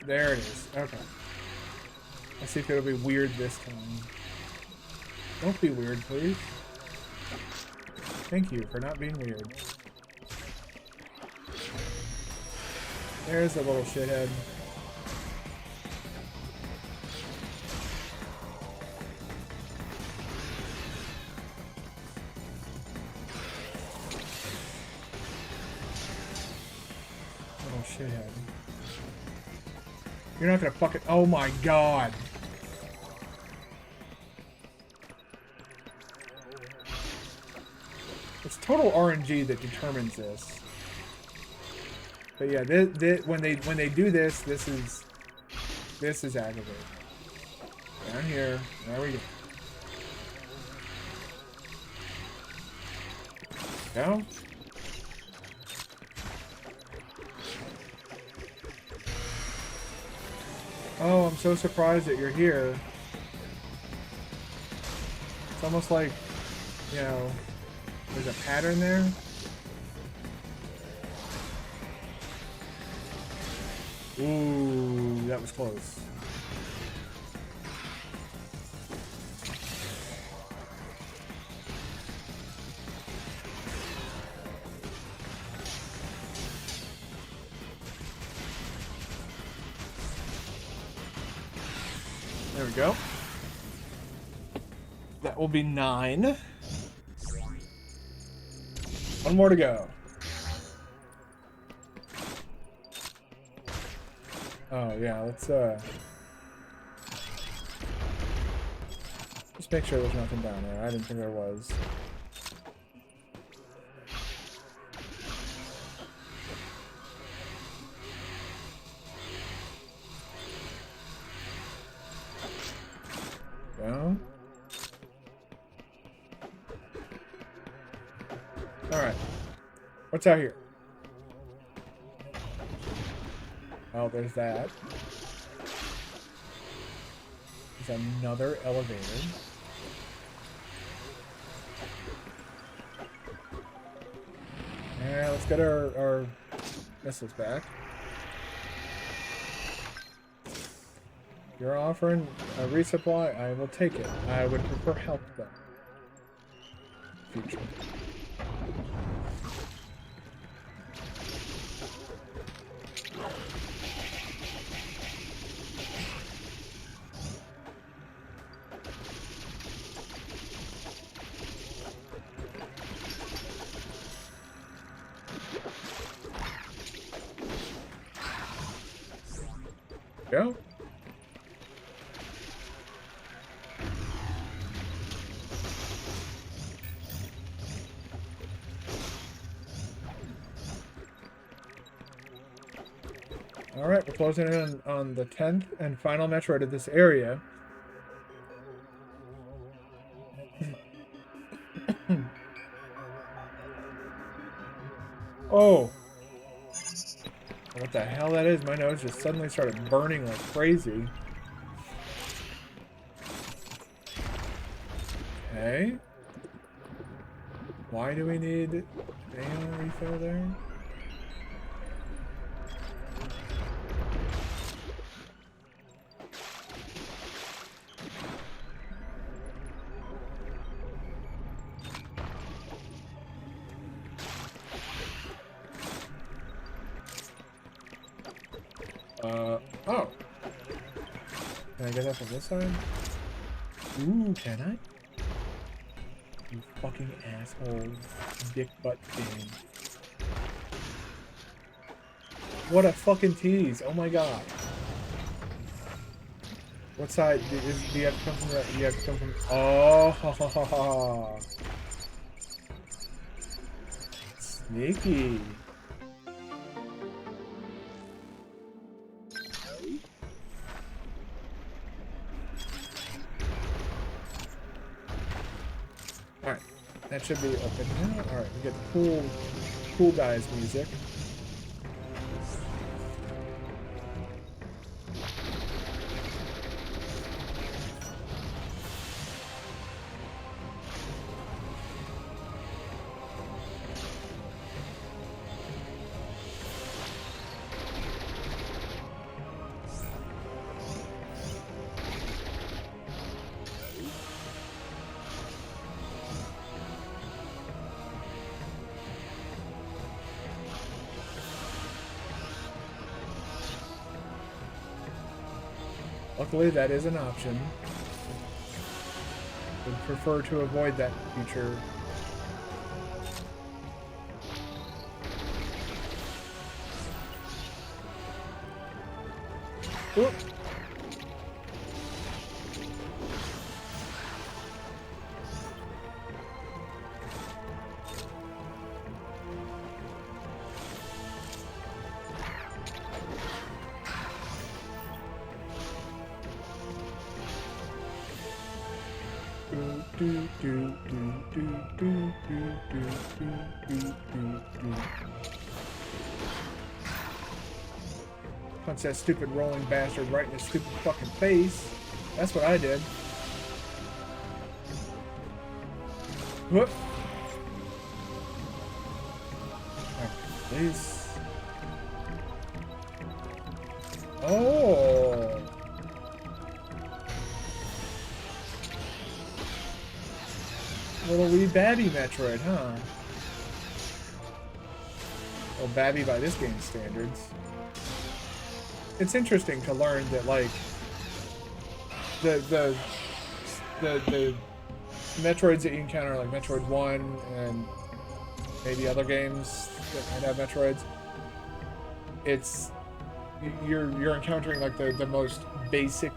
Speaker 1: There it is. Okay. Let's see if it'll be weird this time. Don't be weird, please. Thank you for not being weird. There's a little shithead. Little shithead. You're not gonna fucking... Oh my god! It's total RNG that determines this. But yeah, when they do this, this is aggravating. Down here, there we go. Go. Oh, I'm so surprised that you're here. It's almost like, you know, there's a pattern there. Ooh, that was close. There we go. That will be 9. One more to go. Oh yeah, let's just make sure there's nothing down there. I didn't think there was. Go. Alright. What's out here? Oh, there's that. There's another elevator. Yeah, let's get our missiles back. You're offering a resupply, I will take it. I would prefer help though. Future. Go. Alright, we're closing in on the 10th and final Metroid of this area. Oh! What the hell that is? My nose just suddenly started burning like crazy. Okay. Why do we need ammo refill there? Oh. Can I get that from this side? Ooh, can I? You fucking asshole. Dick butt thing. What a fucking tease. Oh my god. What side? Do you have to come from that? You have to come from... Oh, ha, ha, ha, ha. Sneaky. Alright, that should be open now. Alright, we get the cool guys music. Luckily, that is an option. Would prefer to avoid that feature. Whoop. Punch that stupid rolling bastard right in his stupid fucking face. That's what I did. Whoop. Please. Oh. Little wee babby Metroid, huh? Well, babby by this game's standards. It's interesting to learn that, like, the Metroids that you encounter, like Metroid 1 and maybe other games that might have Metroids, it's you're encountering like the most basic,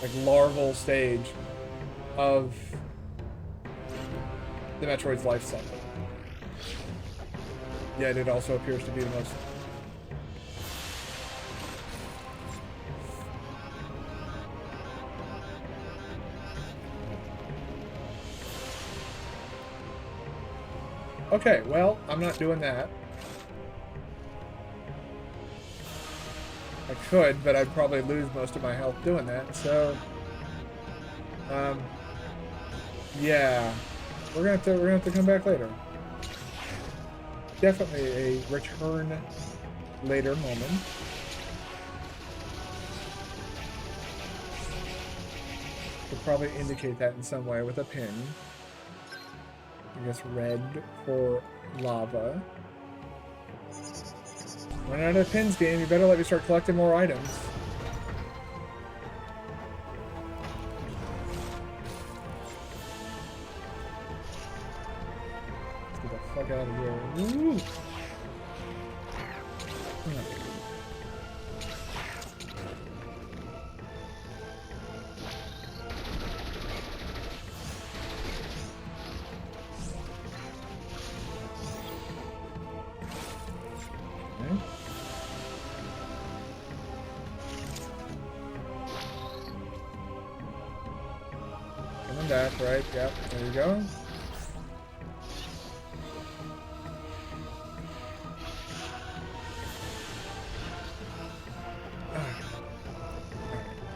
Speaker 1: like, larval stage of the Metroid's life cycle. Yet it also appears to be the most okay, well, I'm not doing that. I could, but I'd probably lose most of my health doing that, so yeah. We're gonna have to come back later. Definitely a return later moment. Could probably indicate that in some way with a pin. I guess red for lava. Running out of pins, game. You better let me start collecting more items. Let's get the fuck out of here. Woo! Back, right? Yep, there you go.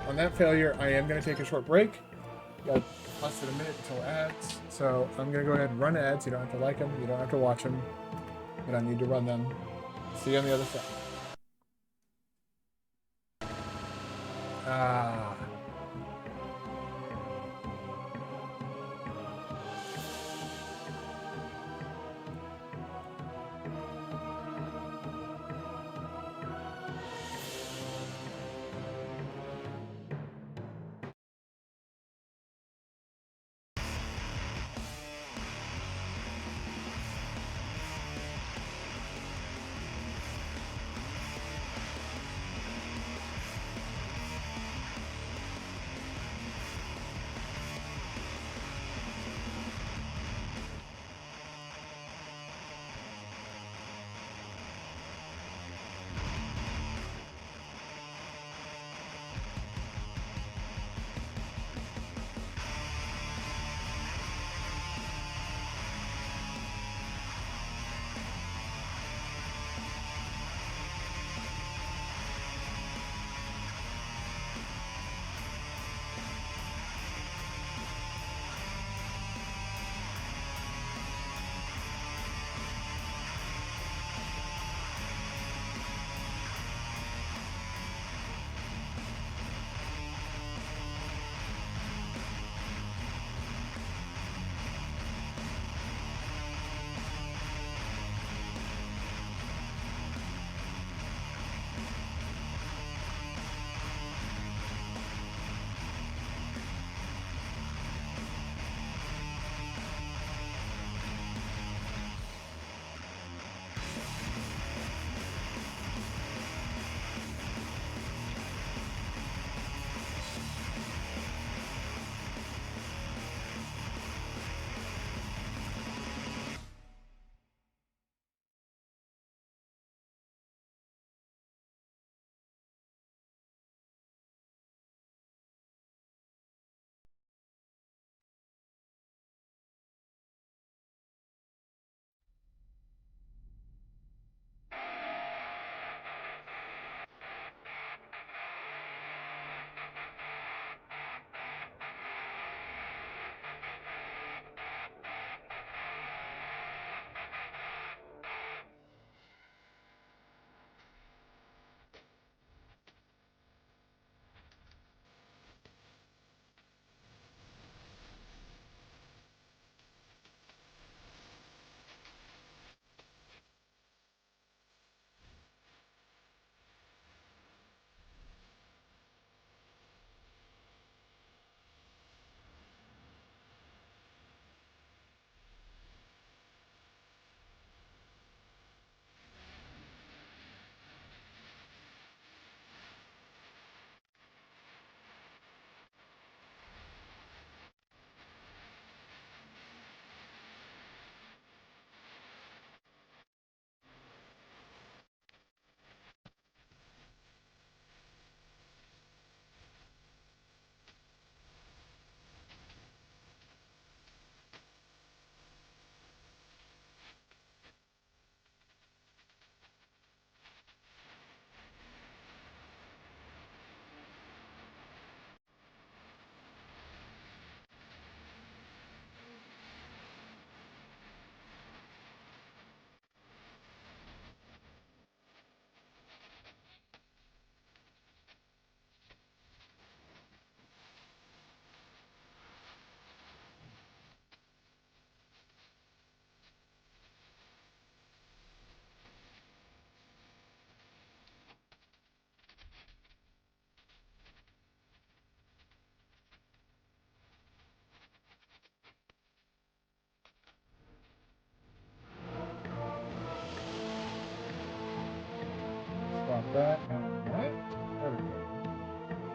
Speaker 1: On that failure, I am going to take a short break. Got less than a minute until ads, so I'm going to go ahead and run ads. You don't have to like them, you don't have to watch them, but I need to run them. See you on the other side.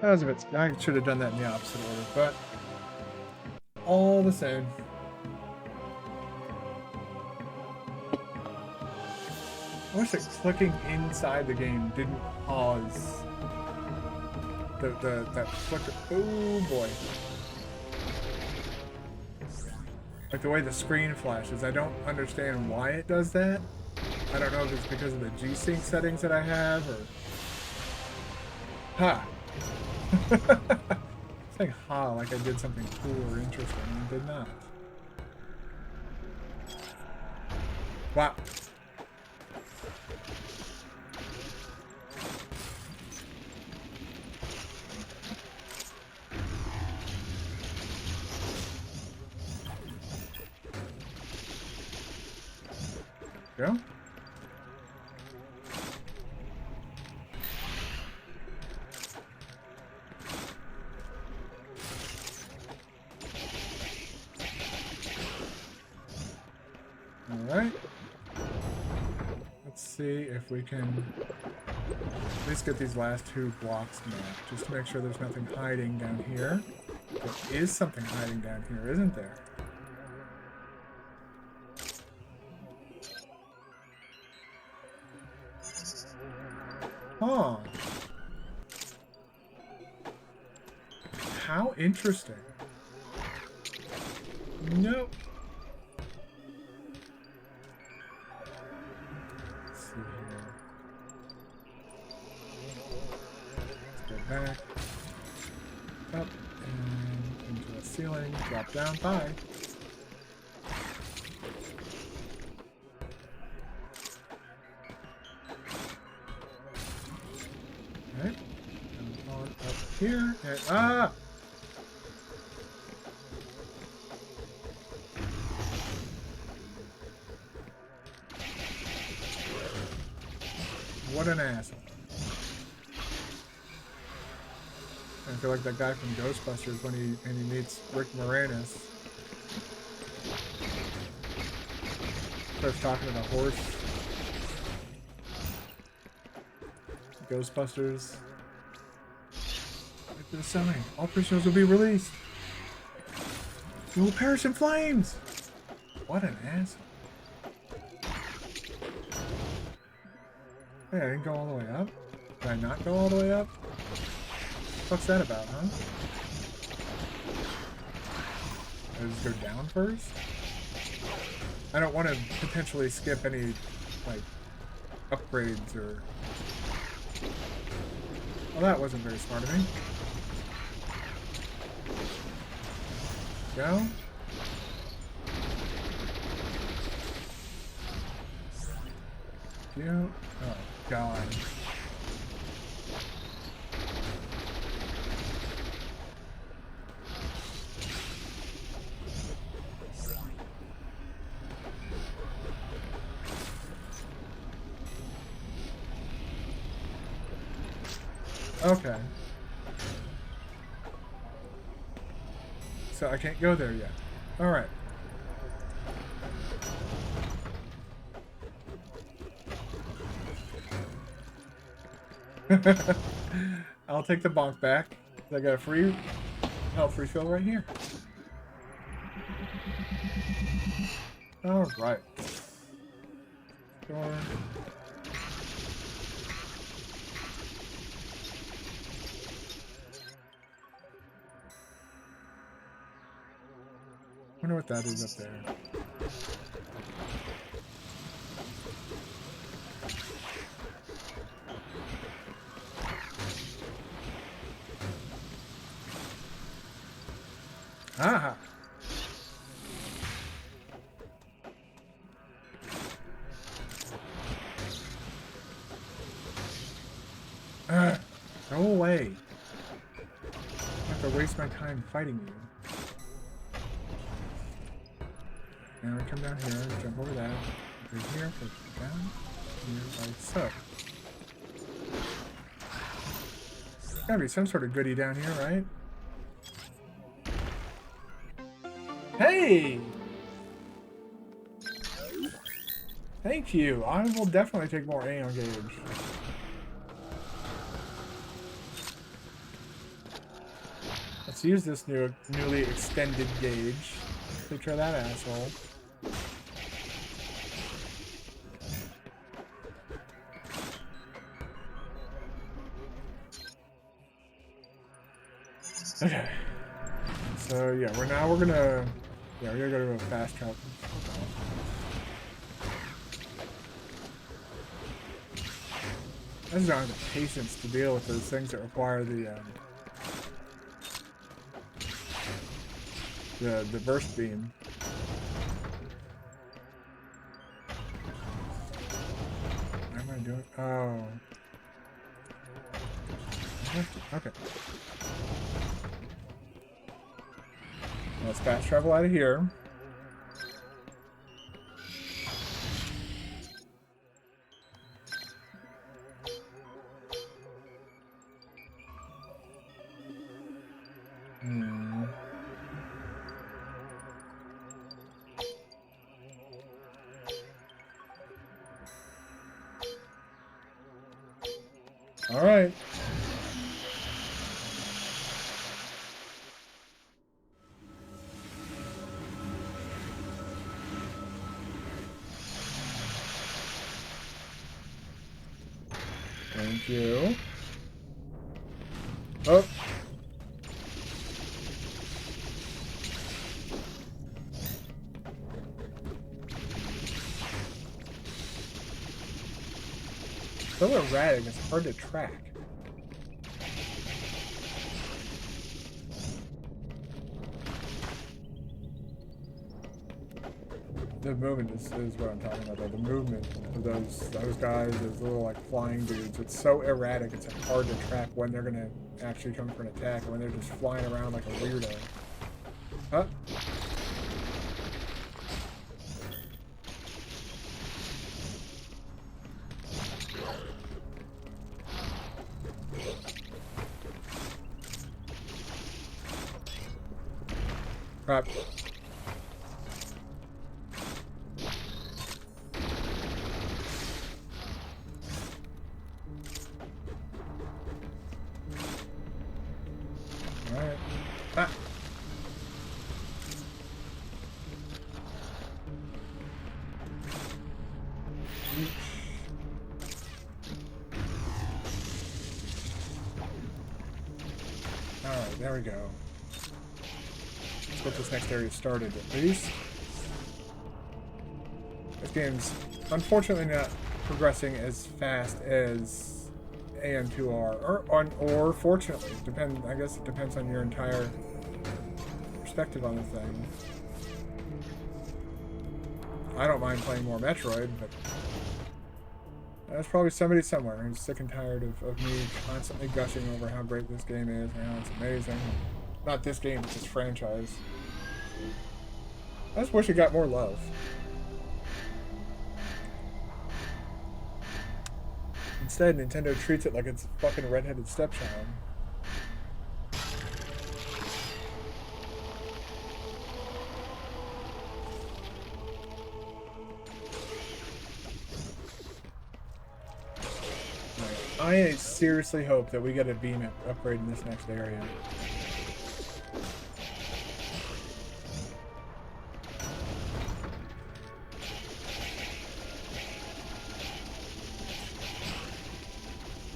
Speaker 1: That was a bit... I should have done that in the opposite order, but... all the same. I wish that clicking inside the game didn't pause that flicker. Oh boy. Like the way the screen flashes. I don't understand why it does that. I don't know if it's because of the G-Sync settings that I have or... Ha! Saying ha like I did something cool or interesting and did not. Wow. Go. Alright. Let's see if we can at least get these last two blocks mapped, just to make sure there's nothing hiding down here. There is something hiding down here, isn't there? Huh. How interesting. Nope. Let's see here. Let's go back. Up and into the ceiling. Drop down. Bye. Alright. And on up here. And, ah! What an asshole. I feel like that guy from Ghostbusters when he meets Rick Moranis. Starts talking to the horse. Ghostbusters. Like the sign. All prisoners will be released. You will perish in flames. What an asshole. Hey, I didn't go all the way up? Did I not go all the way up? What's that about, huh? Did I just go down first? I don't want to potentially skip any, like, upgrades or... Well, that wasn't very smart of me. Go. You... Oh, God. Okay. So I can't go there yet. Alright. I'll take the bonk back. I got a free health refill right here. Alright. Sure. Wonder what that is up there. Aha! Go away. I have to waste my time fighting you. Now we come down here, jump over that, over here, push it down, here, like so. There's gotta be some sort of goodie down here, right? Hey! Thank you. I will definitely take more aeon gauge. Let's use this newly extended gauge. Picture that asshole. Okay. So yeah, we're gonna go to a fast travel. I just don't have the patience to deal with those things that require the burst beam. What am I doing? Oh. Okay. Let's fast travel out of here. All right. Thank you. Oh. So erratic, it's hard to track. The movement is what I'm talking about, though. The movement of those guys, those little like flying dudes, it's so erratic, it's like, hard to track when they're gonna actually come for an attack and when they're just flying around like a weirdo. Huh? Crap. Alright. Ah. Alright, there we go. Let's get this next area started at least. This game's unfortunately not progressing as fast as AM2R, or fortunately, I guess it depends on your entire perspective on the thing. I don't mind playing more Metroid, but there's probably somebody somewhere who's sick and tired of me constantly gushing over how great this game is and how it's amazing. Not this game, it's this franchise. I just wish it got more love. Instead, Nintendo treats it like it's a fucking redheaded stepchild. I seriously hope that we get a beam upgrade in this next area.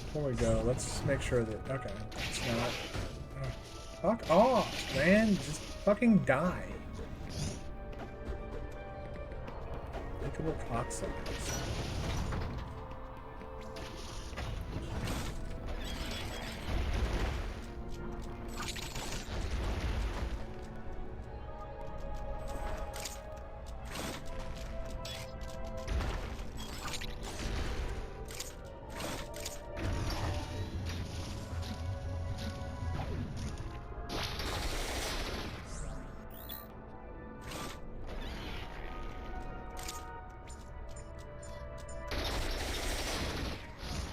Speaker 1: Before we go, let's make sure that, okay, it's not, fuck off, man, just fucking die. Likeable cocksuckers.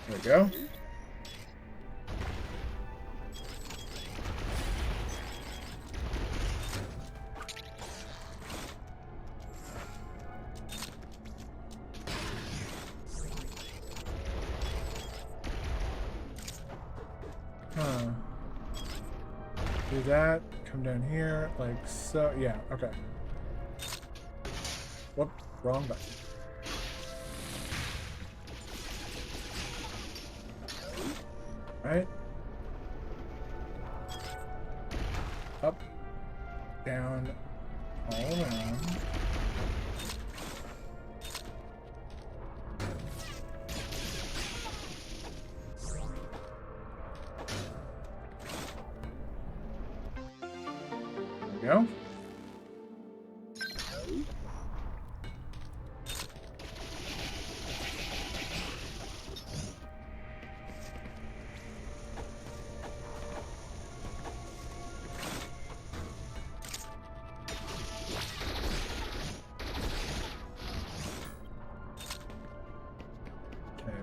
Speaker 1: There we go. Huh. Do that. Come down here, like so. Yeah, okay. Whoop, wrong button. Right. Up, down, all around. There we go.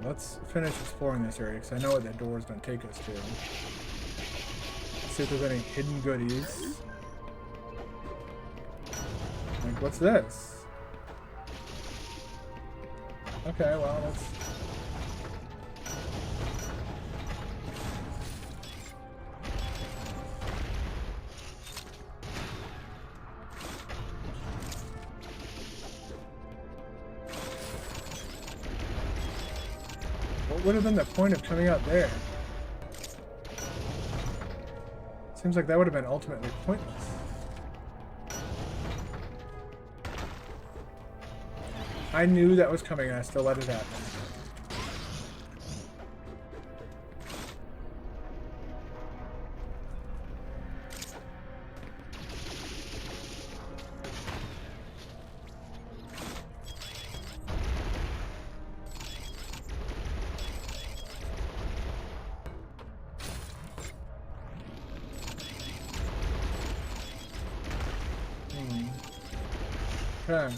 Speaker 1: Let's finish exploring this area because I know what that door is going to take us to. Let's see if there's any hidden goodies. Like, what's this? Okay, well, let's... What would have been the point of coming out there? Seems like that would have been ultimately pointless. I knew that was coming and I still let it happen. Okay.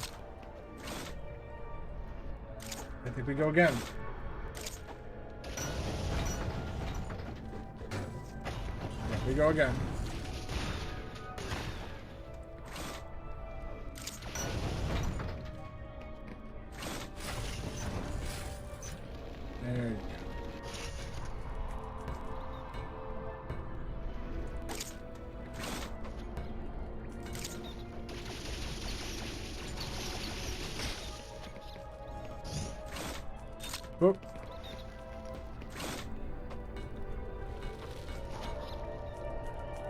Speaker 1: I think we go again. Yeah, we go again. There you go. Whoop.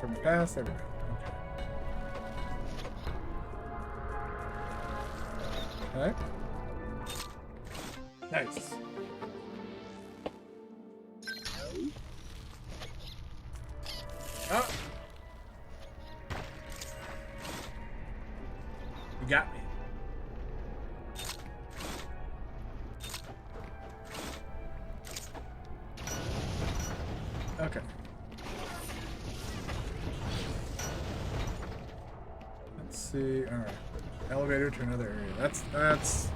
Speaker 1: From the past, there we go. Okay. Okay. Nice. Oh. You got me. Okay. Let's see. All right. Elevator to another area. That's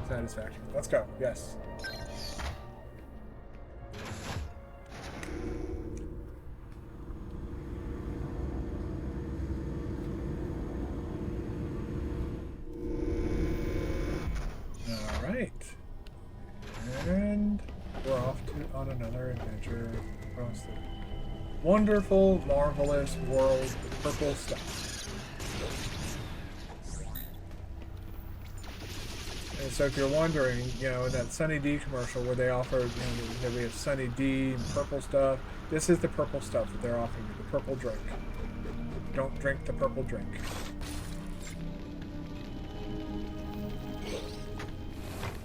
Speaker 1: satisfactory. Let's go. Yes. All right. And we're off on another adventure across the wonderful, marvelous world of purple stuff. And so if you're wondering, you know, that Sunny D commercial where they offer, you know, that we have Sunny D and purple stuff, this is the purple stuff that they're offering you, the purple drink. Don't drink the purple drink.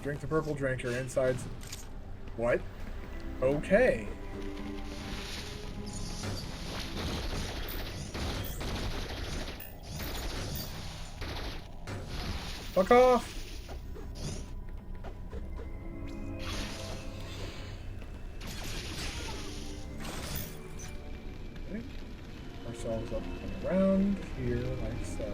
Speaker 1: Drink the purple drink, your insides... What? Okay. Fuck off! Okay. Ourselves up and around here like so.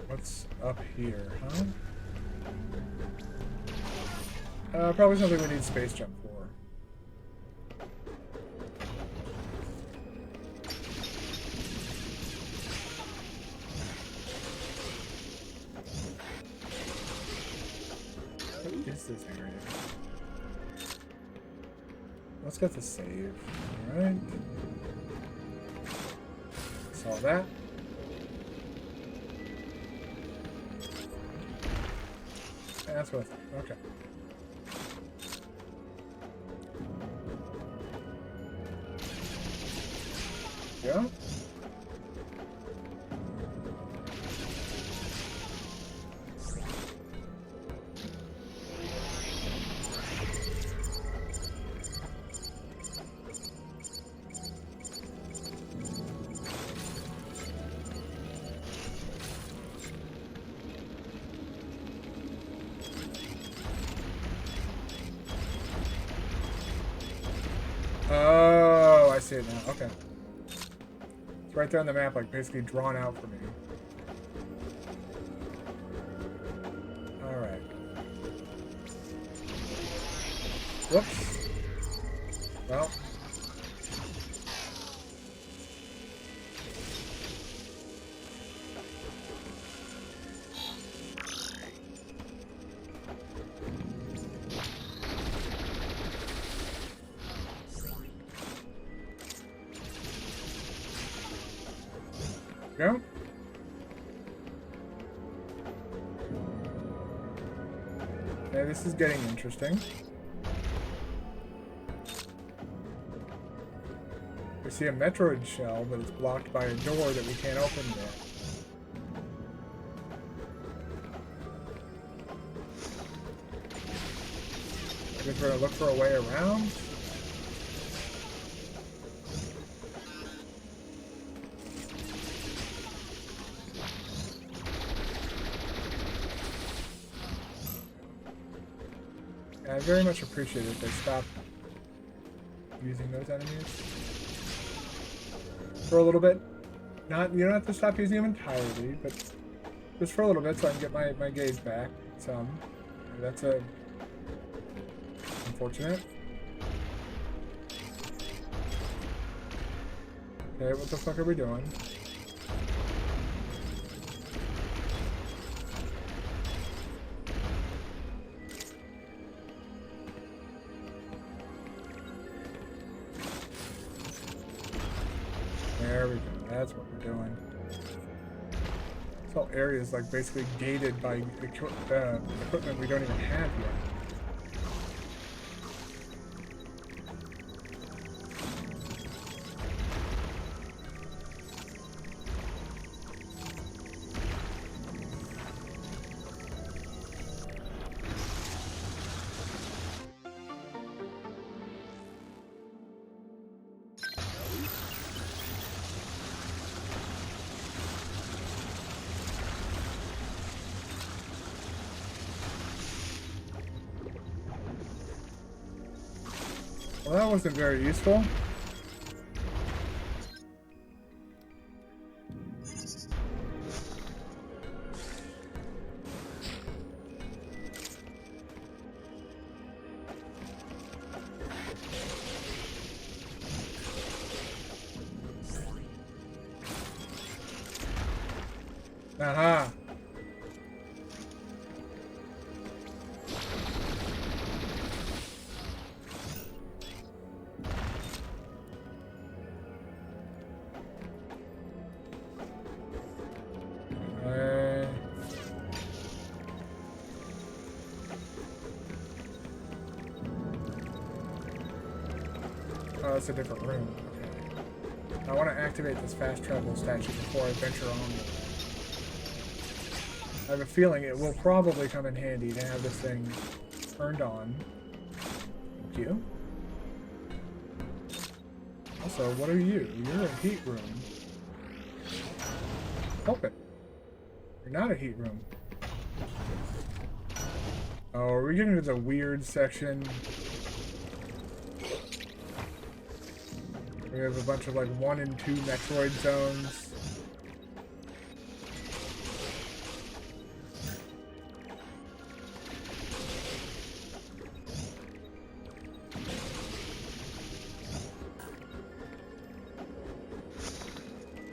Speaker 1: What's up here, huh? Probably something we need space jump for. What is this area? Let's get the save. Alright. Saw that. That's what I thought. Okay. Yeah. Oh, I see it now. Okay. It's right there on the map, like basically drawn out for me. Alright. Whoops. Well. Go. Okay, this is getting interesting. We see a Metroid shell, but it's blocked by a door that we can't open yet. I guess we're gonna look for a way around. I very much appreciate it if they stop using those enemies for a little bit. Not, you don't have to stop using them entirely, but just for a little bit so I can get my gauge back some. That's unfortunate. Okay, what the fuck are we doing? There we go. That's what we're doing. This whole area is like basically gated by equipment we don't even have yet. Well, that wasn't very useful. Aha. Oh, it's a different room. Okay. I want to activate this fast travel statue before I venture on. I have a feeling it will probably come in handy to have this thing turned on. Thank you. Also, what are you? You're a heat room. Open. You're not a heat room. Oh, are we getting to the weird section? We have a bunch of like 1 and 2 Metroid zones.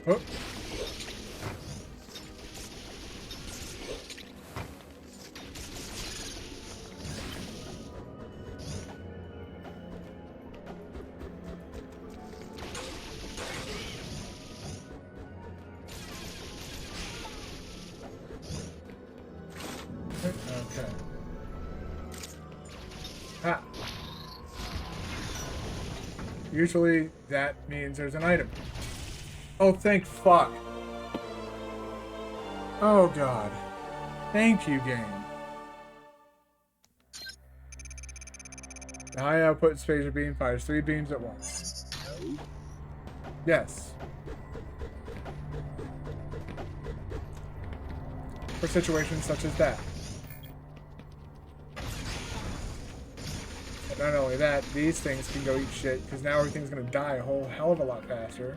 Speaker 1: Oh. Ah. Usually that means there's an item. Oh, thank fuck. Oh, God. Thank you, game. The high output phaser beam fires 3 beams at once. Yes. For situations such as that. But not only that, these things can go eat shit, because now everything's going to die a whole hell of a lot faster.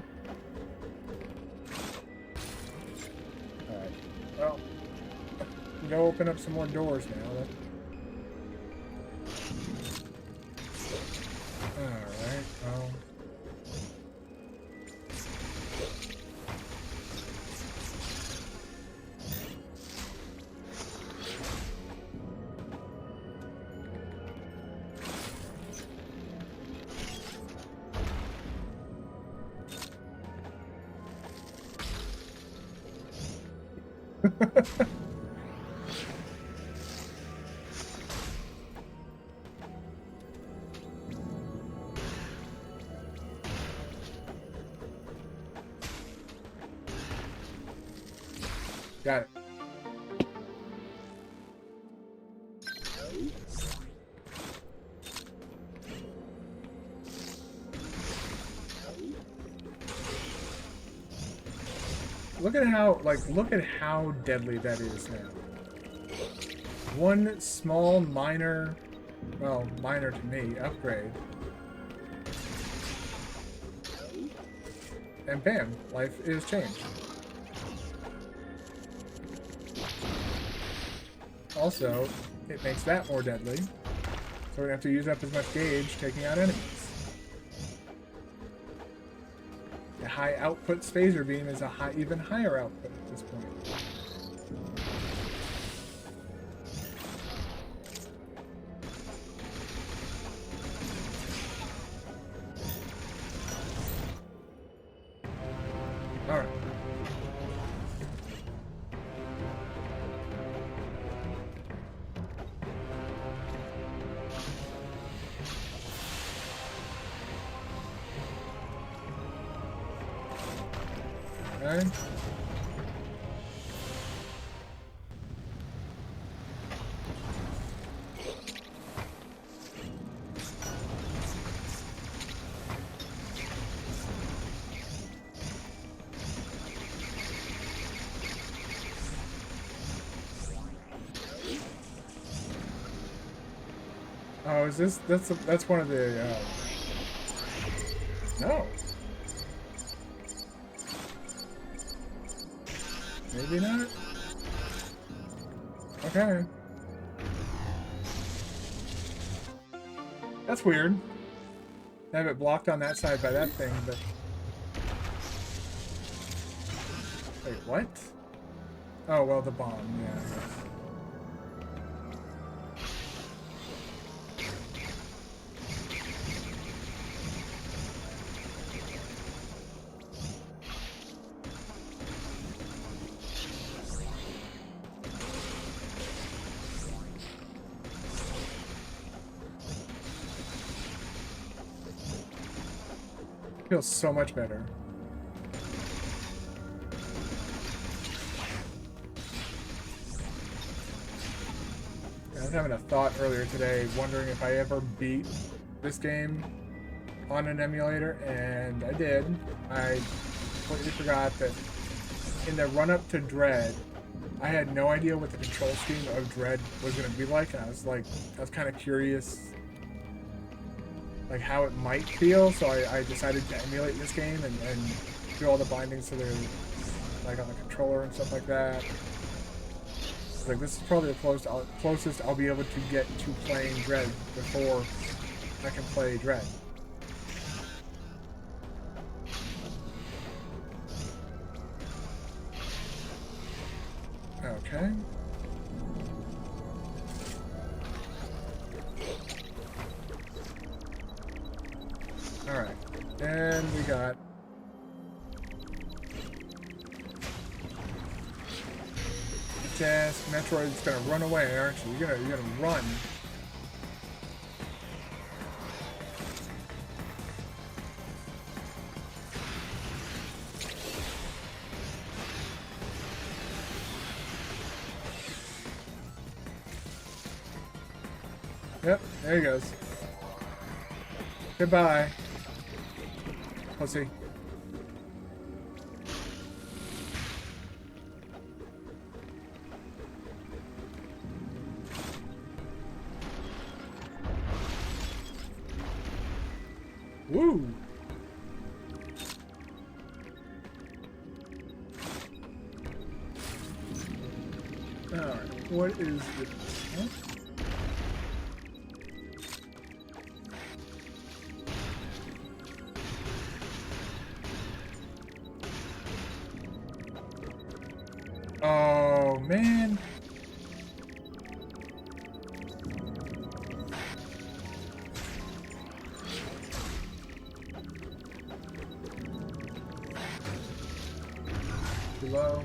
Speaker 1: Alright. Well, we go open up some more doors now. Alright, well. Got it. Look at how deadly that is now. One small minor, well, minor to me, upgrade. And bam, life is changed. Also, it makes that more deadly. So we're gonna have to use up as much gauge taking out enemies. The high output phaser beam is a even higher output at this point. Alright. Okay. Oh, is this? That's one of the. No. Maybe not. Okay. That's weird. I have it blocked on that side by that thing, but. Wait, what? Oh, well, the bomb, yeah, I guess. Feels so much better. I was having a thought earlier today, wondering if I ever beat this game on an emulator, and I did. I completely forgot that in the run-up to Dread, I had no idea what the control scheme of Dread was going to be like, and I was kind of curious like how it might feel, so I decided to emulate this game and do all the bindings to their, like on the controller and stuff like that. Like this is probably the closest I'll be able to get to playing Dread before I can play Dread. Okay. Alright. And we got Metroid's gonna run away, aren't you? You're gonna run. Yep, there he goes. Goodbye. Pussy. Woo! Alright, what is this? Huh? Oh, man. Too low.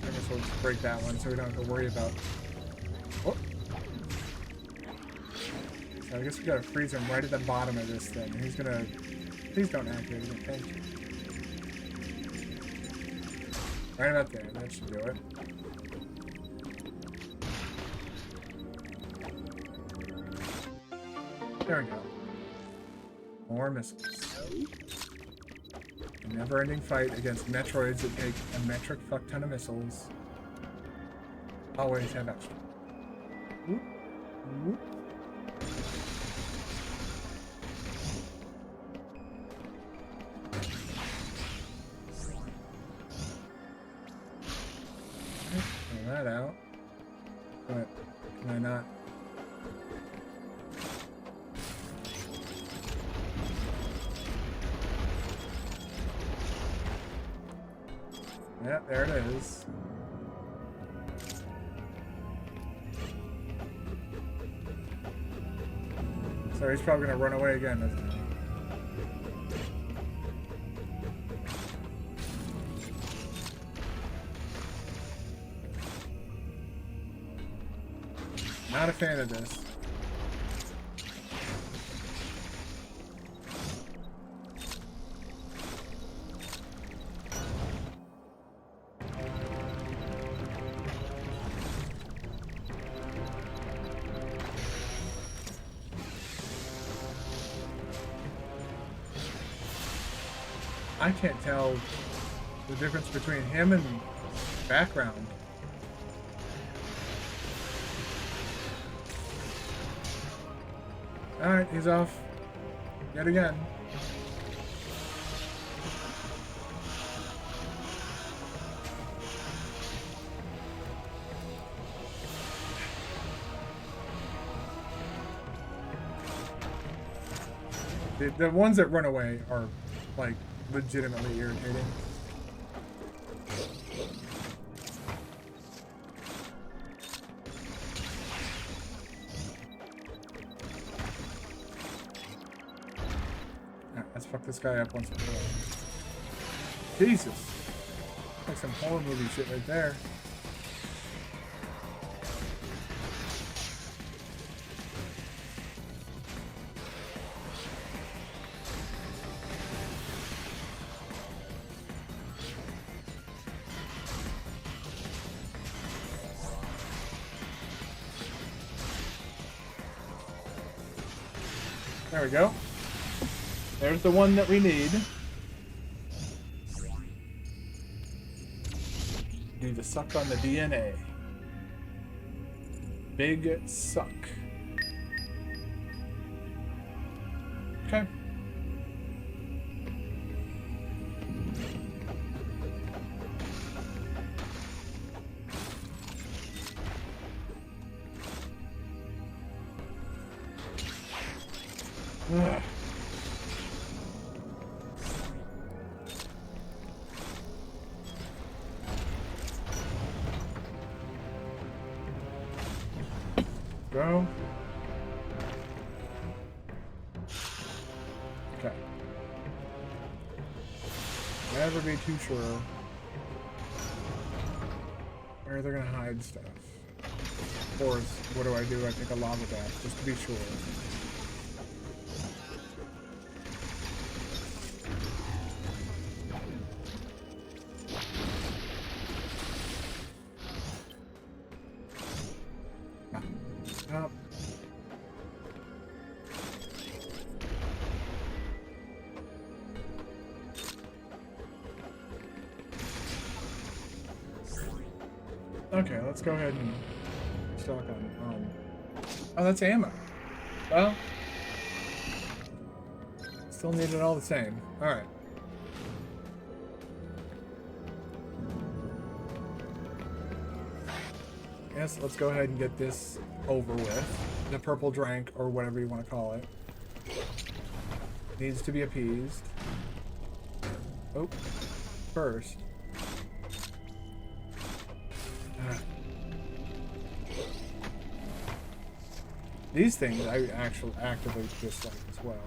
Speaker 1: I guess we'll just break that one so we don't have to worry about... Oh. So I guess we gotta freeze him right at the bottom of this thing. He's gonna... Please don't activate it. Thank you. Right about there. That should do it. There we go. More missiles. A never-ending fight against Metroids that take a metric fuck ton of missiles. Always have extra. Whoop. Whoop. Pull that out. But can I not? Yeah, there it is. So he's probably gonna run away again, isn't he? Not a fan of this. I can't tell the difference between him and background. Alright, he's off. Yet again. The ones that run away are, like, legitimately irritating. Let's fuck this guy up once and for all. Jesus! Like some horror movie shit right there. There we go. There's the one that we need. Need to suck on the DNA. Big suck. Okay. Ugh. Go. Okay. Never be too sure where they're gonna hide stuff. Or what do? I take a lava bath just to be sure. Okay, let's go ahead and stock on. Oh, that's ammo. Well, still need it all the same. All right. Yes, let's go ahead and get this over with. The purple drink, or whatever you want to call it, needs to be appeased. Oh, first. These things I actually actively dislike as well.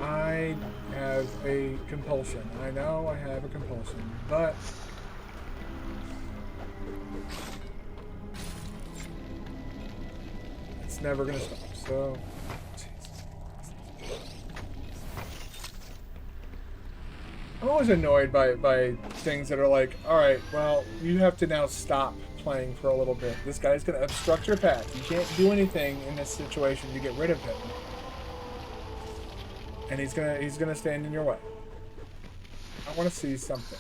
Speaker 1: I have a compulsion. I know I have a compulsion, but it's never gonna stop. So, I'm always annoyed by things that are like, all right, well, you have to now stop playing for a little bit. This guy's gonna obstruct your path. You can't do anything in this situation to get rid of him. And he's gonna stand in your way. I want to see something.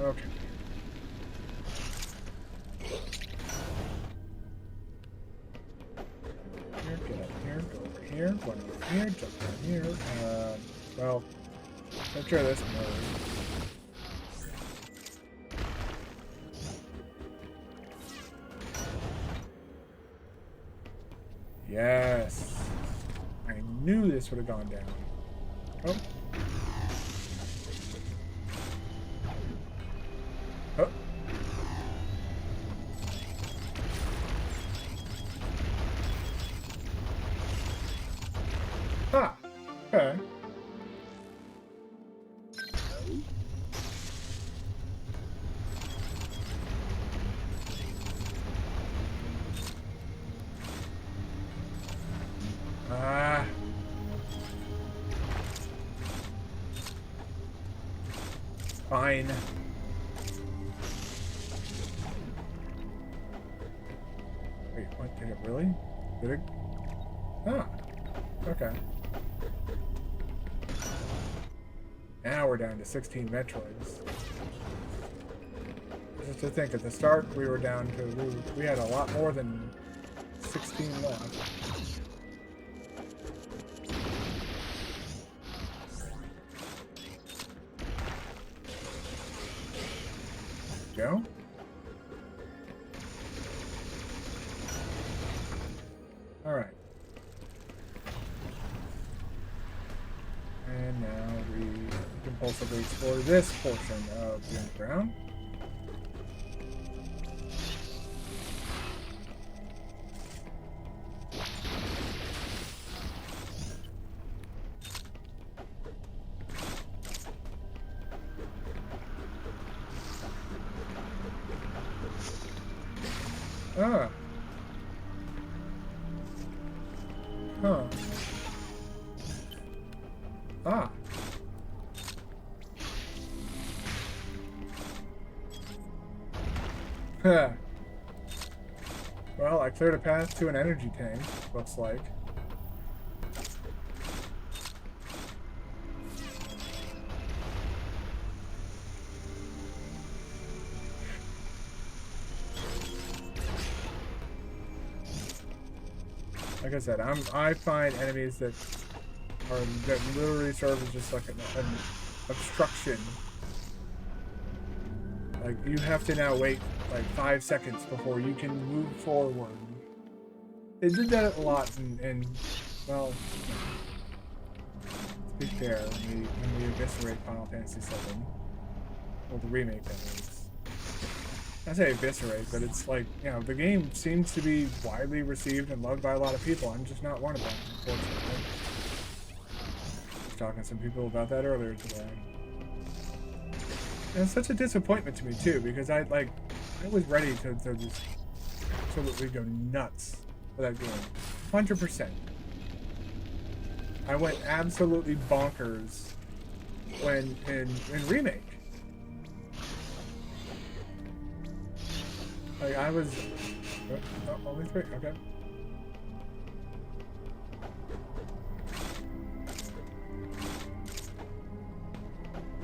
Speaker 1: Okay. Here, get up here, go over here, go over here, jump down here. Well, take care of this. No. Yes. I knew this would have gone down. Oh. Oh. Ah. Okay. Ah. Fine. Wait, what? Did it really? Did it? Ah. Okay. Now we're down to 16 Metroids. Just to think, at the start we were down to, we had a lot more than 16 left. Go. All right. And now we compulsively explore this portion of the underground. Ah. Huh. Ah. Huh. Well, I cleared a path to an energy tank, looks like. Like I said, I find enemies that literally serve as just like an obstruction. Like, you have to now wait like 5 seconds before you can move forward. They did that a lot in well, to be fair, when we eviscerate Final Fantasy VII, well, the remake that is. I say eviscerate, but it's like, you know, the game seems to be widely received and loved by a lot of people. I'm just not one of them, unfortunately. I was talking to some people about that earlier today. And it's such a disappointment to me too, because I was ready to just absolutely go nuts for that game. 100%. I went absolutely bonkers when in Remake. Like, I was... only 3? Okay.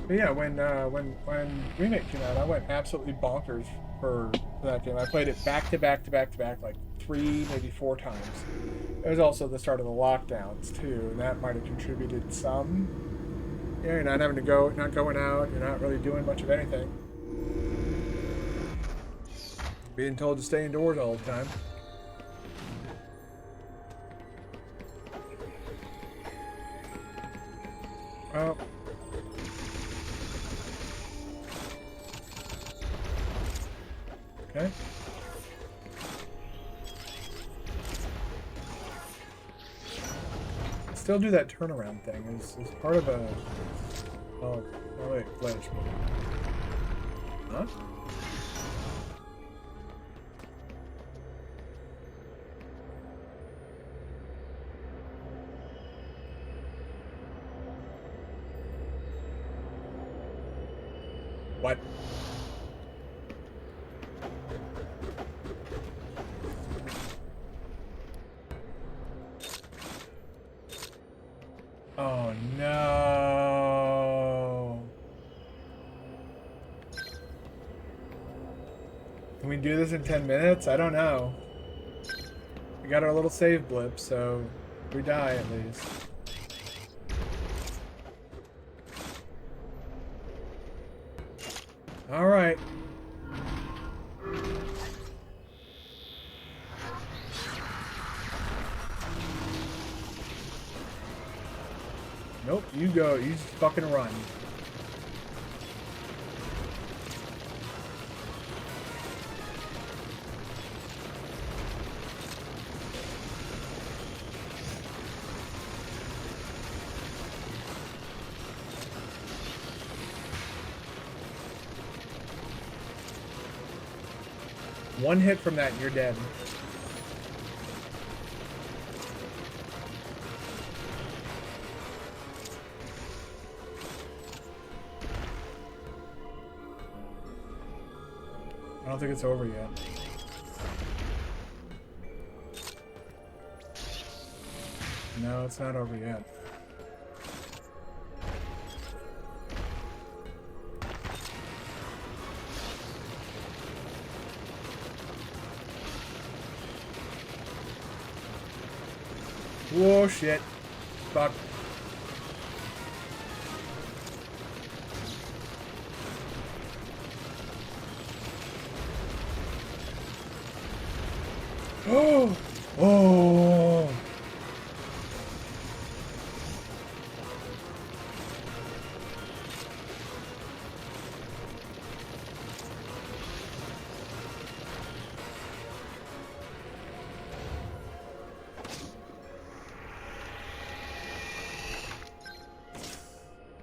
Speaker 1: But yeah, when Remake came out, I went absolutely bonkers for that game. I played it back to back to back to back, like 3, maybe 4 times. It was also the start of the lockdowns too, and that might have contributed some. Yeah, you're not having to go, not going out, you're not really doing much of anything. Being told to stay indoors all the time. Oh. Okay. Still do that turnaround thing is part of a... Oh wait, ledge. Huh? What? Oh no. Can we do this in 10 minutes? I don't know. We got our little save blip, so we die at least. All right. Nope, you go. You just fucking run. One hit from that and you're dead. I don't think it's over yet. No, it's not over yet. Whoa, shit. Fuck. Oh! Oh!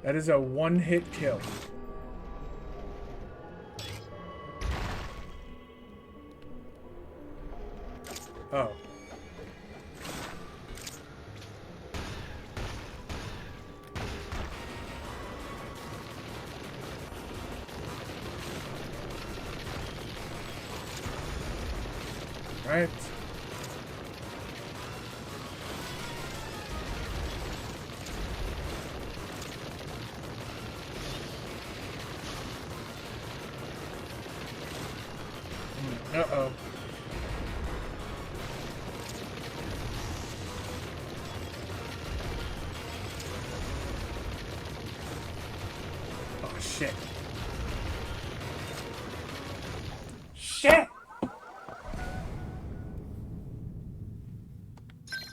Speaker 1: That is a one-hit kill. Oh. Right. Uh-oh. Oh, shit. Shit!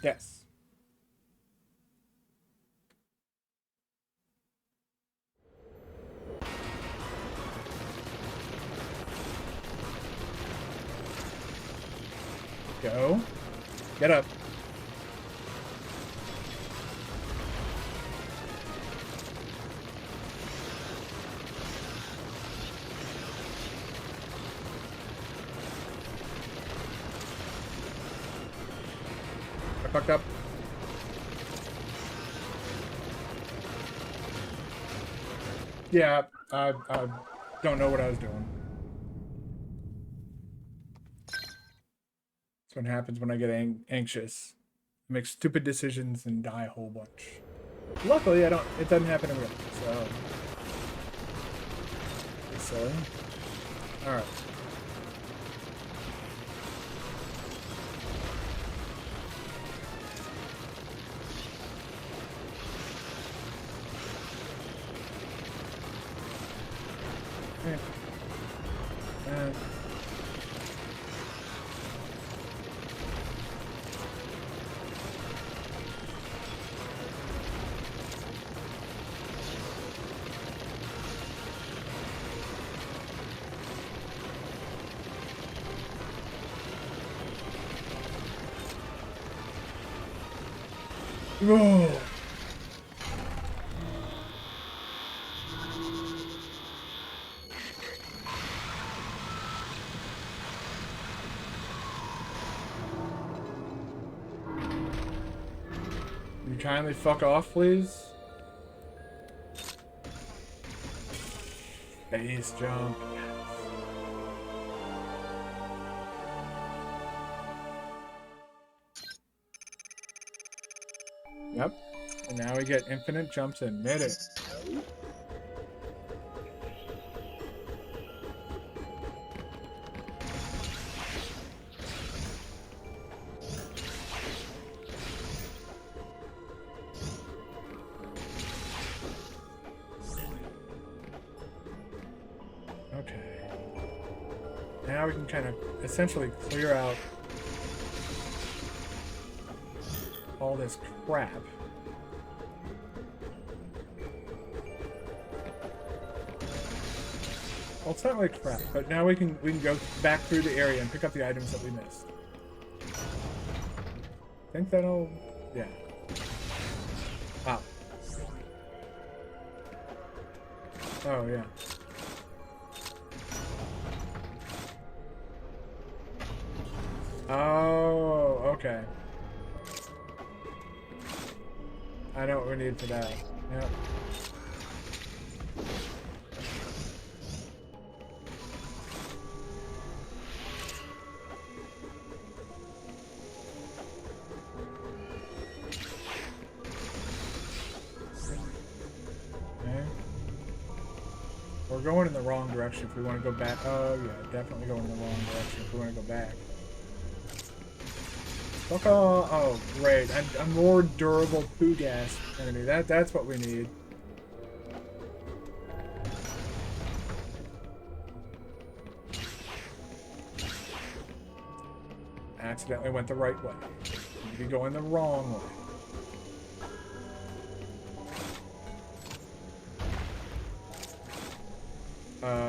Speaker 1: Yes. Go. Get up. Fucked up. Yeah, I don't know what I was doing. That's what happens when I get anxious. I make stupid decisions and die a whole bunch. Luckily, it doesn't happen in real life, so it's silly. All right. Whoa. You kindly fuck off, please? Base jump. Yep. And now we get infinite jumps in mid-air. Okay. Now we can kind of essentially clear out all this crap. Well, it's not really crap, but now we can go back through the area and pick up the items that we missed. I think that'll... yeah. Ah. Oh, yeah. Oh, okay. I know what we need for that. Yep. Okay. We're going in the wrong direction if we want to go back. Oh, yeah, definitely going in the wrong direction if we want to go back. Fuck off. Oh, great. A more durable poo gas enemy. That's what we need. Accidentally went the right way. You'd be going the wrong way.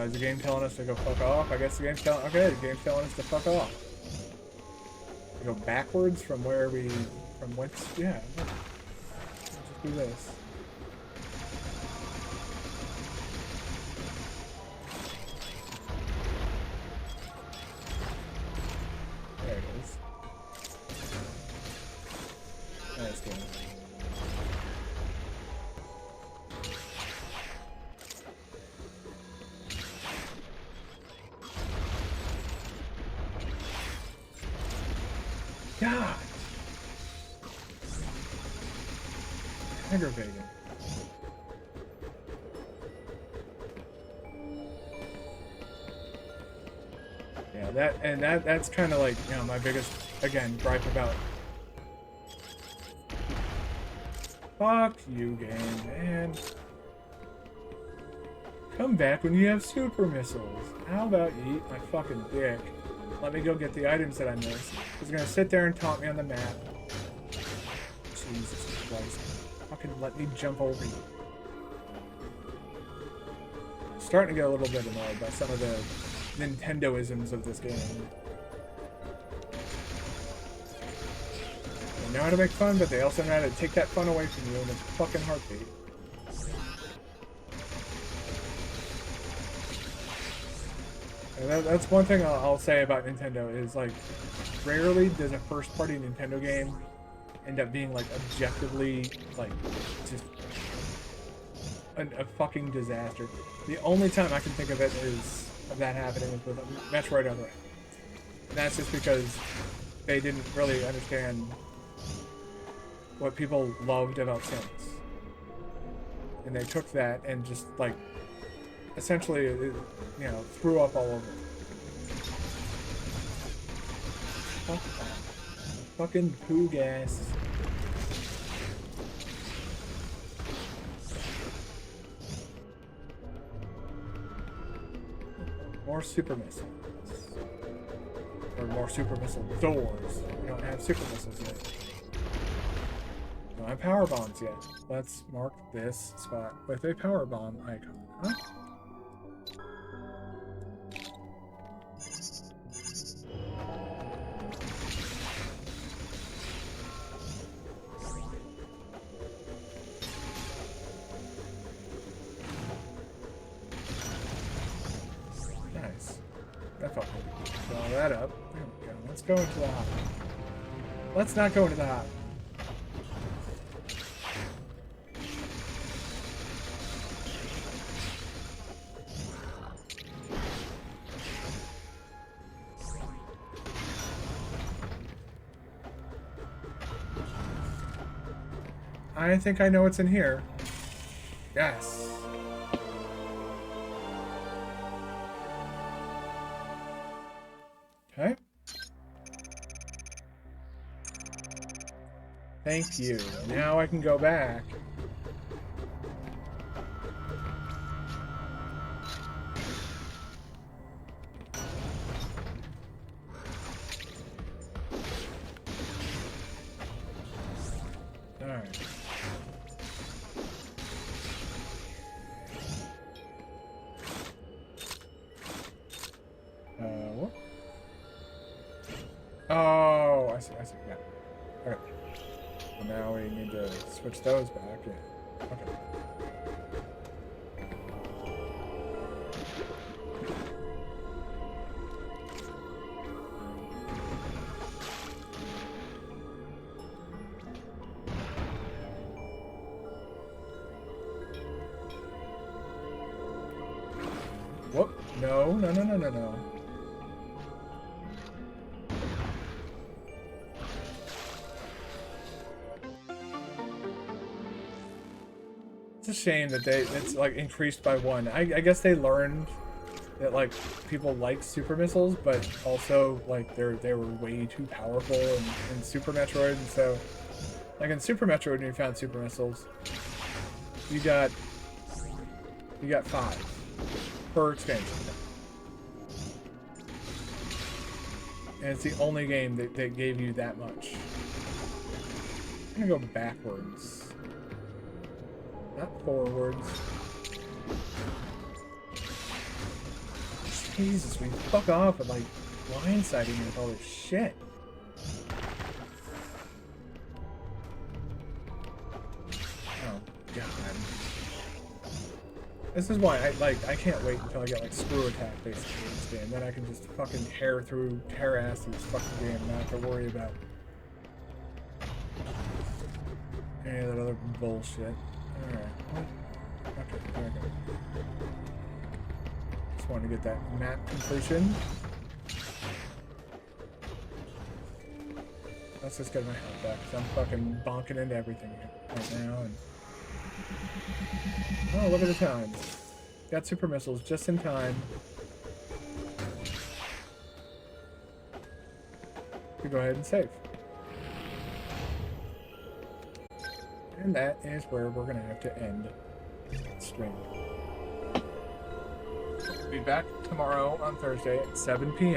Speaker 1: Is the game telling us to go fuck off? I guess the game's telling... okay, the game's telling us to fuck off. Go backwards from where we... from whence... yeah. Let's just do this. There it is. Nice game. God! Aggravating. Yeah, that's kind of like, you know, my biggest, again, gripe about... fuck you, game, man. Come back when you have super missiles. How about you eat my fucking dick? Let me go get the items that I missed. He's gonna sit there and taunt me on the map. Jesus Christ. Fucking let me jump over you. I'm starting to get a little bit annoyed by some of the Nintendo-isms of this game. They know how to make fun, but they also know how to take that fun away from you in a fucking heartbeat. And that's one thing I'll say about Nintendo is, like, rarely does a first-party Nintendo game end up being like objectively like just a fucking disaster. The only time I can think of that happening is with Metroid Other. And that's just because they didn't really understand what people loved about Samus. And they took that and just like essentially, you know, threw up all over it. Fuck that. Fucking poo gas. More super missiles. Or more super missile doors. We don't have super missiles yet. We don't have power bombs yet. Let's mark this spot with a power bomb icon, huh? Nice. That felt good. Fill that up. There we go. Let's go into the hot. Let's not go into the hot. I think I know what's in here. Yes. Okay. Thank you. Now I can go back. Alright. What? Oh, I see, yeah. Okay. So now we need to switch those back, yeah. Okay. Whoop. No. It's a shame that it's like increased by 1. I guess they learned that like people like super missiles, but also like they were way too powerful in Super Metroid, and so like in Super Metroid when you found super missiles, you got 5 per expansion. And it's the only game that gave you that much. I'm gonna go backwards. Not forwards. Jesus, we fuck off with like blindsiding me with all this shit. Oh god. This is why I can't wait until I get like screw attack basically in this game. Then I can just fucking tear ass through this fucking game and not have to worry about any of that other bullshit. Alright. Okay, there we go. Just wanted to get that map completion. Let's just get my health back, because I'm fucking bonking into everything right now. And oh, look at the time. Got super missiles just in time. To go ahead and save. And that is where we're going to have to end the stream. Be back tomorrow on Thursday at 7 p.m.